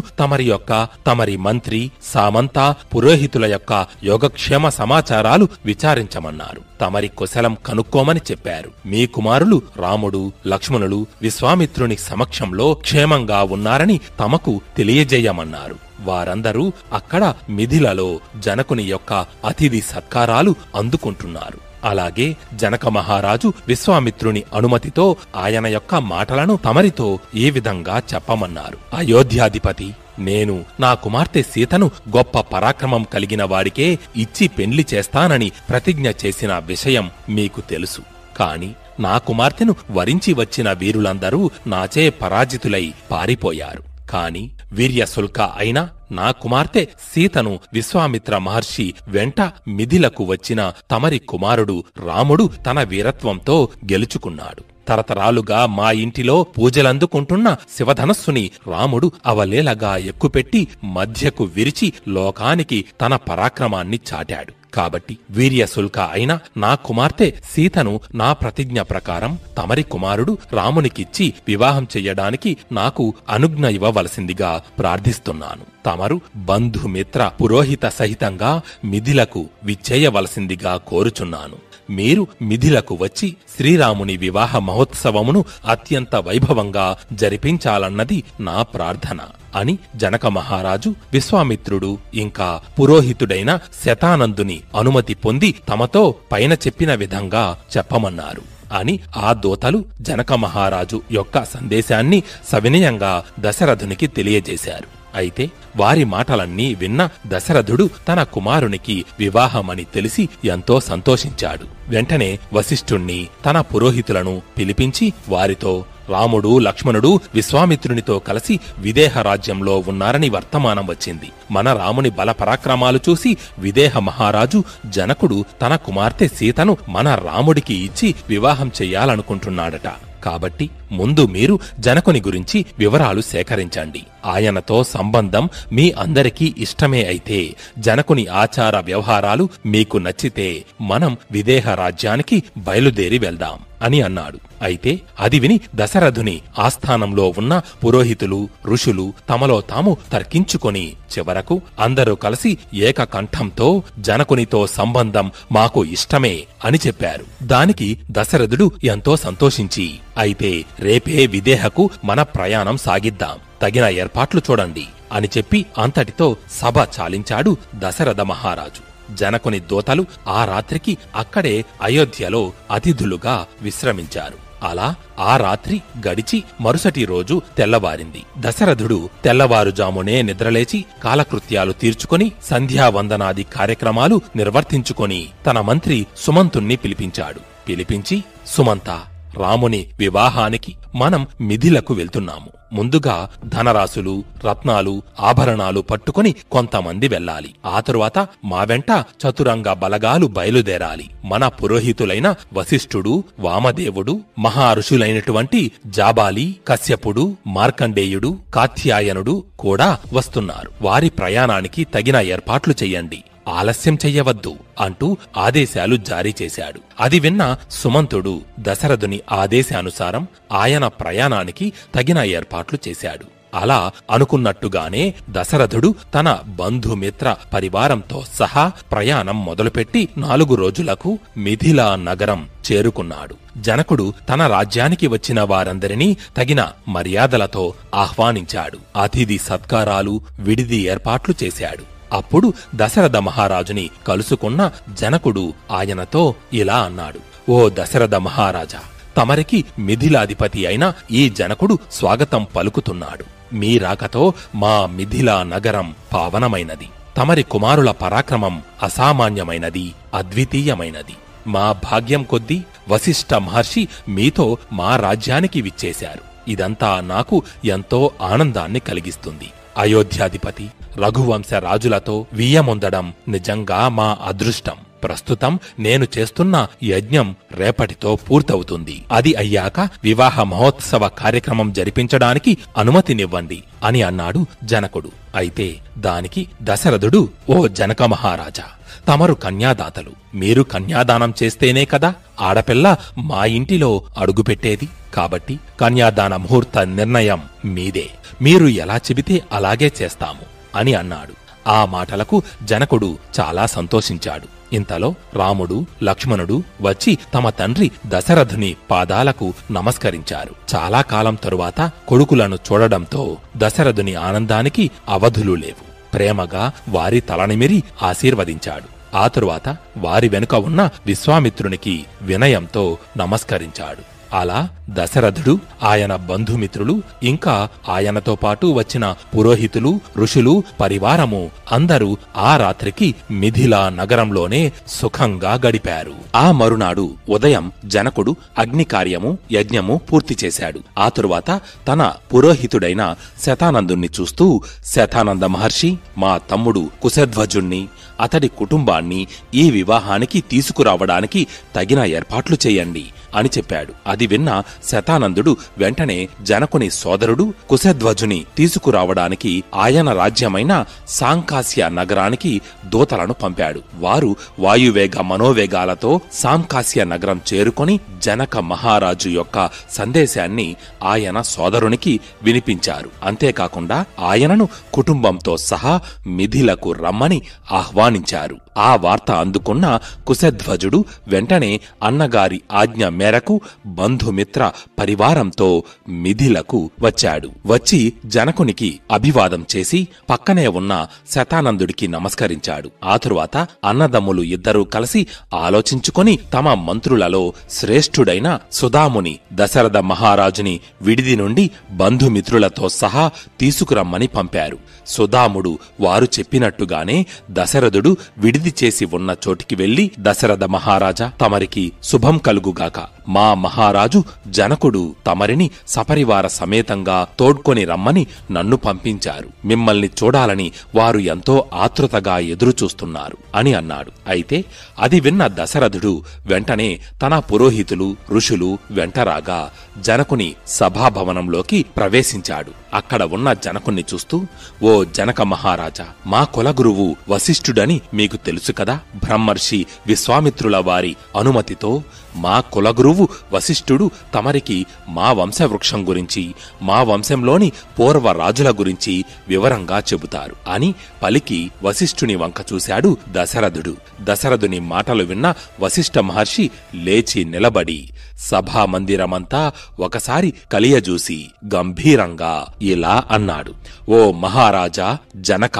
Speaker 1: తమరి మంత్రి, సామంత, పురోహితుల యొక్క యోగక్షేమ సమాచారాలు విచారించమన్నారు. తమరి కుశలం కనుక్కోమని చెప్పారు. మీ కుమారులు రాముడు, లక్ష్మణులు విశ్వామిత్రుని సమక్షంలో క్షేమంగా ఉన్నారని తమకు తెలియజేయమన్నారు. వారందరూ అక్కడ మిథిలలో జనకుని యొక్క అతిథి సత్కారాలు అందుకుంటున్నారు. అలాగే జనక మహారాజు విశ్వామిత్రుని అనుమతితో ఆయన యొక్క మాటలను తమరితో ఈ విధంగా చెప్పమన్నారు. అయోధ్యాధిపతి, నేను నా కుమార్తె సీతను గొప్ప పరాక్రమం కలిగిన వాడికే ఇచ్చి పెండ్లి చేస్తానని ప్రతిజ్ఞ చేసిన విషయం మీకు తెలుసు. కాని నా కుమార్తెను వరించి వచ్చిన వీరులందరూ నాచే పరాజితులై పారిపోయారు. కాని వీర్యశుల్క అయిన నా కుమార్తె సీతను విశ్వామిత్ర మహర్షి వెంట మిథిలకు వచ్చిన తమరి కుమారుడు రాముడు తన వీరత్వంతో గెలుచుకున్నాడు. తరతరాలుగా మా ఇంటిలో పూజలందుకుంటున్న శివధనస్సుని రాముడు అవలేలగా ఎక్కుపెట్టి మధ్యకు విరిచి లోకానికి తన పరాక్రమాన్ని చాటాడు. కాబట్టి వీర్యశుల్క అయిన నా కుమార్తె సీతను నా ప్రతిజ్ఞ ప్రకారం తమరి కుమారుడు రామునికిచ్చి వివాహం చెయ్యడానికి నాకు అనుజ్ఞ ఇవ్వవలసిందిగా ప్రార్థిస్తున్నాను. తమరు బంధుమిత్ర పురోహిత సహితంగా మిథిలకు విచ్చేయవలసిందిగా కోరుచున్నాను. మీరు మిథిలకు వచ్చి శ్రీరాముని వివాహ మహోత్సవమును అత్యంత వైభవంగా జరిపించాలన్నది నా ప్రార్థన అని జనక మహారాజు, విశ్వామిత్రుడు ఇంకా పురోహితుడైన శతానందుని అనుమతి పొంది తమతో పైన చెప్పిన విధంగా చెప్పమన్నారు అని ఆ దూతలు జనక మహారాజు యొక్క సందేశాన్ని సవినయంగా దశరథునికి తెలియజేశారు. అయితే వారి మాటలన్నీ విన్న దశరథుడు తన కుమారునికి వివాహమని తెలిసి ఎంతో సంతోషించాడు. వెంటనే వశిష్ఠుణ్ణి, తన పురోహితులను పిలిపించి వారితో, రాముడు, లక్ష్మణుడు విశ్వామిత్రునితో కలిసి విదేహ రాజ్యంలో ఉన్నారని వర్తమానం వచ్చింది. మన రాముని బల పరాక్రమాలు చూసి విదేహ మహారాజు జనకుడు తన కుమార్తె సీతను మన రాముడికి ఇచ్చి వివాహం చెయ్యాలనుకుంటున్నాడట. కాబట్టి ముందు మీరు జనకుని గురించి వివరాలు సేకరించండి. ఆయనతో సంబంధం మీ అందరికీ ఇష్టమే అయితే, జనకుని ఆచార వ్యవహారాలు మీకు నచ్చితే మనం విదేహ రాజ్యానికి బయలుదేరి వెళ్దాం అని అన్నాడు. అయితే అది విని దశరథుని ఆస్థానంలో ఉన్న పురోహితులు, ఋషులు తమలో తాము తర్కించుకొని చివరకు అందరూ కలిసి ఏకకంఠంతో జనకునితో సంబంధం మాకు ఇష్టమే అని చెప్పారు. దానికి దశరథుడు ఎంతో సంతోషించి, అయితే రేపే విదేహకు మన ప్రయాణం సాగిద్దాం, తగిన ఏర్పాట్లు చూడండి అని చెప్పి అంతటితో సభ చాలించాడు దశరథ మహారాజు. జనకుని దూతలు ఆ రాత్రికి అక్కడే అయోధ్యలో అతిథులుగా విశ్రమించారు. అలా ఆ రాత్రి గడిచి మరుసటి రోజు తెల్లవారింది. దశరథుడు తెల్లవారుజామునే నిద్రలేచి కాలకృత్యాలు తీర్చుకొని సంధ్యావందనాది కార్యక్రమాలు నిర్వర్తించుకొని తన మంత్రి సుమంతుణ్ణి పిలిపించి, సుమంత, రాముని వివాహానికి మనం మిథిలకు వెళ్తున్నాము. ముందుగా ధనరాశులు, రత్నాలు, ఆభరణాలు పట్టుకుని కొంతమంది వెళ్ళాలి. ఆ తరువాత మా వెంట చతురంగ బలగాలు బయలుదేరాలి. మన పురోహితులైన వశిష్ఠుడు, వామదేవుడు, మహారుషులైనటువంటి జాబాలి, కశ్యపుడు, మార్కండేయుడు, కాత్యాయనుడు కూడా వస్తున్నారు. వారి ప్రయాణానికి తగిన ఏర్పాట్లు చెయ్యండి, ఆలస్యం చెయ్యవద్దు అంటూ ఆదేశాలు జారీ చేశాడు. అది విన్న సుమంతుడు దశరథుని ఆదేశానుసారం ఆయన ప్రయాణానికి తగిన ఏర్పాట్లు చేశాడు. అలా అనుకున్నట్టుగానే దశరథుడు తన బంధుమిత్ర పరివారంతో సహా ప్రయాణం మొదలుపెట్టి 4 రోజులకు మిథిలా నగరం చేరుకున్నాడు. జనకుడు తన రాజ్యానికి వచ్చిన వారందరినీ తగిన మర్యాదలతో ఆహ్వానించాడు. అతిథి సత్కారాలు, విడిది ఏర్పాట్లు చేశాడు. అప్పుడు దశరథ మహారాజుని కలుసుకున్న జనకుడు ఆయనతో ఇలా అన్నాడు: ఓ దశరథ మహారాజా, తమరికి మిథిలాధిపతి అయిన ఈ జనకుడు స్వాగతం పలుకుతున్నాడు. మీ రాకతో మా మిథిలా నగరం పావనమైనది. తమరి కుమారుల పరాక్రమం అసామాన్యమైనది, అద్వితీయమైనది. మా భాగ్యం కొద్దీ వశిష్ఠ మహర్షి మీతో మా రాజ్యానికి విచ్చేశారు. ఇదంతా నాకు ఎంతో ఆనందాన్ని కలిగిస్తుంది. అయోధ్యాధిపతి, రఘువంశ రాజులతో వియ్యమొందడం నిజంగా మా అదృష్టం. ప్రస్తుతం నేను చేస్తున్న యజ్ఞం రేపటితో పూర్తవుతుంది. అది అయ్యాక వివాహ మహోత్సవ కార్యక్రమం జరిపించడానికి అనుమతినివ్వండి అని అన్నాడు జనకుడు. అయితే దానికి దశరథుడు, ఓ జనక మహారాజా, తమరు కన్యాదాతలు. మీరు కన్యాదానం చేస్తేనే కదా ఆడపిల్ల మా ఇంటిలో అడుగుపెట్టేది. కాబట్టి కన్యాదాన ముహూర్త నిర్ణయం మీదే. మీరు ఎలా చెబితే అలాగే చేస్తాము అని అన్నాడు. ఆ మాటలకు జనకుడు చాలా సంతోషించాడు. ఇంతలో రాముడు, లక్ష్మణుడు వచ్చి తమ తండ్రి దశరథుని పాదాలకు నమస్కరించారు. చాలా కాలం తరువాత కొడుకులను చూడడంతో దశరథుని ఆనందానికి అవధులు లేవు. ప్రేమగా వారి తలనిమిరి ఆశీర్వదించాడు. ఆ తరువాత వారి వెనుక ఉన్న విశ్వామిత్రునికి వినయంతో నమస్కరించాడు. అలా దశరథుడు, ఆయన బంధుమిత్రులు, ఇంకా ఆయనతో పాటు వచ్చిన పురోహితులు, ఋషులు, పరివారము అందరూ ఆ రాత్రికి మిథిలా నగరంలోనే సుఖంగా గడిపారు. ఆ మరునాడు ఉదయం జనకుడు అగ్నికార్యము, యజ్ఞము పూర్తి చేశాడు. ఆ తరువాత తన పురోహితుడైన శతానందుణ్ణి చూస్తూ, శతానంద మహర్షి, మా తమ్ముడు కుశధ్వజుణ్ణి, అతడి కుటుంబాన్ని ఈ వివాహానికి తీసుకురావడానికి తగిన ఏర్పాట్లు చేయండి అని చెప్పాడు. అది విన్న శతానందుడు వెంటనే జనకుని సోదరుడు కుశధ్వజుని తీసుకురావడానికి ఆయన రాజ్యమైన సాంకాస్య నగరానికి దూతలను పంపాడు. వారు వాయువేగ మనోవేగాలతో సాంకాస్య నగరం చేరుకొని జనక మహారాజు యొక్క సందేశాన్ని ఆయన సోదరునికి వినిపించారు. అంతేకాకుండా ఆయనను కుటుంబంతో సహా మిథిలకు రమ్మని ఆహ్వానించారు. ఆ వార్త అందుకున్న కుశధ్వజుడు వెంటనే అన్నగారి ఆజ్ఞ మేరకు బంధుమిత్ర పరివారంతో మిథిలకు వచ్చాడు. వచ్చి జనకునికి అభివాదం చేసి పక్కనే ఉన్న శతానందుడికి నమస్కరించాడు. ఆ తరువాత అన్నదమ్ములు ఇద్దరూ కలిసి ఆలోచించుకొని తమ మంత్రులలో శ్రేష్ఠుడైన సుదాముని దశరథ మహారాజుని విడిది నుండి బంధుమిత్రులతో సహా తీసుకురమ్మని పంపారు. సుదాముడు వారు చెప్పినట్టుగానే దశరథుడు విడిది చేసి ఉన్న చోటికి వెళ్లి, దశరథ మహారాజా, తమరికి శుభం కలుగుగాక. మా మహారాజు జనకుడు తమరిని సపరివార సమేతంగా తోడ్కొని రమ్మని నన్ను పంపించారు. మిమ్మల్ని చూడాలని వారు ఎంతో ఆతృతగా ఎదురుచూస్తున్నారు అని అన్నాడు. అయితే అది విన్న దశరథుడు వెంటనే తన పురోహితులు, ఋషులు వెంటరాగా జనకుని సభాభవనంలోకి ప్రవేశించాడు. అక్కడ ఉన్న జనకుణ్ణి చూస్తూ, ఓ జనక మహారాజా, మా కులగురువు వశిష్ఠుడని మీకు తెలుసు కదా. బ్రహ్మర్షి విశ్వామిత్రుల వారి అనుమతితో మా కులగురువు వశిష్ఠుడు తమరికి మా వంశవృక్షం గురించి, మా వంశంలోని పూర్వ రాజుల గురించి వివరంగా చెబుతారు అని పలికి వశిష్ఠుని వంక చూశాడు దశరథుడు. దశరథుని మాటలు విన్న వశిష్ఠ మహర్షి లేచి నిలబడి సభామందిరమంతా ఒకసారి కలియజూసి గంభీరంగా ఇలా అన్నాడు. ఓ మహారాజా జనక,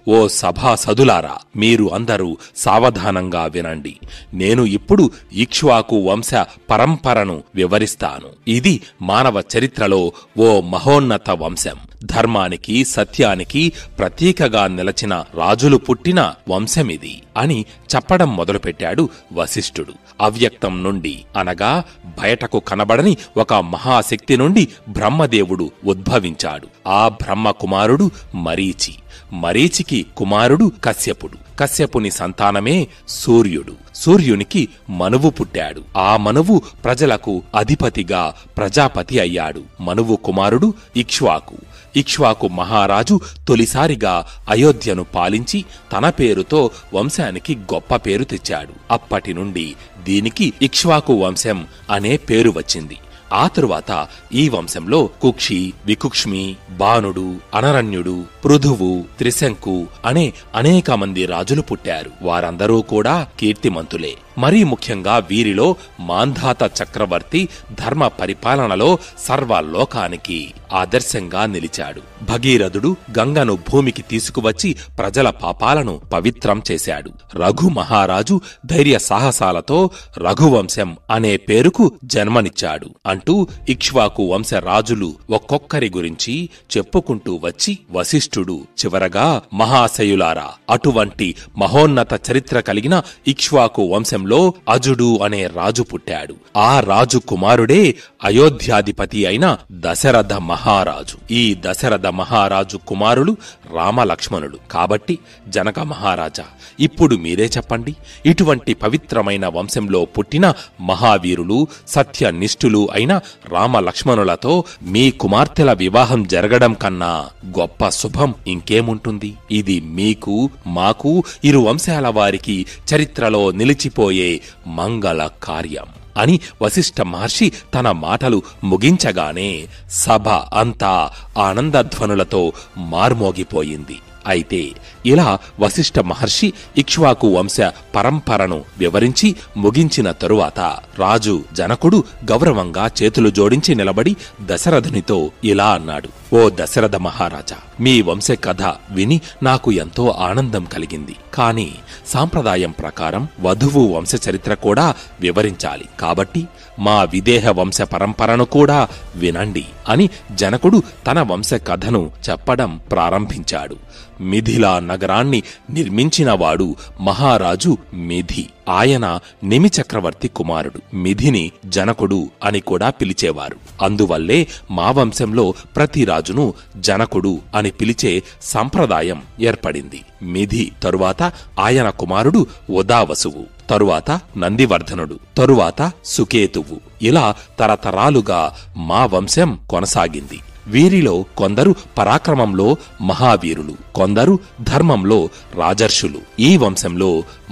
Speaker 1: ఓ సభాసదులారా, మీరు అందరూ సావధానంగా వినండి. నేను ఇప్పుడు ఇక్ష్వాకు వంశ పరంపరను వివరిస్తాను. ఇది మానవ చరిత్రలో ఓ మహోన్నత వంశం. ధర్మానికి, సత్యానికి ప్రతీకగా నిలచిన రాజులు పుట్టిన వంశమిది అని చెప్పడం మొదలుపెట్టాడు వశిష్ఠుడు. అవ్యక్తం నుండి, అనగా బయటకు కనబడని ఒక మహాశక్తి నుండి బ్రహ్మదేవుడు ఉద్భవించాడు. ఆ బ్రహ్మ కుమారుడు మరీచి, మరీచికి కుమారుడు కశ్యపుడు, కశ్యపుని సంతానమే సూర్యుడు. సూర్యునికి మనువు పుట్టాడు. ఆ మనువు ప్రజలకు అధిపతిగా ప్రజాపతి అయ్యాడు. మనువు కుమారుడు ఇక్ష్వాకు. ఇక్ష్వాకు మహారాజు తొలిసారిగా అయోధ్యను పాలించి తన పేరుతో వంశానికి గొప్ప పేరు తెచ్చాడు. అప్పటి నుండి దీనికి ఇక్ష్వాకు వంశం అనే పేరు వచ్చింది. ఆ తరువాత ఈ వంశంలో కుక్షి, వికుక్ష్మి, బాణుడు, అనరణ్యుడు, పృథువు, త్రిశంకు అనే అనేక మంది రాజులు పుట్టారు. వారందరూ కూడా కీర్తిమంతులే. మరీ ముఖ్యంగా వీరిలో మాంధాత చక్రవర్తి ధర్మ పరిపాలనలో సర్వలోకానికి ఆదర్శంగా నిలిచాడు. భగీరథుడు గంగను భూమికి తీసుకువచ్చి ప్రజల పాపాలను పవిత్రం చేశాడు. రఘు మహారాజు ధైర్య సాహసాలతో రఘువంశం అనే పేరుకు జన్మనిచ్చాడు అంటూ ఇక్ష్వాకు వంశ రాజులు ఒక్కొక్కరి గురించి చెప్పుకుంటూ వచ్చి వశిష్ఠుడు చివరగా, మహాశయులారా, అటువంటి మహోన్నత చరిత్ర కలిగిన ఇక్ష్వాకు వంశంలో వంశంలో అజుడు అనే రాజు పుట్టాడు. ఆ రాజు కుమారుడే అయోధ్యాధిపతి అయిన దశరథ మహారాజు. ఈ దశరథ మహారాజు కుమారులు రామలక్ష్మణులు. కాబట్టి జనక మహారాజా, ఇప్పుడు మీరే చెప్పండి, ఇటువంటి పవిత్రమైన వంశంలో పుట్టిన మహావీరులు, సత్యనిష్ఠులు అయిన రామలక్ష్మణులతో మీ కుమార్తెల వివాహం జరగడం కన్నా గొప్ప శుభం ఇంకేముంటుంది? ఇది మీకు, మాకు, ఇరు వంశాల వారికి చరిత్రలో నిలిచిపోయే మంగళ కార్యం అని వశిష్ఠ మహర్షి తన మాటలు ముగించగానే సభ అంతా ఆనందధ్వనులతో మార్మోగిపోయింది. అయితే ఇలా వశిష్ఠ మహర్షి ఇక్ష్వాకు వంశ పరంపరను వివరించి ముగించిన తరువాత రాజు జనకుడు గౌరవంగా చేతులు జోడించి నిలబడి దశరథునితో ఇలా అన్నాడు: ఓ దశరథ మహారాజా, మీ వంశ కథ విని నాకు ఎంతో ఆనందం కలిగింది. కాని సాంప్రదాయం ప్రకారం వధువు వంశ చరిత్ర కూడా వివరించాలి. కాబట్టి మా విదేహ వంశ పరంపరను కూడా వినండి అని జనకుడు తన వంశ కథను చెప్పడం ప్రారంభించాడు. మిథిలా నగరాన్ని నిర్మించినవాడు మహారాజు మిథి. ఆయన నిమి చక్రవర్తి కుమారుడు. మిథిని జనకుడు అని కూడా పిలిచేవారు. అందువల్లే మా వంశంలో ప్రతి రాజును జనకుడు అని పిలిచే సంప్రదాయం ఏర్పడింది. మిథి తరువాత ఆయన కుమారుడు ఉదావసువు, తరువాత నందివర్ధనుడు, తరువాత సుకేతువు. ఇలా తరతరాలుగా మా వంశం కొనసాగింది. వీరిలో కొందరు పరాక్రమంలో మహావీరులు, కొందరు ధర్మంలో రాజర్షులు. ఈ వంశంలో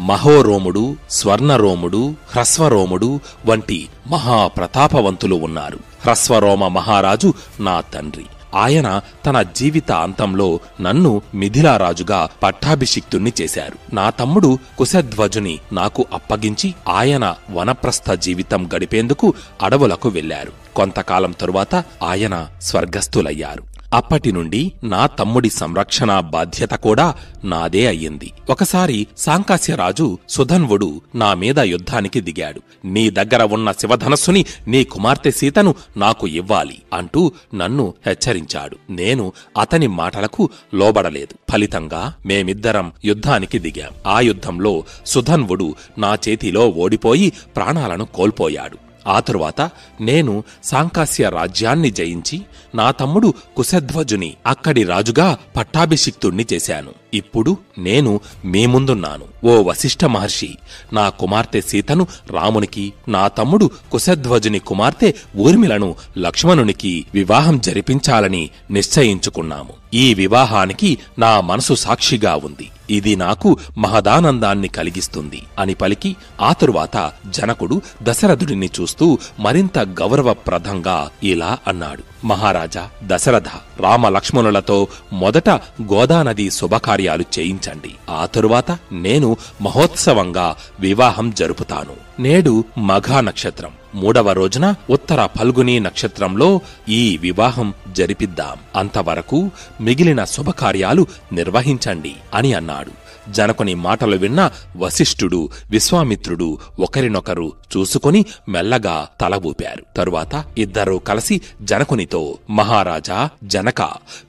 Speaker 1: మహోరోముడు, స్వర్ణరోముడు, హ్రస్వరోముడు వంటి మహాప్రతాపవంతులు ఉన్నారు. హ్రస్వరోమ మహారాజు నా తండ్రి. ఆయన తన జీవిత అంతంలో నన్ను మిథిలారాజుగా పట్టాభిషిక్తుణ్ణి చేశారు. నా తమ్ముడు కుశధ్వజుని నాకు అప్పగించి ఆయన వనప్రస్థ జీవితం గడిపేందుకు అడవులకు వెళ్లారు. కొంతకాలం తరువాత ఆయన స్వర్గస్థులయ్యారు. అప్పటి నుండి నా తమ్ముడి సంరక్షణ బాధ్యత కూడా నాదే అయ్యింది. ఒకసారి సాంకాస్యరాజు సుధన్వుడు నా మీద యుద్ధానికి దిగాడు. నీ దగ్గర ఉన్న శివధనస్సుని నీ కుమార్తె సీతను నాకు ఇవ్వాలి అంటూ నన్ను హెచ్చరించాడు. నేను అతని మాటలకు లోబడలేదు. ఫలితంగా మేమిద్దరం యుద్ధానికి దిగాం. ఆ యుద్ధంలో సుధన్వుడు నా చేతిలో ఓడిపోయి ప్రాణాలను కోల్పోయాడు. ఆ తరువాత నేను సాంకాస్య రాజ్యాన్ని జయించి నా తమ్ముడు కుశధ్వజుని అక్కడి రాజుగా పట్టాభిషిక్తుణ్ణి చేశాను. ఇప్పుడు నేను మీ ముందున్నాను. ఓ వశిష్ఠ మహర్షి, నా కుమార్తె సీతను రామునికి, నా తమ్ముడు కుశధ్వజుని కుమార్తె ఊర్మిలను లక్ష్మణునికి వివాహం జరిపించాలని నిశ్చయించుకున్నాము. ఈ వివాహానికి నా మనసు సాక్షిగా ఉంది. ఇది నాకు మహదానందాన్ని కలిగిస్తుంది అని పలికి ఆ తరువాత జనకుడు దశరథుడిని చూస్తూ మరింత గౌరవప్రదంగా ఇలా అన్నాడు: మహారాజా దశరథ, రామలక్ష్మణులతో మొదట గోదానది శుభకార్యాలు చేయించండి. ఆ తరువాత నేను మహోత్సవంగా వివాహం జరుపుతాను. నేడు మఘా నక్షత్రం, 3వ రోజున ఉత్తర ఫల్గుని నక్షత్రంలో ఈ వివాహం జరిపిద్దాం. అంతవరకు మిగిలిన శుభకార్యాలు నిర్వహించండి అని అన్నాడు. జనకుని మాటలు విన్న వశిష్ఠుడు, విశ్వామిత్రుడు ఒకరినొకరు చూసుకుని మెల్లగా తల ఊపారు. తరువాత ఇద్దరూ కలిసి జనకునితో: మహారాజా జనక,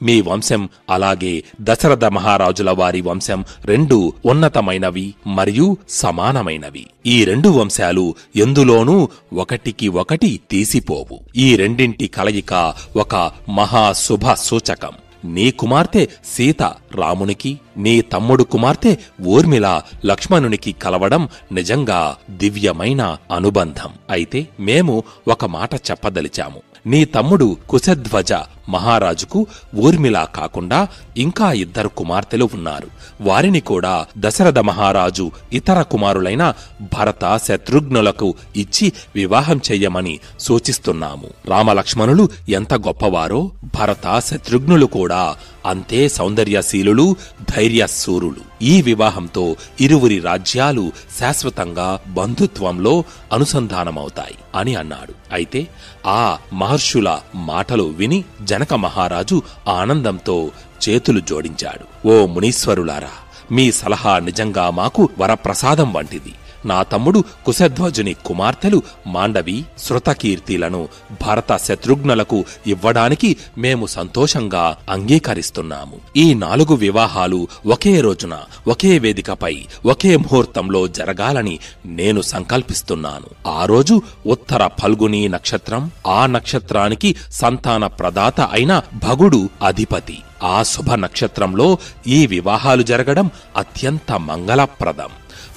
Speaker 1: మీ వంశం అలాగే దశరథ మహారాజుల వారి వంశం రెండూ ఉన్నతమైనవి మరియు సమానమైనవి. ఈ రెండు వంశాలు ఎందులోనూ ఒకటికి ఒకటి తీసిపోవు. ఈ రెండింటి కలయిక ఒక మహాశుభ సూచకం. నీ కుమార్తె సీత రామునికి, నీ తమ్ముడు కుమార్తె ఊర్మిళ లక్ష్మణునికి కలవడం నిజంగా దివ్యమైన అనుబంధం. అయితే మేము ఒక మాట చెప్పదలిచాము. నీ తమ్ముడు కుశధ్వజ మహారాజుకు ఊర్మిళ కాకుండా ఇంకా 2 కుమార్తెలు ఉన్నారు. వారిని కూడా దశరథ మహారాజు ఇతర కుమారులైన భరత, శత్రుఘ్నులకు ఇచ్చి వివాహం చెయ్యమని సూచిస్తున్నాము. రామలక్ష్మణులు ఎంత గొప్పవారో భరత, శత్రుఘ్నులు కూడా అంతే సౌందర్యశీలులు, ధైర్యశూరులు. ఈ వివాహంతో ఇరువురి రాజ్యాలు శాశ్వతంగా బంధుత్వంలో అనుసంధానమవుతాయి అని అన్నాడు. అయితే ఆ మహర్షుల మాటలు విని జనక మహారాజు ఆనందంతో చేతులు జోడించాడు. ఓ మునీశ్వరులారా, మీ సలహా నిజంగా మాకు వరప్రసాదం వంటిది. నా తమ్ముడు కుశధ్వజుని కుమార్తెలు మాండవి, శృతకీర్తిలను భరత శత్రుఘ్నులకు ఇవ్వడానికి మేము సంతోషంగా అంగీకరిస్తున్నాము. ఈ 4 వివాహాలు ఒకే రోజున ఒకే వేదికపై ఒకే ముహూర్తంలో జరగాలని నేను సంకల్పిస్తున్నాను. ఆ రోజు ఉత్తర ఫల్గుని నక్షత్రం. ఆ నక్షత్రానికి సంతాన ప్రదాత అయిన భగుడు అధిపతి. ఆ శుభ నక్షత్రంలో ఈ వివాహాలు జరగడం అత్యంత మంగళప్రదం.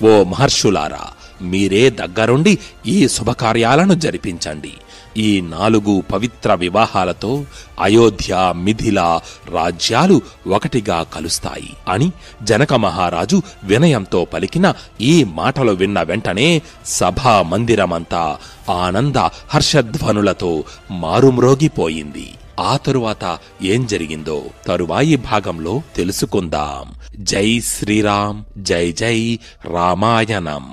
Speaker 1: ఓ మహర్షులారా, మీరే దగ్గరుండి ఈ శుభకార్యాలను జరిపించండి. ఈ 4 పవిత్ర వివాహాలతో అయోధ్య, మిథిల రాజ్యాలు ఒకటిగా కలుస్తాయి అని జనక మహారాజు వినయంతో పలికిన ఈ మాటలు విన్న వెంటనే సభా మందిరమంతా ఆనంద హర్షధ్వనులతో మారుమ్రోగిపోయింది. ఆ తరువాత ఏం జరిగిందో తరువాయి భాగంలో తెలుసుకుందాం. జై శ్రీరామ్, జై జై రామాయణం.